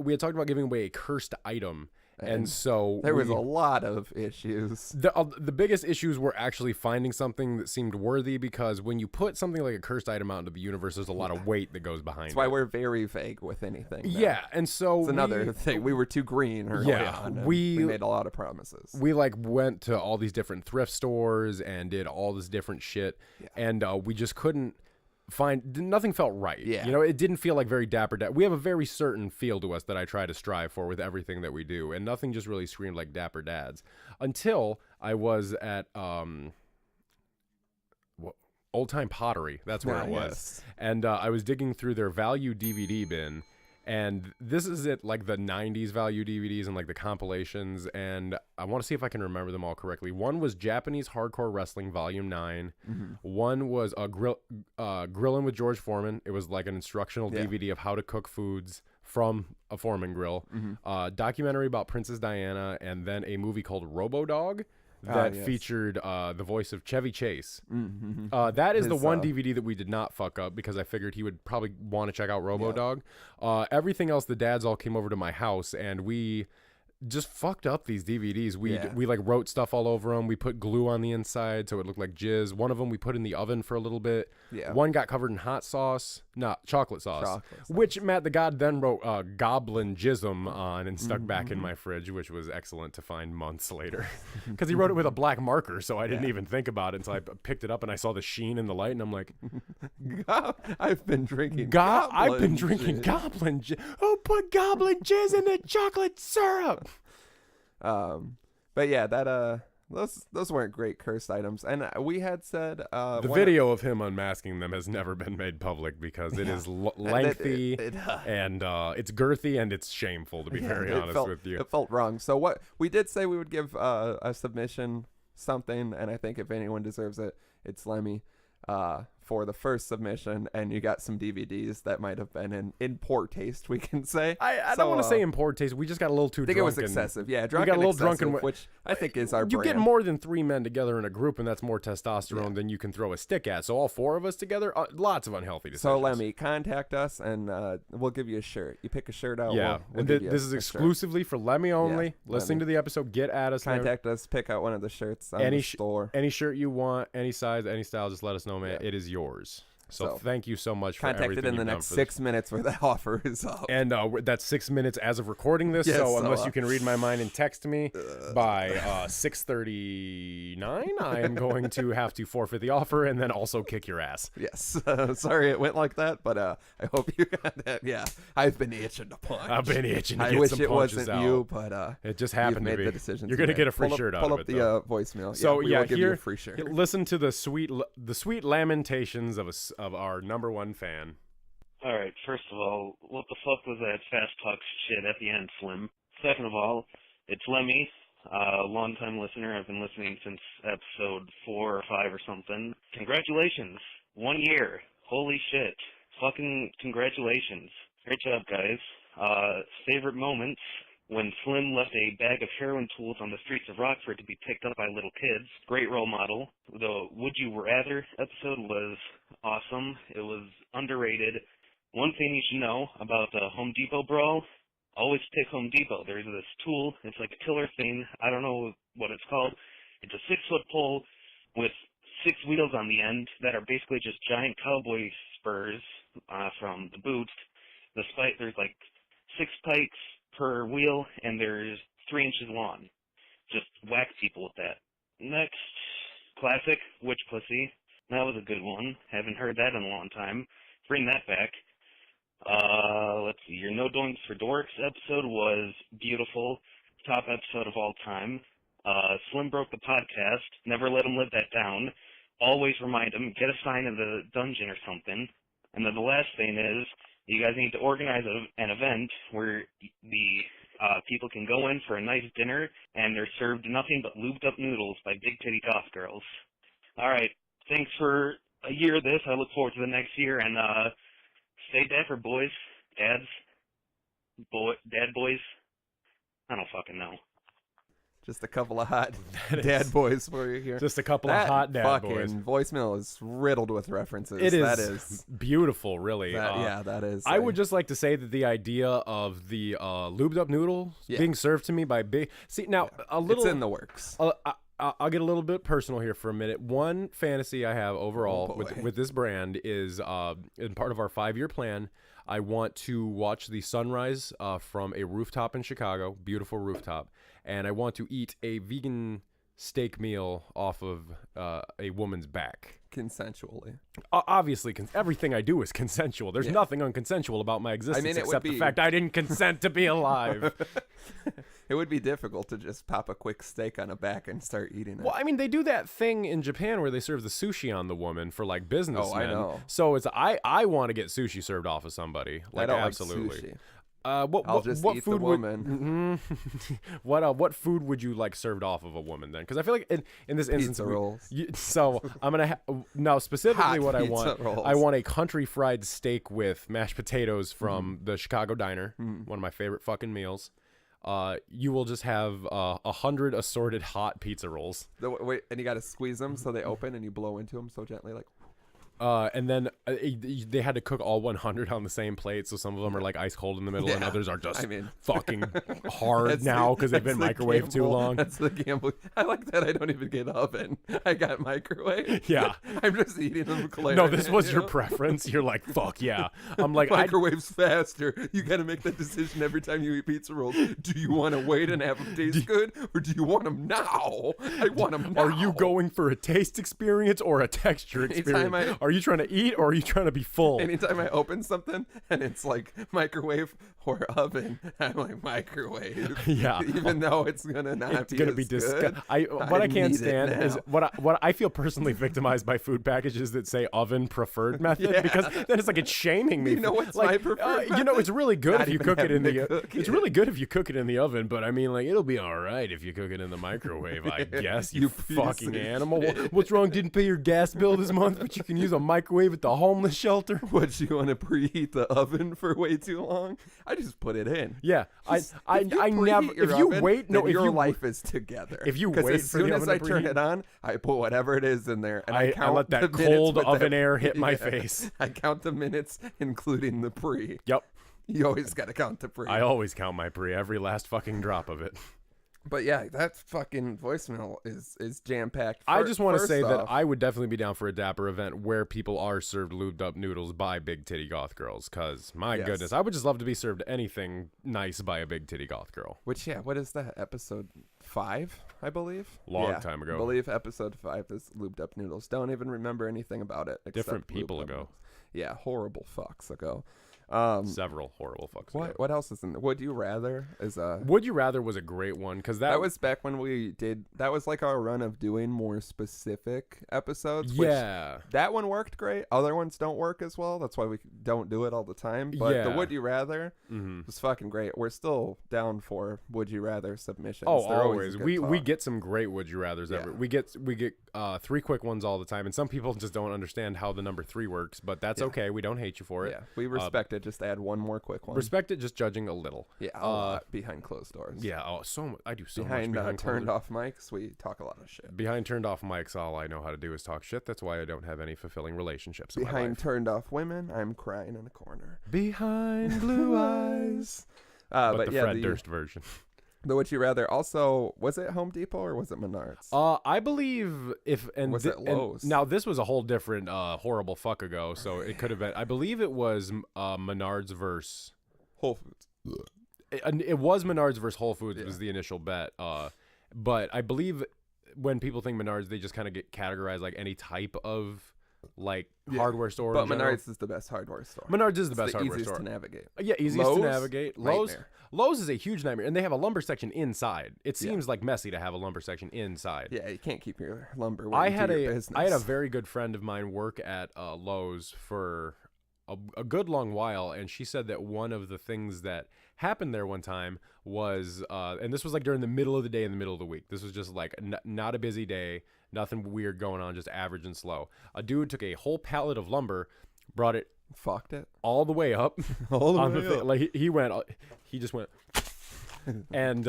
had talked about giving away a cursed item. And so there was a lot of issues. The biggest issues were actually finding something that seemed worthy, because when you put something like a cursed item out into the universe, there's a lot of weight that goes behind it. That's why we're very vague with anything. Yeah, and so it's another thing. We were too green early on. We made a lot of promises. We went to all these different thrift stores and did all this different shit, and we just couldn't nothing felt right. It didn't feel like very Dapper Dad. We have a very certain feel to us that I try to strive for with everything that we do, and nothing just really screamed like Dapper Dads until I was at Old Time Pottery. That's where it was. And I was digging through their value DVD bin, and this is like the 90s value DVDs and like the compilations, and I want to see if I can remember them all correctly. One was Japanese Hardcore Wrestling Volume 9. One was Grillin' with George Foreman. It was like an instructional DVD of how to cook foods from a Foreman grill. Documentary about Princess Diana, and then a movie called Robo-Dog that featured the voice of Chevy Chase. That is the one DVD that we did not fuck up, because I figured he would probably want to check out Robo-Dog. Everything else, the dads all came over to my house, and we just fucked up these DVDs. We like wrote stuff all over them. We put glue on the inside so it looked like jizz. One of them we put in the oven for a little bit. One got covered in hot sauce, chocolate sauce, which Matt the God then wrote Goblin Jism on and stuck back in my fridge, which was excellent to find months later, because he wrote it with a black marker, so I didn't even think about it until I picked it up and I saw the sheen in the light, and I'm like, I've been drinking Goblin Jizz. Who put Goblin Jizz in the chocolate syrup? But yeah, those weren't great cursed items. And we had said the video of him unmasking them has never been made public because it is lengthy and it's girthy and it's shameful, to be very honest with you. It felt wrong. So what we did say, we would give a submission something, and I think if anyone deserves it, it's Lemmy. For the first submission, and you got some DVDs that might have been in poor taste, we can say. I don't want to say in poor taste. We just got a little too drunk. I think it was excessive. Yeah, drunk. We got a little drunk, which I think is our brand. You get more than 3 men together in a group, and that's more testosterone than you can throw a stick at. So all 4 of us together, lots of unhealthy decisions. So Lemmy, contact us, and we'll give you a shirt. You pick a shirt out. Yeah, we'll this is exclusively for Lemmy only. Yeah, listening to the episode, get at us. Contact us, pick out one of the shirts on the store. Any shirt you want, any size, any style, just let us know, man. Yeah. It is yours. So thank you so much for everything. Contacted in the next 6 minutes where that offer is up. And that's 6 minutes as of recording this. Yes, so unless you can read my mind and text me by 6:39, I am going to have to forfeit the offer and then also kick your ass. Yes. Sorry it went like that, but I hope you got that. Yeah. I've been itching to punch. I've been itching to get some punches out. I wish it wasn't you, but it just happened to be. The decision. You're going to get a free shirt out of it. Pull up the voicemail. So we'll give you a free shirt. Listen to the sweet lamentations of our number one fan. All right, first of all, what the fuck was that fast talk shit at the end, Slim? Second of all, it's Lemmy, a long-time listener. I've been listening since episode 4 or 5 or something. Congratulations. 1 year. Holy shit. Fucking congratulations. Great job, guys. Favorite moments? When Slim left a bag of heroin tools on the streets of Rockford to be picked up by little kids. Great role model. The Would You Rather episode was awesome. It was underrated. One thing you should know about the Home Depot brawl, always pick Home Depot. There's this tool. It's like a killer thing. I don't know what it's called. It's a 6-foot pole with 6 wheels on the end that are basically just giant cowboy spurs from the boots. There's like 6 pikes per wheel, and there's 3 inches long. Just whack people with that. Next, classic, Witch Pussy. That was a good one. Haven't heard that in a long time. Bring that back. Let's see. Your No Doings for Dorks episode was beautiful. Top episode of all time. Slim broke the podcast. Never let him live that down. Always remind him. Get a sign in the dungeon or something. And then the last thing is, you guys need to organize an event where the people can go in for a nice dinner and they're served nothing but lubed up noodles by big titty goth girls. All right. Thanks for a year of this. I look forward to the next year, and stay dapper, boys. Dad boys. I don't fucking know. Just a couple of hot dad boys for you here. Just a couple of hot dad boys. Voicemail is riddled with references. That is beautiful, really. That is. I would just like to say that the idea of the lubed up noodle being served to me by big... See, now, a little... It's in the works. I'll get a little bit personal here for a minute. One fantasy I have overall with this brand is, in part of our 5-year plan, I want to watch the sunrise from a rooftop in Chicago, beautiful rooftop, and I want to eat a vegan steak meal off of a woman's back. Consensually. Obviously, everything I do is consensual. There's nothing unconsensual about my existence except the fact I didn't consent to be alive. It would be difficult to just pop a quick steak on a back and start eating it. Well, I mean, they do that thing in Japan where they serve the sushi on the woman for like businessmen. Oh, I know. So it's I want to get sushi served off of somebody. Like, I don't absolutely. like sushi. I'll just what eat food the woman. What food would you like served off of a woman then? Because I feel like in this instance, pizza rolls. So I'm gonna now specifically Hot what I pizza want. rolls. I want a country fried steak with mashed potatoes from the Chicago Diner, one of my favorite fucking meals. You will just have 100 assorted hot pizza rolls. Wait, and you got to squeeze them so they open, and you blow into them so gently, like. And then they had to cook all 100 on the same plate, so some of them are like ice cold in the middle, and others are just fucking hard now because they've been microwaved too long. That's the gamble. I like that I don't even get oven. I got microwave. Yeah. I'm just eating them clear. No, this was your preference. You're like, fuck yeah. I'm like, microwave's faster. You got to make that decision every time you eat pizza rolls. Do you want to wait and have them taste good, or do you want them now? I want them now. Are you going for a taste experience or a texture experience? Are you trying to eat or are you trying to be full? Anytime I open something and it's like microwave or oven, I'm like microwave. Yeah. Even though it's gonna not be disgusting. What I can't stand is what I feel personally victimized by food packages that say oven preferred method because then it's like it's shaming me. You know what's my preferred method? You know, it's really good Not if you even cook it in having the to cook it's it. really good if you cook it in the oven, but I mean like it'll be all right if you cook it in the microwave, I guess. You fucking animal. What's wrong? Didn't pay your gas bill this month, but you can use a microwave at the homeless shelter. What, you want to preheat the oven for way too long? I just put it in. Yeah, I never. If If you wait, no, if your you life is together. If you Because wait as for soon the as oven I to turn preheat- it on, I put whatever it is in there, and I I count let that the minutes cold with oven that- air hit my Yeah. face. I count the minutes, including the pre. Yep, You always got to count the pre. I always count my pre, every last fucking drop of it. But yeah, that fucking voicemail is jam packed. I just want to say that I would definitely be down for a Dapper event where people are served lubed up noodles by big titty goth girls. Because my goodness, I would just love to be served anything nice by a big titty goth girl. Which what is that? Episode 5, I believe. Long time ago. I believe episode 5 is lubed up noodles. Don't even remember anything about it. Different except people lubed up ago. noodles. Yeah, horrible fucks ago. Several horrible fucks. ago. What else is in there? Would You Rather is a. Would You Rather was a great one because That was back when we did. That was like our run of doing more specific episodes. Yeah. Which that one worked great. Other ones don't work as well. That's why we don't do it all the time. But the Yeah. Would You Rather was fucking great. We're still down for Would You Rather submissions. Oh, They're always. a good We talk. get some great Would You Rathers ever. We get 3 quick ones all the time, and some people just don't understand how the number 3 works. But that's okay. We don't hate you for it. Yeah, we respect it. Just add one more quick one. Respect it, just judging a little. Yeah, a lot behind closed doors. Yeah. Oh, so much. I do so Behind, much behind turned off mics, we talk a lot of shit. Behind turned off mics, all I know how to do is talk shit. That's why I don't have any fulfilling relationships in my Behind life. turned off women, I'm crying in a corner. Behind blue eyes. But the yeah, Fred Durst version. the Would You Rather. Also, was it Home Depot or was it Menards? I believe Was it Lowe's? Now this was a whole different horrible fuck ago, so it could have been. I believe it was Menards versus Whole Foods. It was Menards versus Whole Foods was the initial bet. But I believe when people think Menards, they just kind of get categorized like any type of like hardware store. But in general. Menards is the best hardware store. Menards is the best It's the hardware easiest store. to navigate. Yeah, easiest to Lowe's? navigate. Nightmare. Lowe's is a huge nightmare, and they have a lumber section inside. It seems like messy to have a lumber section inside. Yeah, you can't keep your lumber. I had your business. I had a very good friend of mine work at Lowe's for a good long while, and she said that one of the things that happened there one time was, and this was like during the middle of the day in the middle of the week. This was just like not a busy day, nothing weird going on, just average and slow. A dude took a whole pallet of lumber, brought it Fucked it. all the way up All the on way the thing. up. Like he just went and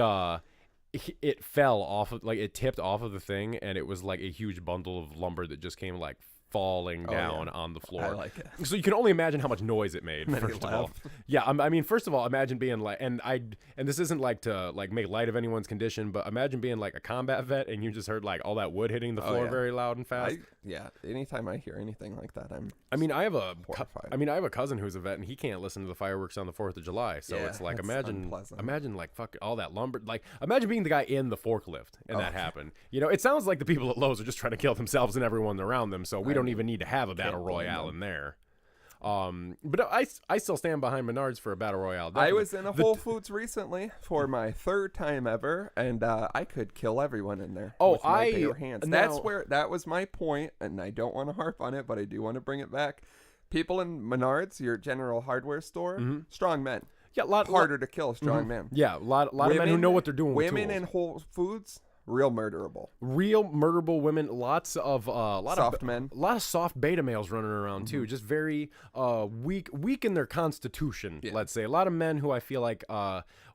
it fell off of, like it tipped off of the thing, and it was like a huge bundle of lumber that just came like falling down on the floor. I like it. So you can only imagine how much noise it made. And then First he of all, left. yeah. I mean, first of all, imagine being like, and this isn't like to like make light of anyone's condition, but imagine being like a combat vet and you just heard like all that wood hitting the floor yeah. very loud and fast. Anytime I hear anything like that, I mean, I have a cousin who's a vet, and he can't listen to the fireworks on the 4th of July. So it's like, that's unpleasant. imagine like fuck all that lumber. Like, imagine being the guy in the forklift and that happened. You know, it sounds like the people at Lowe's are just trying to kill themselves and everyone around them. So we don't even need to have a battle royale in there. But I still stand behind Menards for a battle royale. Definitely. I was in a Whole Foods recently for my 3rd time ever, and I could kill everyone in there. With my bare hands. That was my point, and I don't want to harp on it, but I do want to bring it back. People in Menards, your general hardware store, strong men. Yeah, a lot harder to kill strong men. Yeah, a lot of men who know what they're doing. Women with in Whole Foods, real murderable. Real murderable women. Lots of soft men. A lot of soft beta males running around too. Just very weak in their constitution. Yeah. Let's say a lot of men who I feel like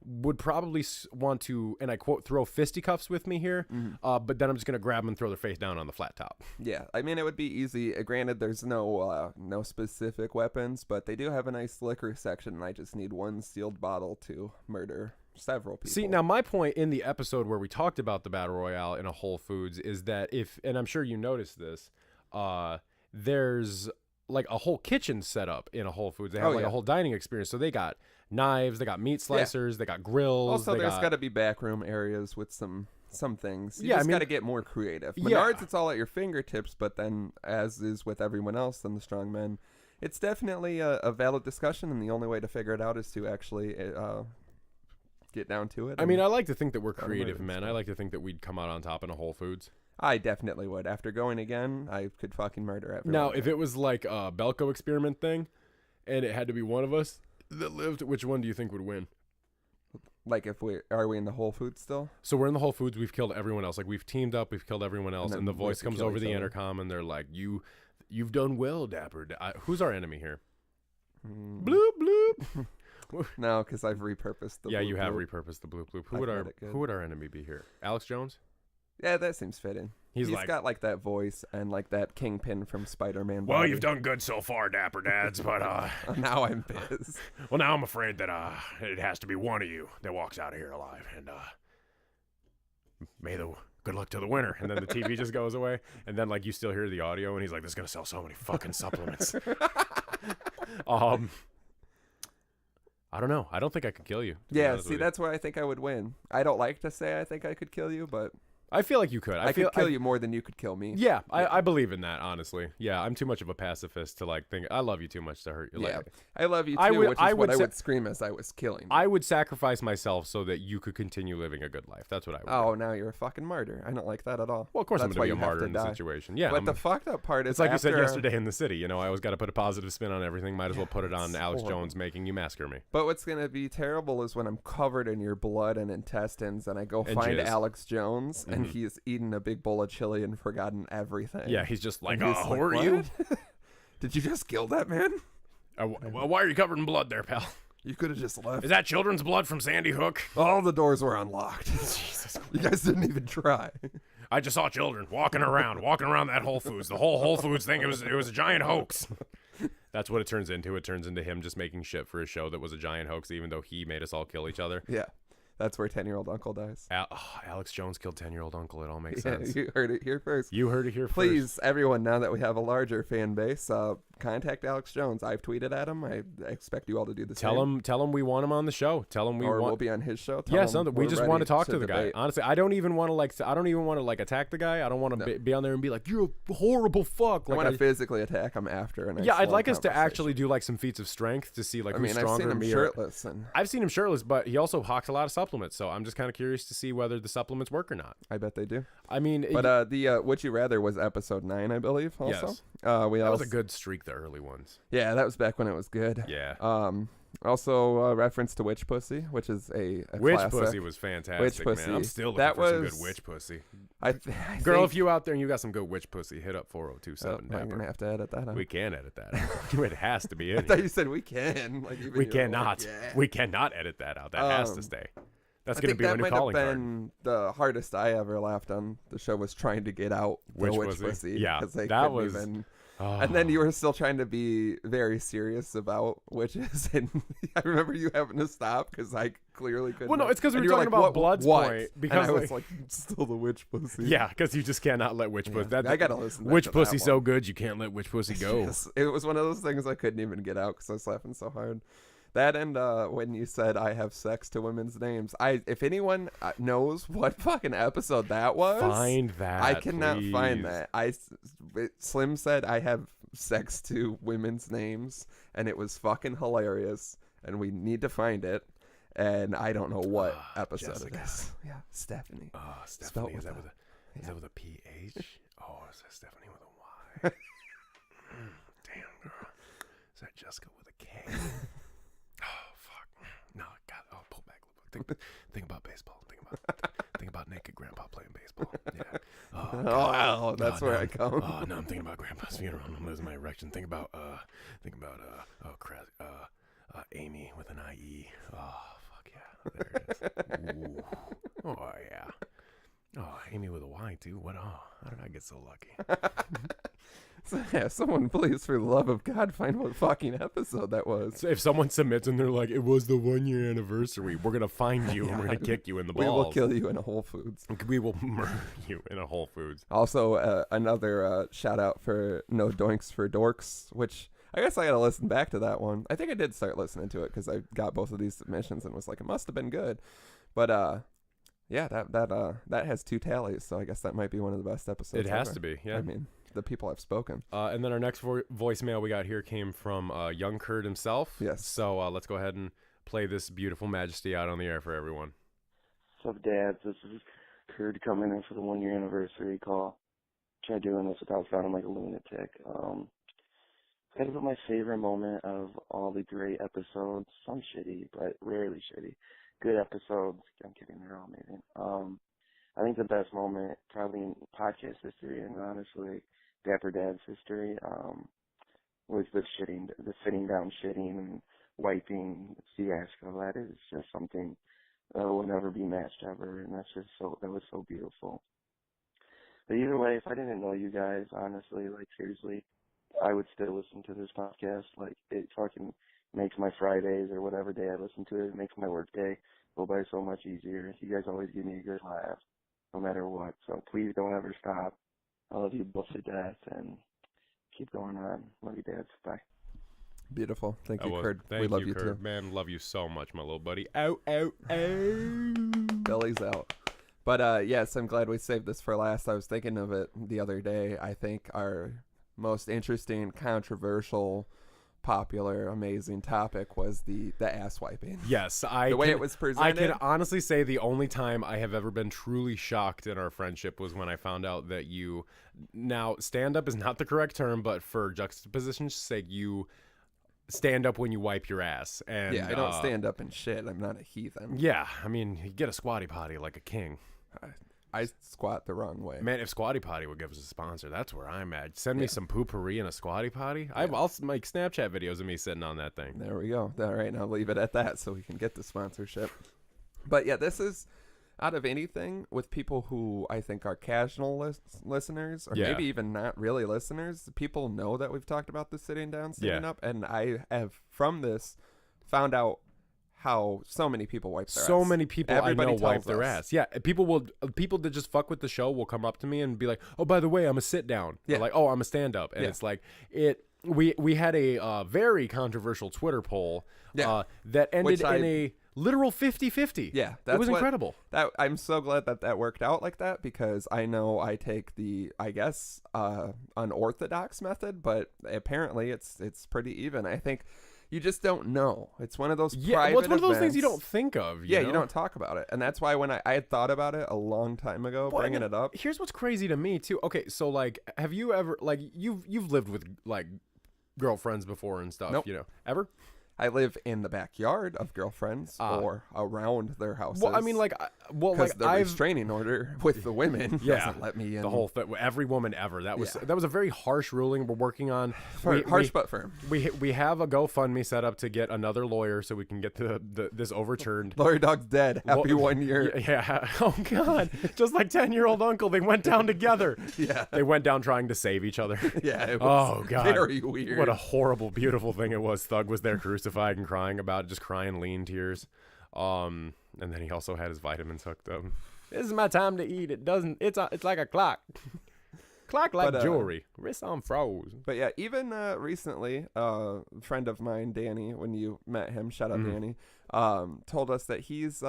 would probably want to, and I quote, throw fisticuffs with me here. But then I'm just gonna grab them and throw their face down on the flat top. Yeah, I mean, it would be easy. Granted, there's no specific weapons, but they do have a nice liquor section, and I just need one sealed bottle to murder several people. See, now my point in the episode where we talked about the battle royale in a Whole Foods is that and I'm sure you noticed this, there's like a whole kitchen set up in a Whole Foods. They have a whole dining experience. So they got knives, they got meat slicers, they got grills. Also, there's got to be backroom areas with some some things. You just got to get more creative. Menards, it's all at your fingertips, but then, as is with everyone else in the strong men, it's definitely a valid discussion, and the only way to figure it out is to actually get down to it. I mean, I like to think that we're creative, man. I like to think that we'd come out on top in a Whole Foods. I definitely would. After going again, I could fucking murder everyone. Now, if it was like a Belko experiment thing, and it had to be one of us that lived, which one do you think would win? Like, are we in the Whole Foods still? So we're in the Whole Foods. We've killed everyone else. Like, we've teamed up. We've killed everyone else. And the voice comes over the intercom, and they're like, you've done well, Dapper. Who's our enemy here? Bloop, bloop. No, because I've repurposed the bloop. Yeah, you have repurposed the bloop, bloop. Who would our enemy be here? Alex Jones? Yeah, that seems fitting. He's got like that voice and like that Kingpin from Spider-Man. Well, you've done good so far, Dapper Dads, but now I'm pissed. Well, now I'm afraid that it has to be one of you that walks out of here alive, and good luck to the winner. And then the TV just goes away, and then like you still hear the audio, and he's like, "This is gonna sell so many fucking supplements." I don't know. I don't think I could kill you. Yeah, see, that's where I think I would win. I don't like to say I think I could kill you, but I feel like you could. I could kill you more than you could kill me. Yeah, I believe in that, honestly. Yeah, I'm too much of a pacifist to like think I love you too much to hurt you. Yeah, I love you too, which is what I would scream as I was killing you. I would sacrifice myself so that you could continue living a good life. That's what I would do. Oh, now you're a fucking martyr. I don't like that at all. Well, of course I'm going to be a martyr in the situation. Yeah, but the fucked up part is it's like you said yesterday in the city. You know, I always got to put a positive spin on everything. Might as well put it on Alex Jones making you massacre me. But what's going to be terrible is when I'm covered in your blood and intestines and I go find Alex Jones and he's eaten a big bowl of chili and forgotten everything. Yeah, he's just like, who are you? Did you just kill that man? Well, why are you covered in blood there, pal? You could have just left. Is that children's blood from Sandy Hook? All the doors were unlocked. Jesus, you guys didn't even try. I just saw children walking around that Whole Foods. The whole Whole Foods thing, it was a giant hoax. That's what it turns into. It turns into him just making shit for a show that was a giant hoax, even though he made us all kill each other. Yeah. That's where 10-year-old uncle dies. Alex Jones killed 10-year-old uncle. It all makes sense. You heard it here first. You heard it here first. Please, everyone, now that we have a larger fan base, contact Alex Jones. I've tweeted at him. I expect you all to do the same. Tell him we want him on the show. Tell him we'll be on his show. We just want to talk to the guy. Honestly, I don't even want to attack the guy. I don't want to be on there and be like, you're a horrible fuck. Like, I want to physically attack him after. I'd like us to actually do like some feats of strength to see like who's stronger. I've seen him shirtless. I've seen him shirtless, but he also hawks a lot of supplements. So I'm just kind of curious to see whether the supplements work or not. I bet they do. I mean, but the Would You Rather was episode 9, I believe. Also, yes. That was a good streak. The early ones. Yeah, that was back when it was good. Yeah. Also, reference to Witch Pussy, which is a Witch classic. Pussy was fantastic, Witch Pussy. Man. I'm still looking for some good Witch Pussy. Girl, if you out there and you got some good Witch Pussy, hit up 4027 Dapper. I'm going to have to edit that out. We can edit that out. It has to be in. I thought you said we can. Like, we cannot. Like, yeah. We cannot edit that out. That has to stay. That's going to be our new calling card. I think that might have been the hardest I ever laughed on the show, was trying to get out the Witch Pussy. Yeah, that was... And then you were still trying to be very serious about witches, and I remember you having to stop because I clearly couldn't. Well, no, it's because we were talking about Blood's point. Because and I was like, still the Witch Pussy. Yeah, because you just cannot let Witch Pussy. I gotta listen. Witch Pussy so good you can't let Witch Pussy go. It was one of those things I couldn't even get out because I was laughing so hard. That and when you said I have sex to women's names, if anyone knows what fucking episode that was, find that. I cannot please. find that. Slim said I have sex to women's names, and it was fucking hilarious. And we need to find it. And I don't know what episode Jessica. it is. Yeah, Stephanie. Oh, Stephanie. Is that with a PH? Oh, is that Stephanie with a Y? Damn, girl. Is that Jessica with a K? No, God, I'll pull back a little bit. Think about baseball. Think about naked grandpa playing baseball. Yeah. Oh, wow, that's where I come. Oh, no, I'm thinking about grandpa's funeral. I'm losing my erection. Think about Amy with an IE. Oh, fuck yeah. There it is. Ooh. Oh, yeah. Oh, Amy with a Y, too. What? Oh, how did I get so lucky? So, yeah, someone please, for the love of God, find what fucking episode that was. So if someone submits and they're like, it was the 1-year anniversary, we're going to find you and we're going to kick you in the balls. We will kill you in a Whole Foods. We will murder you in a Whole Foods. Also, another shout out for No Doinks for Dorks, which I guess I got to listen back to that one. I think I did start listening to it because I got both of these submissions and was like, it must have been good. But Yeah, that has 2 tallies, so I guess that might be one of the best episodes. It has to be, yeah. I mean, the people have spoken. And then our next voicemail we got here came from young Kurt himself. Yes. So let's go ahead and play this beautiful majesty out on the air for everyone. What's up, dads? This is Kurt coming in for the 1-year anniversary call. Try doing this without sounding like a lunatic. Kind of my favorite moment of all the great episodes. Some shitty, but rarely shitty. Good episodes. I'm kidding, they're all amazing. I think the best moment, probably in podcast history, and honestly, Dapper Dad's history, was the sitting down shitting and wiping fiasco. That is just something that will never be matched ever, and that was so beautiful. But either way, if I didn't know you guys, honestly, like seriously, I would still listen to this podcast. Like, it fucking makes my Fridays or whatever day I listen to it, it makes my work day go by so much easier. You guys always give me a good laugh, no matter what. So please don't ever stop. I love you both to death, and keep going on. Love you, dads. Bye. Beautiful. Thank you, Kurt. We love you Kurt. too. Man, love you so much, my little buddy. Ow, ow, ow. Belly's out. But yes, I'm glad we saved this for last. I was thinking of it the other day. I think our most interesting, controversial, popular, amazing topic was the ass wiping. Yes, the way it was presented. I can honestly say the only time I have ever been truly shocked in our friendship was when I found out that you, now stand up is not the correct term, but for juxtaposition's sake, you stand up when you wipe your ass. And yeah, I don't stand up and shit. I'm not a heathen. Yeah, I mean, you get a squatty potty like a king. I squat the wrong way. Man, if Squatty Potty would give us a sponsor, that's where I'm at. Send me some poopery and a Squatty Potty. Yeah. I'll make Snapchat videos of me sitting on that thing. There we go. All right, now leave it at that so we can get the sponsorship. But yeah, this is, out of anything, with people who I think are casual listeners, or maybe even not really listeners, people know that we've talked about the sitting down, sitting up, and I have, from this, found out how so many people wipe their ass. So many people Everybody I know wipe tells their us. ass. Yeah, people that just fuck with the show will come up to me and be like, "Oh, by the way, I'm a sit down." Yeah. Or like, "Oh, I'm a stand up." And it's like we had a very controversial Twitter poll that ended in a literal 50-50. Yeah, it was incredible. I'm so glad that worked out like that, because I know I take the, I guess, unorthodox method, but apparently it's pretty even. I think you just don't know. It's one of those private it's one of those events. things you don't think of. You know? You don't talk about it. And that's why when I had thought about it a long time ago, bringing it up. Here's what's crazy to me, too. Okay, so, like, have you ever, like, you've lived with, like, girlfriends before and stuff, Nope. you know? Ever? I live in the backyard of girlfriends or around their houses. Well, I mean, because the restraining order with the women doesn't let me in. The whole thing, every woman ever. That was a very harsh ruling. We're working on harsh but firm. We have a GoFundMe set up to get another lawyer so we can get this overturned. Lawyer Dog's dead. Happy 1 year. Yeah. Oh God. Just like 10-year-old uncle, they went down together. Yeah. They went down trying to save each other. Yeah. It was very weird. What a horrible, beautiful thing it was. Thug was there crucified and crying about it, just crying lean tears. And then he also had his vitamins hooked up. This is my time to eat. It's like a clock. Clock like jewelry. Wrist on froze. But yeah, even recently, a friend of mine, Danny, when you met him, shout out Danny, told us that he's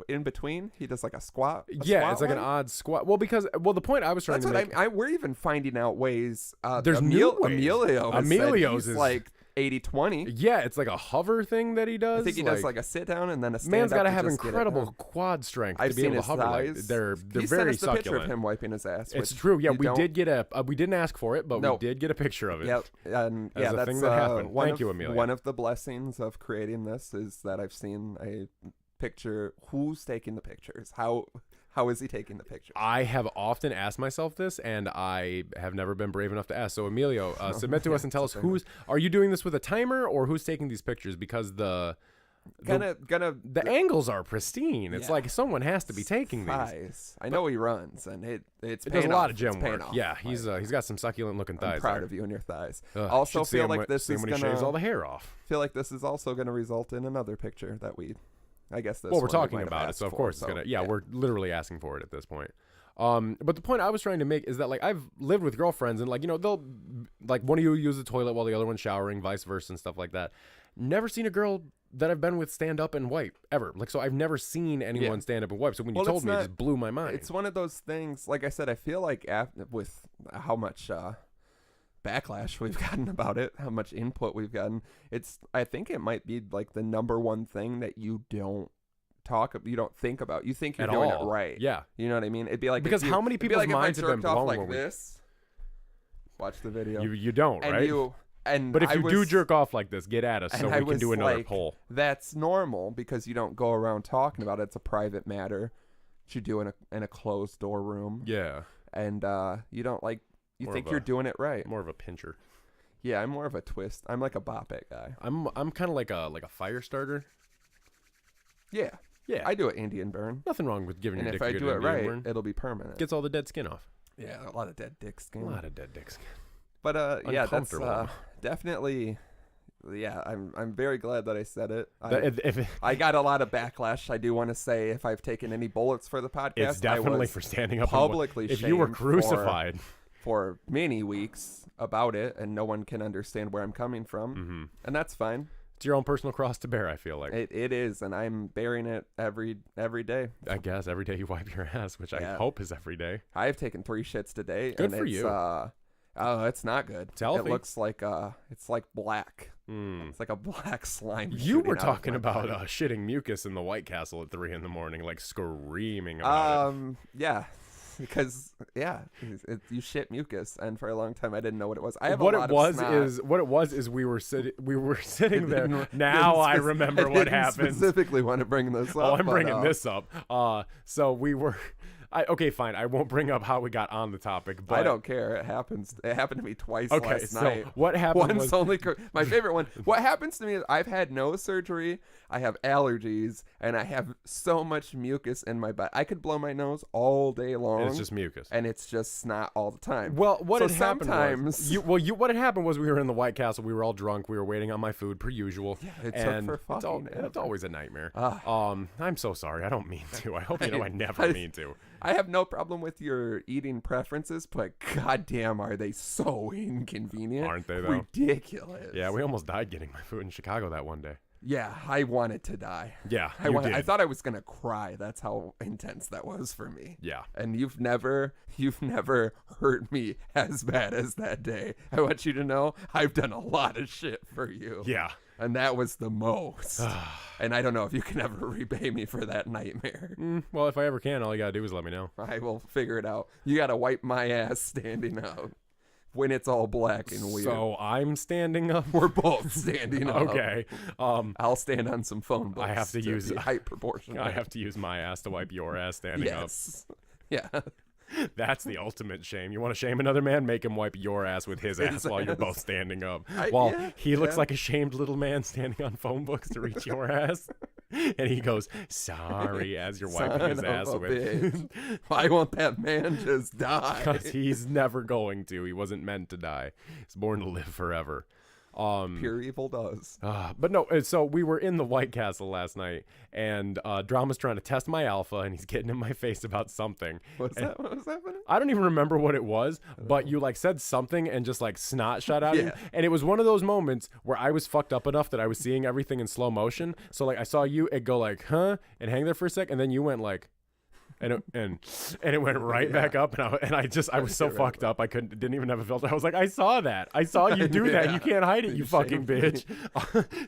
in between. He does like a squat. It's like an odd squat. Well, the point I was trying to make. We're even finding out ways. There's new ways. Emilio's is like 80-20. Yeah, it's like a hover thing that he does. I think he does like a sit down and then a stand man's up. Man's got to have incredible quad strength to be able to hover. Like, they're very sent us succulent. A picture of him wiping his ass. It's true. Yeah, we did get we didn't ask for it, but we did get a picture of it. Yep. And that's a thing that happened. Thank you, Amelia. One of the blessings of creating this is that I've seen a picture. Who's taking the pictures? How is he taking the pictures? I have often asked myself this, and I have never been brave enough to ask. So, Emilio, submit to us and tell us are you doing this with a timer or who's taking these pictures? Because the angles are pristine. It's like someone has to be taking these. I know he runs, and it does a lot of gym work. Yeah, he's got some succulent looking thighs. I'm proud of you and your thighs. Also, feel like this is when he shaves all the hair off. Feel like this is also going to result in another picture that I guess this. Well, we're talking about it, so of course it's gonna. Yeah, we're literally asking for it at this point. But the point I was trying to make is that like I've lived with girlfriends and like they'll like one of you use the toilet while the other one's showering, vice versa, and stuff like that. Never seen a girl that I've been with stand up and wipe ever. Like, so I've never seen anyone stand up and wipe. So when you told me, it just blew my mind. It's one of those things. Like I said, I feel like with how much backlash we've gotten about it, how much input we've gotten, I think it might be like the number one thing that you don't think about. You think you're doing it right. Yeah. You know what I mean? It'd be like, because how many people's minds have been blown like this? Watch the video. You don't, and right? But if you do jerk off like this, get at us so we can do another poll. That's normal because you don't go around talking about it. It's a private matter. You do in a closed door room. Yeah. And you don't you think you're doing it right. More of a pincher. Yeah, I'm more of a twist. I'm like a bop it guy. I'm kind of like a fire starter. Yeah. Yeah. I do an Indian burn. Nothing wrong with giving your dick a good Indian burn. And if I do it right, burn. it'll be permanent. Gets all the dead skin off. Yeah, a lot of dead dick skin. But yeah, that's definitely. Yeah, I'm very glad that I said it. I got a lot of backlash. I do want to say, if I've taken any bullets for the podcast, it's definitely for standing up publicly. If you were crucified for many weeks about it, and no one can understand where I'm coming from, and that's fine. It's your own personal cross to bear, I feel like. It is, and I'm bearing it every day. I guess every day you wipe your ass, which I hope is every day. I've taken 3 shits today. Good for you. Oh, it's not good. It's healthy. It looks like it's like black. It's like a black slime. You were talking about shitting mucus in the White Castle at 3 a.m, like screaming about it. Yeah. Because you shit mucus, and for a long time I didn't know what it was. What it was is we were sitting there. Now I remember what happened. Specifically, want to bring this up. Oh, I'm bringing this up. So we were. Okay, fine. I won't bring up how we got on the topic, but I don't care. It happens. It happened to me twice last night. What happened was only my favorite one. What happens to me is I've had nose surgery, I have allergies, and I have so much mucus in my butt. I could blow my nose all day long. And it's just mucus. And it's just snot all the time. Well, what had happened was we were in the White Castle. We were all drunk. We were waiting on my food per usual. Yeah, it took for fucking it's always a nightmare. I'm so sorry. I don't mean to. I hope you know I never mean to. I have no problem with your eating preferences, but goddamn, are they so inconvenient? Aren't they, though? Ridiculous. Yeah, we almost died getting my food in Chicago that one day. Yeah, I wanted to die. Yeah, I thought I was gonna cry. That's how intense that was for me. Yeah. And you've never hurt me as bad as that day. I want you to know I've done a lot of shit for you. Yeah. And that was the most. And I don't know if you can ever repay me for that nightmare. Well, if I ever can, all you gotta do is let me know. I will figure it out. You gotta wipe my ass standing up when it's all black and weird. So I'm standing up? We're both standing up. Okay. I'll stand on some phone books. I have to use height proportion. I have to use my ass to wipe your ass standing up. Yeah. That's the ultimate shame. You want to shame another man? Make him wipe your ass with his ass while you're both standing up. He looks like a shamed little man standing on phone books to reach your ass. And he goes, sorry, as you're wiping his ass with. Why won't that man just die? Because he's never going to. He wasn't meant to die. He's born to live forever. Pure evil does. But no, so we were in the White Castle last night, and Drama's trying to test my alpha, and he's getting in my face about something. What was happening? I don't even remember what it was, but you said something and just snot shot out of you. And it was one of those moments where I was fucked up enough that I was seeing everything in slow motion. So I saw you, it go huh, and hang there for a sec, and then you went and it went right back up, and I was so fucked up I didn't even have a filter. I was like, I saw that. I saw you do that. You can't hide it, you fucking bitch.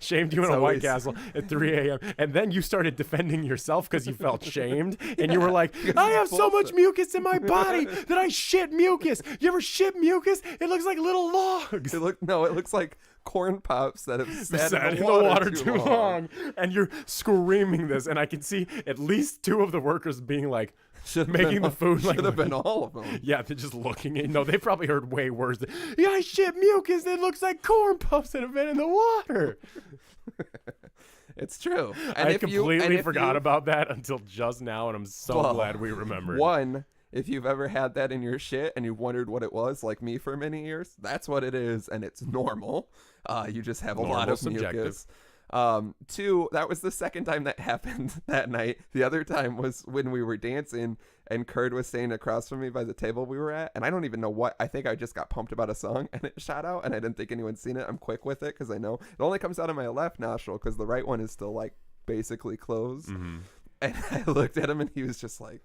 Shamed you in a White Castle at 3 a.m. And then you started defending yourself because you felt shamed, and you were like, I have so much mucus in my body that I shit mucus. You ever shit mucus? It looks like little logs. It looks like corn pops that have sat in the water too long. And you're screaming this, and I can see at least 2 of the workers being making the food should have been all of them. Yeah, they're just looking at they probably heard way worse. Yeah, I shit mucus. It looks like corn puffs that have been in the water. It's true. And I completely forgot about that until just now, and I'm so glad we remembered. One, if you've ever had that in your shit and you wondered what it was, like me for many years, that's what it is, and it's normal. You just have a lot of mucus. Two, that was the second time that happened that night. The other time was when we were dancing and Kurd was staying across from me by the table we were at. And I don't even know what. I think I just got pumped about a song and it shot out and I didn't think anyone's seen it. I'm quick with it because I know it only comes out of my left nostril because the right one is still like basically closed. Mm-hmm. And I looked at him and he was just like,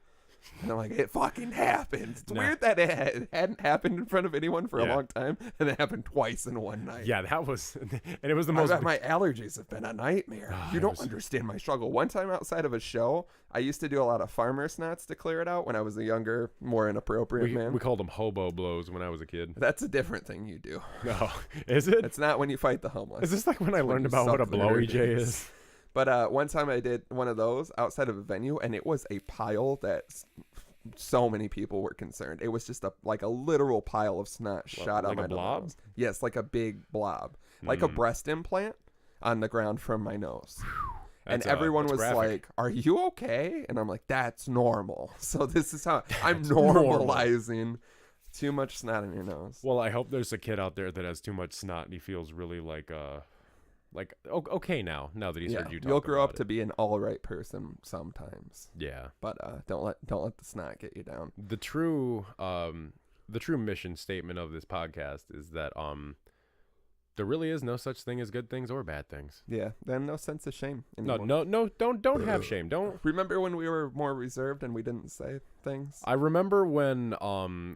and I'm like, it fucking happened. It's weird that it hadn't happened in front of anyone for a long time, and it happened twice in one night. Yeah, that was, and it was the most. My allergies have been a nightmare. You don't understand my struggle. One time outside of a show, I used to do a lot of farmer snots to clear it out when I was a younger, more inappropriate man. We called them hobo blows when I was a kid. That's a different thing you do. No, is it? It's not when you fight the homeless. Is this like when I learned about what a blowy J is? But one time I did one of those outside of a venue, and it was a pile that so many people were concerned. It was just a literal pile of snot shot out my nose. Yes, like a big blob, like a breast implant on the ground from my nose. And everyone was graphic. Like, "Are you okay?" And I'm like, "That's normal." So this is how I'm normalizing too much snot in your nose. Well, I hope there's a kid out there that has too much snot and he feels really like okay now that he's heard you talk. You'll grow up to be an all right person sometimes. Yeah, but don't let the snot get you down. The true mission statement of this podcast is that there really is no such thing as good things or bad things. Yeah, then no sense of shame anymore. No, don't have shame. Don't remember when we were more reserved and we didn't say things. I remember when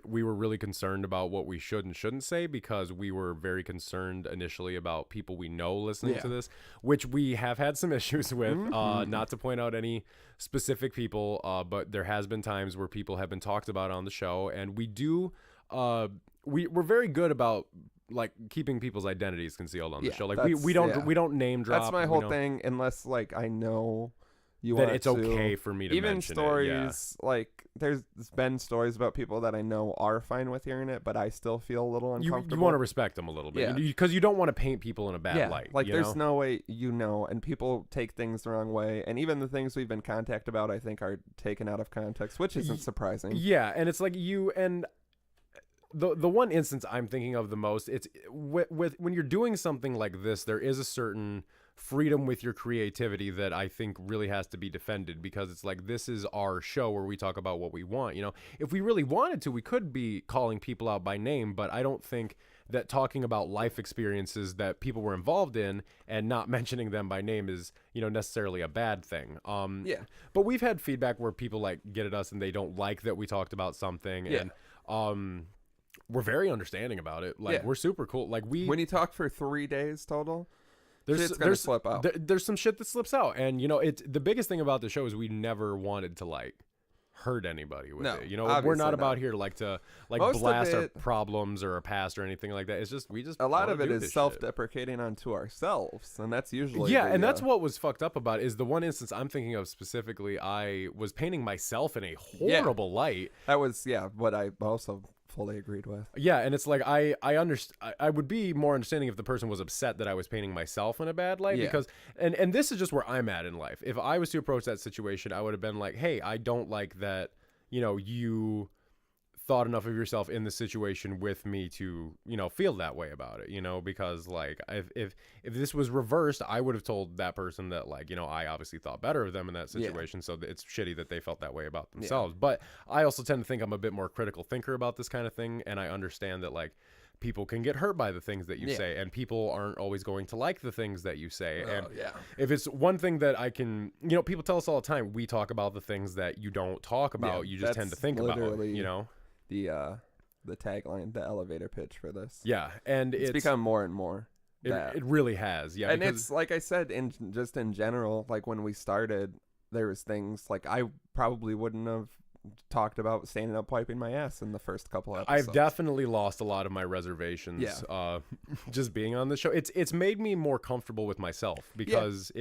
we were really concerned about what we should and shouldn't say because we were very concerned initially about people we know listening to this, which we have had some issues with. Not to point out any specific people, but there has been times where people have been talked about on the show, and we do. We're very good about like keeping people's identities concealed on the show. Like we don't name drop. That's my whole thing, unless like I know you that want it's okay for me to even mention stories it, like there's been stories about people that I know are fine with hearing it, but I still feel a little uncomfortable. You want to respect them a little bit because you don't want to paint people in a bad light. Like there's no way and people take things the wrong way, and even the things we've been contacted about I think are taken out of context, which isn't surprising. Yeah, and it's like you and the one instance I'm thinking of the most, it's with when you're doing something like this, there is a certain freedom with your creativity that I think really has to be defended, because it's like, this is our show where we talk about what we want. You know, if we really wanted to, we could be calling people out by name, but I don't think that talking about life experiences that people were involved in and not mentioning them by name is, necessarily a bad thing. But we've had feedback where people like get at us and they don't like that we talked about something. And we're very understanding about it. Like we're super cool. Like when you talk for 3 days total, there's slip out. There's some shit that slips out, and it's the biggest thing about the show is we never wanted to like hurt anybody with it. We're not about here to blast our problems or our past or anything like that. It's just a lot of it is self-deprecating onto ourselves, and that's usually that's what was fucked up about it. Is the one instance I'm thinking of specifically, I was painting myself in a horrible light. That was what I also fully agreed with. Yeah, and it's like I would be more understanding if the person was upset that I was painting myself in a bad light, because and this is just where I'm at in life. If I was to approach that situation, I would have been like, hey, I don't like that, you thought enough of yourself in the situation with me to, feel that way about it, because like if this was reversed, I would have told that person that like, I obviously thought better of them in that situation. So it's shitty that they felt that way about themselves. But I also tend to think I'm a bit more critical thinker about this kind of thing. And I understand that like people can get hurt by the things that you say, and people aren't always going to like the things that you say. If it's one thing that I can, people tell us all the time, we talk about the things that you don't talk about. You just tend to think about, the tagline, the elevator pitch for this. Yeah, and it's become more and more. It really has. Yeah, and it's like I said, in general, like when we started, there was things like I probably wouldn't have talked about standing up wiping my ass in the first couple episodes. I've definitely lost a lot of my reservations just being on the show. It's made me more comfortable with myself, because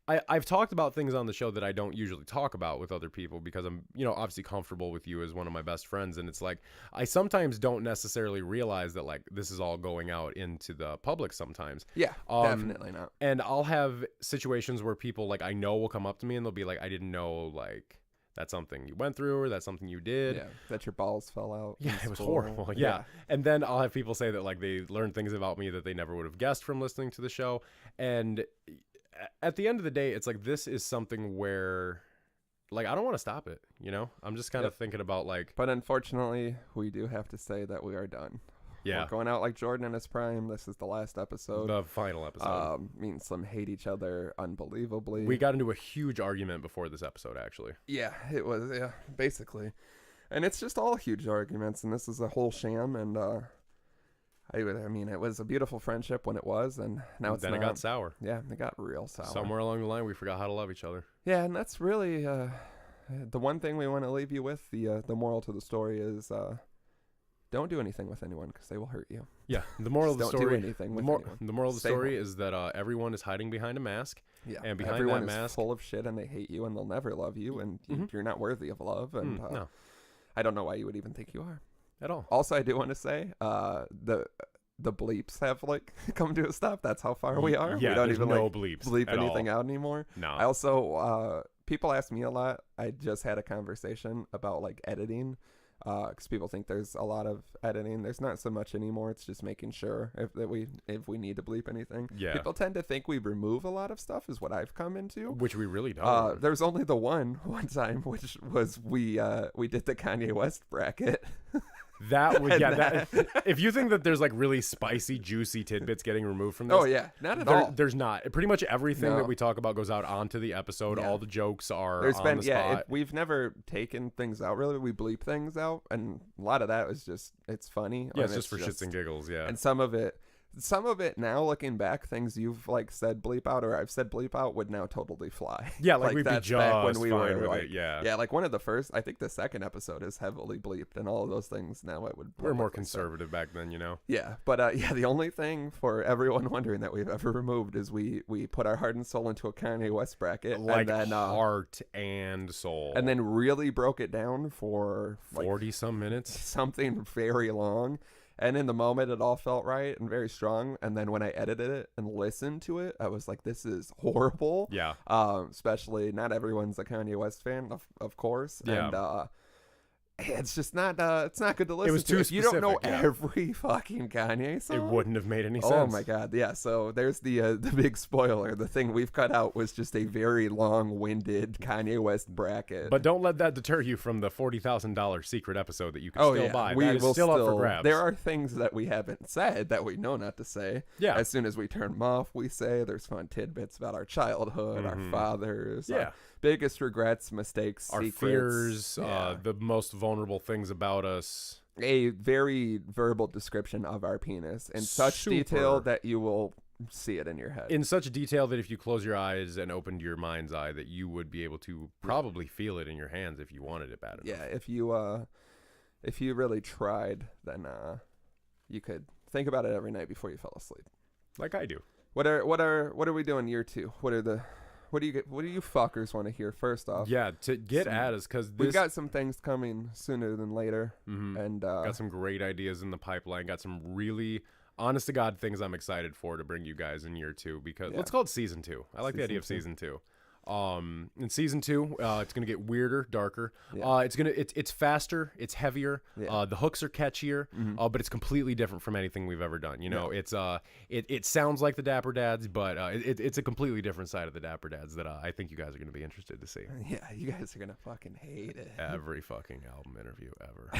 I've talked about things on the show that I don't usually talk about with other people, because I'm obviously comfortable with you as one of my best friends, and it's like I sometimes don't necessarily realize that like this is all going out into the public sometimes. Definitely not. And I'll have situations where people like I know will come up to me and they'll be like, I didn't know like that's something you went through or that's something you did. Yeah, that your balls fell out. Yeah, it was horrible. Yeah. And then I'll have people say that like they learned things about me that they never would have guessed from listening to the show. And at the end of the day, it's like this is something where like I don't want to stop it, you know? I'm just kind of thinking about like But unfortunately, we do have to say that we are done. Yeah. We're going out like Jordan in his prime. This is the last episode. The final episode. Me and Slim hate each other unbelievably. We got into a huge argument before this episode, actually. Yeah, it was, basically. And it's just all huge arguments, and this is a whole sham, and I mean, it was a beautiful friendship when it was, and now it's then not. It got sour. Yeah, it got real sour. Somewhere along the line, we forgot how to love each other. Yeah, and that's really the one thing we want to leave you with. The moral to the story is don't do anything with anyone because they will hurt you. Yeah, the moral of the story. Don't do anything with anyone. The moral of the story is that everyone is hiding behind a mask. Yeah, and behind everyone that mask is full of shit, and they hate you, and they'll never love you, and you're not worthy of love. And no. I don't know why you would even think you are at all. Also, I do want to say the bleeps have like come to a stop. That's how far we are. Yeah, we don't there's even no like bleeps bleep anything out anymore. No. I also people ask me a lot. I just had a conversation about like editing. Because people think there's a lot of editing. There's not so much anymore. It's just making sure if we need to bleep anything. Yeah. People tend to think we remove a lot of stuff is what I've come into. Which we really don't. There's only the one time, which was we did the Kanye West bracket. That was if you think that there's like really spicy, juicy tidbits getting removed from this, oh yeah, not at all. There's not. Pretty much everything that we talk about goes out onto the episode. Yeah. All the jokes are on the spot. We've never taken things out really. We bleep things out, and a lot of that was just it's funny. Yeah, it's just for shits and giggles. Yeah, and some of it now looking back, things you've like said bleep out or I've said bleep out would now totally fly. Yeah, like we'd be just back when we were like, it, yeah. Yeah, like one of the first, I think the second episode is heavily bleeped and all of those things now it would. We're more conservative back then, you know? Yeah, but the only thing for everyone wondering that we've ever removed is we put our heart and soul into a Kanye West bracket. Like and then, heart and soul. And then really broke it down for 40 some minutes. Something very long. And in the moment, it all felt right and very strong. And then when I edited it and listened to it, I was like, this is horrible. Yeah. Especially not everyone's a Kanye West fan, of course. Yeah. And it's just not it's not good to listen to. It was too specific. You don't know every fucking Kanye song. It wouldn't have made any sense. Oh my god, yeah. So there's the big spoiler. The thing we've cut out was just a very long-winded Kanye West bracket. But don't let that deter you from the $40,000 secret episode that you can still buy. We that is still up for grabs. There are things that we haven't said that we know not to say. Yeah. As soon as we turn them off, we say there's fun tidbits about our childhood, our fathers, our biggest regrets, mistakes, our secrets, fears, the most vulnerable things about us. A very verbal description of our penis in such detail that you will see it in your head. In such detail that if you close your eyes and opened your mind's eye, that you would be able to probably feel it in your hands if you wanted it bad enough. Yeah, if you really tried, then you could think about it every night before you fell asleep. Like I do. What are we doing year 2? What do you fuckers want to hear first off? Yeah, to get at us because we've got some things coming sooner than later, and got some great ideas in the pipeline. Got some really honest to God things I'm excited for to bring you guys in year 2 because let's call it season 2. I like the idea of season 2. In season 2, it's gonna get weirder, darker. Yeah. It's faster, it's heavier. Yeah. The hooks are catchier, but it's completely different from anything we've ever done. You know, it's it sounds like the Dapper Dads, but it's a completely different side of the Dapper Dads that I think you guys are gonna be interested to see. Yeah, you guys are gonna fucking hate it. Every fucking album interview ever.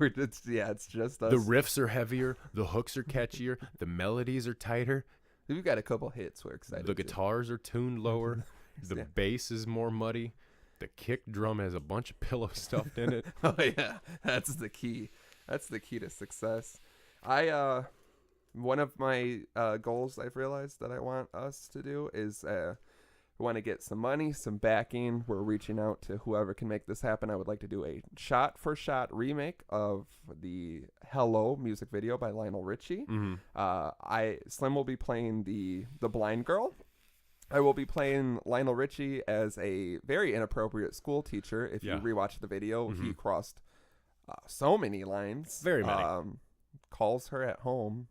It's just us. The riffs are heavier, the hooks are catchier, the melodies are tighter. We've got a couple hits we're excited. The guitars are tuned lower. The bass is more muddy. The kick drum has a bunch of pillow stuffed in it. Oh yeah, that's the key. That's the key to success. One of my goals I've realized that I want us to do is we want to get some money, some backing. We're reaching out to whoever can make this happen. I would like to do a shot-for-shot remake of the Hello music video by Lionel Richie. Slim will be playing the blind girl. I will be playing Lionel Richie as a very inappropriate school teacher. If you rewatch the video, he crossed so many lines. Very many. Calls her at home.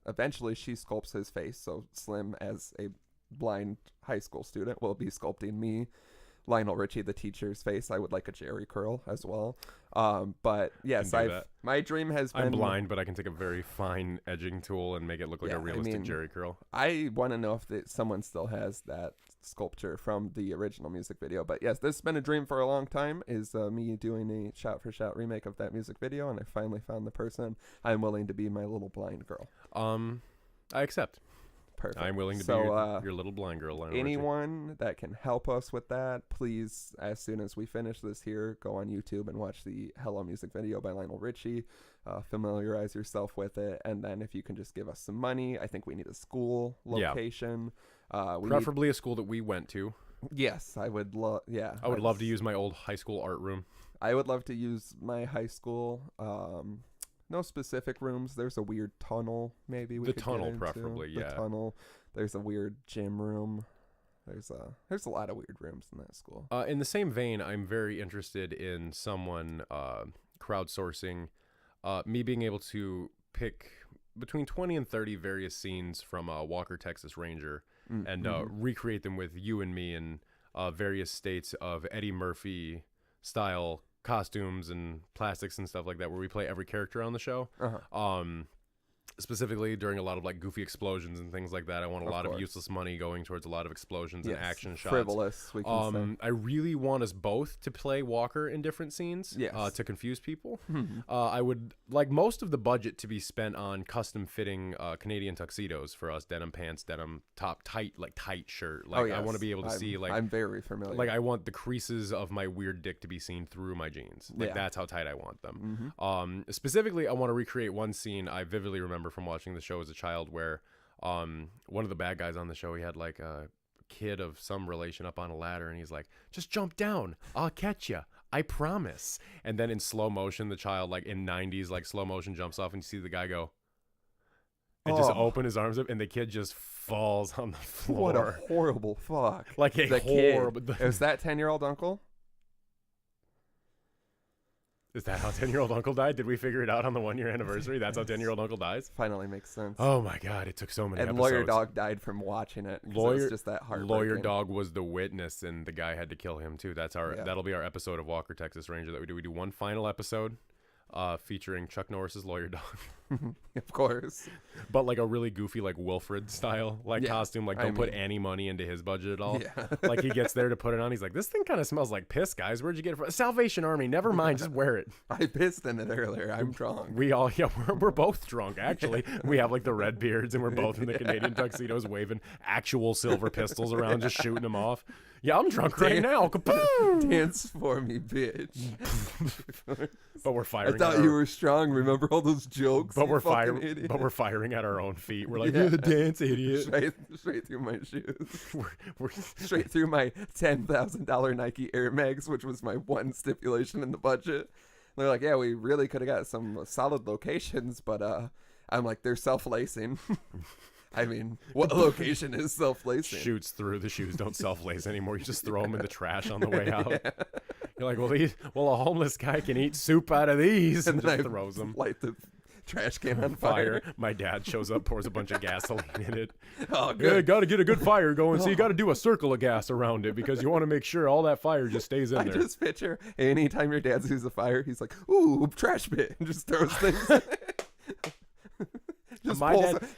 Eventually, she sculpts his face. So Slim, as a blind high school student, will be sculpting me Lionel Richie, the teacher's face. I would like a Jerry curl as well. But yes, my dream has been. I'm blind, but I can take a very fine edging tool and make it look like a realistic Jerry curl. I want to know if someone still has that sculpture from the original music video. But yes, this has been a dream for a long time, is me doing a shot-for-shot remake of that music video, and I finally found the person I'm willing to be my little blind girl. I accept. Perfect. I'm willing to be your little blind girl. Lionel anyone Richie. that can help us with that, please, as soon as we finish this here, go on YouTube and watch the Hello music video by Lionel Richie. Familiarize yourself with it, and then if you can just give us some money. I think we need a school location. Preferably a school that we went to. Yes, I would love. Yeah, I would love to use my old high school art room. I would love to use my high school. No specific rooms. There's a weird tunnel. Maybe we could tunnel, get into. preferably. The tunnel. There's a weird gym room. There's a lot of weird rooms in that school. In the same vein, I'm very interested in someone crowdsourcing, me being able to pick between 20 and 30 various scenes from Walker, Texas Ranger, and recreate them with you and me in various states of Eddie Murphy style costumes and plastics and stuff like that, where we play every character on the show. Specifically during a lot of like goofy explosions and things like that. I want a lot of useless money going towards a lot of explosions and action shots. Frivolous, we can say. I really want us both to play Walker in different scenes to confuse people. I would like most of the budget to be spent on custom fitting Canadian tuxedos for us, denim pants, denim top, tight shirt. Like I want to be able to see like I'm very familiar. Like I want the creases of my weird dick to be seen through my jeans. Like that's how tight I want them. Specifically, I want to recreate one scene I vividly remember from watching the show as a child, where one of the bad guys on the show, he had like a kid of some relation up on a ladder, and he's like, just jump down, I'll catch you, I promise. And then in slow motion, the child, like in 90s like slow motion, jumps off, and you see the guy go and just open his arms up, and the kid just falls on the floor. What a horrible fuck. Like a horrible kid. Is that 10-year-old uncle? Is that how 10-year-old uncle died? Did we figure it out on the 1-year anniversary? That's how 10-year-old uncle dies? Finally makes sense. Oh my God, it took so many episodes. Lawyer Dog died from watching it. It was just that heartbreaking. Lawyer Dog was the witness, and the guy had to kill him too. That'll be our episode of Walker, Texas Ranger that we do. We do one final episode featuring Chuck Norris's Lawyer Dog. Of course. But like a really goofy, like Wilfred style costume. Like don't put any money into his budget at all. Yeah. Like he gets there to put it on. He's like, this thing kind of smells like piss, guys. Where'd you get it from? Salvation Army. Never mind. Just wear it. I pissed in it earlier. I'm drunk. We're both drunk, actually. We have like the red beards, and we're both in the Canadian tuxedos waving actual silver pistols around, just shooting them off. Yeah, I'm drunk right now. Kaboom! Dance for me, bitch. But we're firing. I thought you were strong. Remember all those jokes? But we're firing at our own feet. We're like, you're the dance idiot. Straight through my shoes. We're straight through my $10,000 Nike Air Max, which was my one stipulation in the budget. They're like, yeah, we really could have got some solid locations, but I'm like, they're self-lacing. I mean, what location is self-lacing? Shoots through. The shoes don't self-lace anymore. You just throw them in the trash on the way out. Yeah. You're like, well, a homeless guy can eat soup out of these, and just throws them. Light the trash can on fire. My dad shows up, pours a bunch of gasoline in it. Oh, good. Yeah, got to get a good fire going. So you got to do a circle of gas around it, because you want to make sure all that fire just stays in there. I just picture anytime your dad sees a fire, he's like, ooh, trash bin, and just throws things in.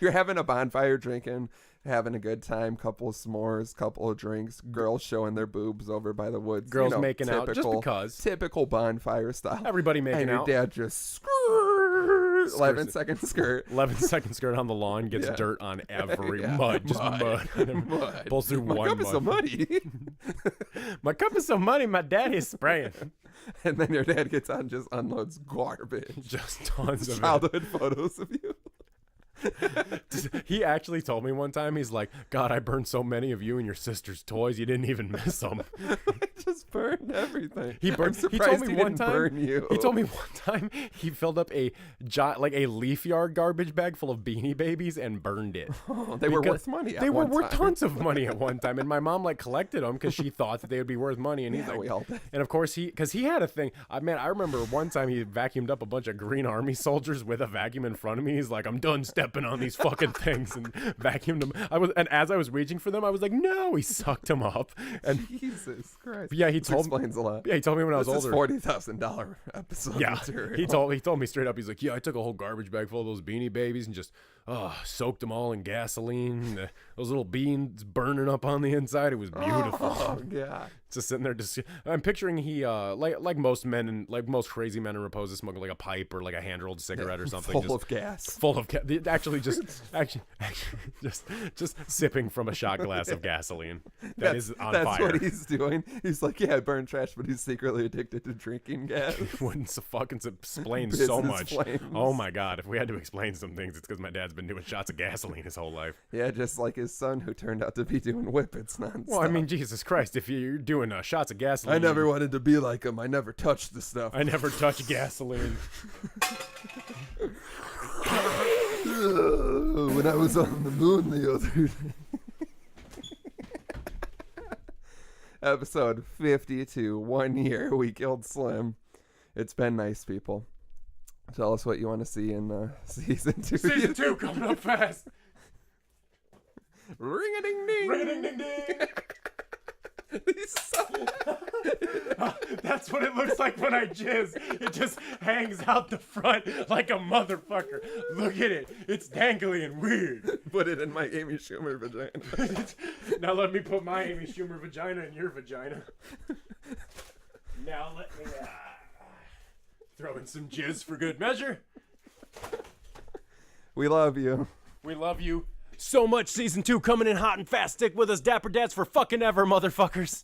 You're having a bonfire, drinking, having a good time, couple of s'mores, couple of drinks, girls showing their boobs over by the woods. Girls making out just because. Typical bonfire style. Everybody making out. And your dad just skirt. 11-second skirt. 11-second skirt on the lawn, gets dirt on every mud. Just mud. Pulls through one mud. My cup is so muddy. My cup is so muddy, my dad is spraying. And then your dad gets on and just unloads garbage. Just tons of childhood photos of you. He actually told me one time, he's like, God, I burned so many of you and your sister's toys, you didn't even miss them. I just burned everything. He told me one time he filled up a leaf yard garbage bag full of Beanie Babies and burned it. Oh, they were worth money. They were worth tons of money at one time, and my mom collected them because she thought that they would be worth money. And he's like, and of course because he had a thing. I remember one time he vacuumed up a bunch of Green Army soldiers with a vacuum in front of me. He's like, I'm done stepping on these fucking things, and vacuumed them. And as I was reaching for them, I was like, no. He sucked them up. And Jesus Christ. Yeah, he told explains a lot. Yeah, he told me when I was older. This is $40,000 episode material. He told me straight up. He's like, yeah, I took a whole garbage bag full of those Beanie Babies and just soaked them all in gasoline. Those little beans burning up on the inside. It was beautiful. Oh yeah. Just sitting there, I'm picturing he like most men and like most crazy men in repose, smoking like a pipe or like a hand-rolled cigarette or something, full of gas. Actually, just sipping from a shot glass of gasoline that's on fire. That's what he's doing. He's like, yeah, I burn trash, but he's secretly addicted to drinking gas. Wouldn't fucking explain so much. Flames. Oh my god, if we had to explain some things, it's because my dad's been doing shots of gasoline his whole life. Yeah, just like his son, who turned out to be doing whippets nonstop. Well, I mean, Jesus Christ, if you're doing shots of gasoline. I never wanted to be like him. I never touched the stuff. I never touched gasoline. When I was on the moon the other day. Episode 52, 1 year we killed Slim. It's been nice, people. Tell us what you want to see in season 2. Season 2 coming up fast. Ring-a-ding-ding. Ring-a-ding-ding-ding. That's what it looks like when I jizz. It just hangs out the front like a motherfucker. Look at it. It's dangly and weird. Put it in my Amy Schumer vagina. Now let me put my Amy Schumer vagina in your vagina. Now let me throw in some jizz for good measure. We love you. We love you so much. Season 2 coming in hot and fast. Stick with us, Dapper Dads, for fucking ever, motherfuckers.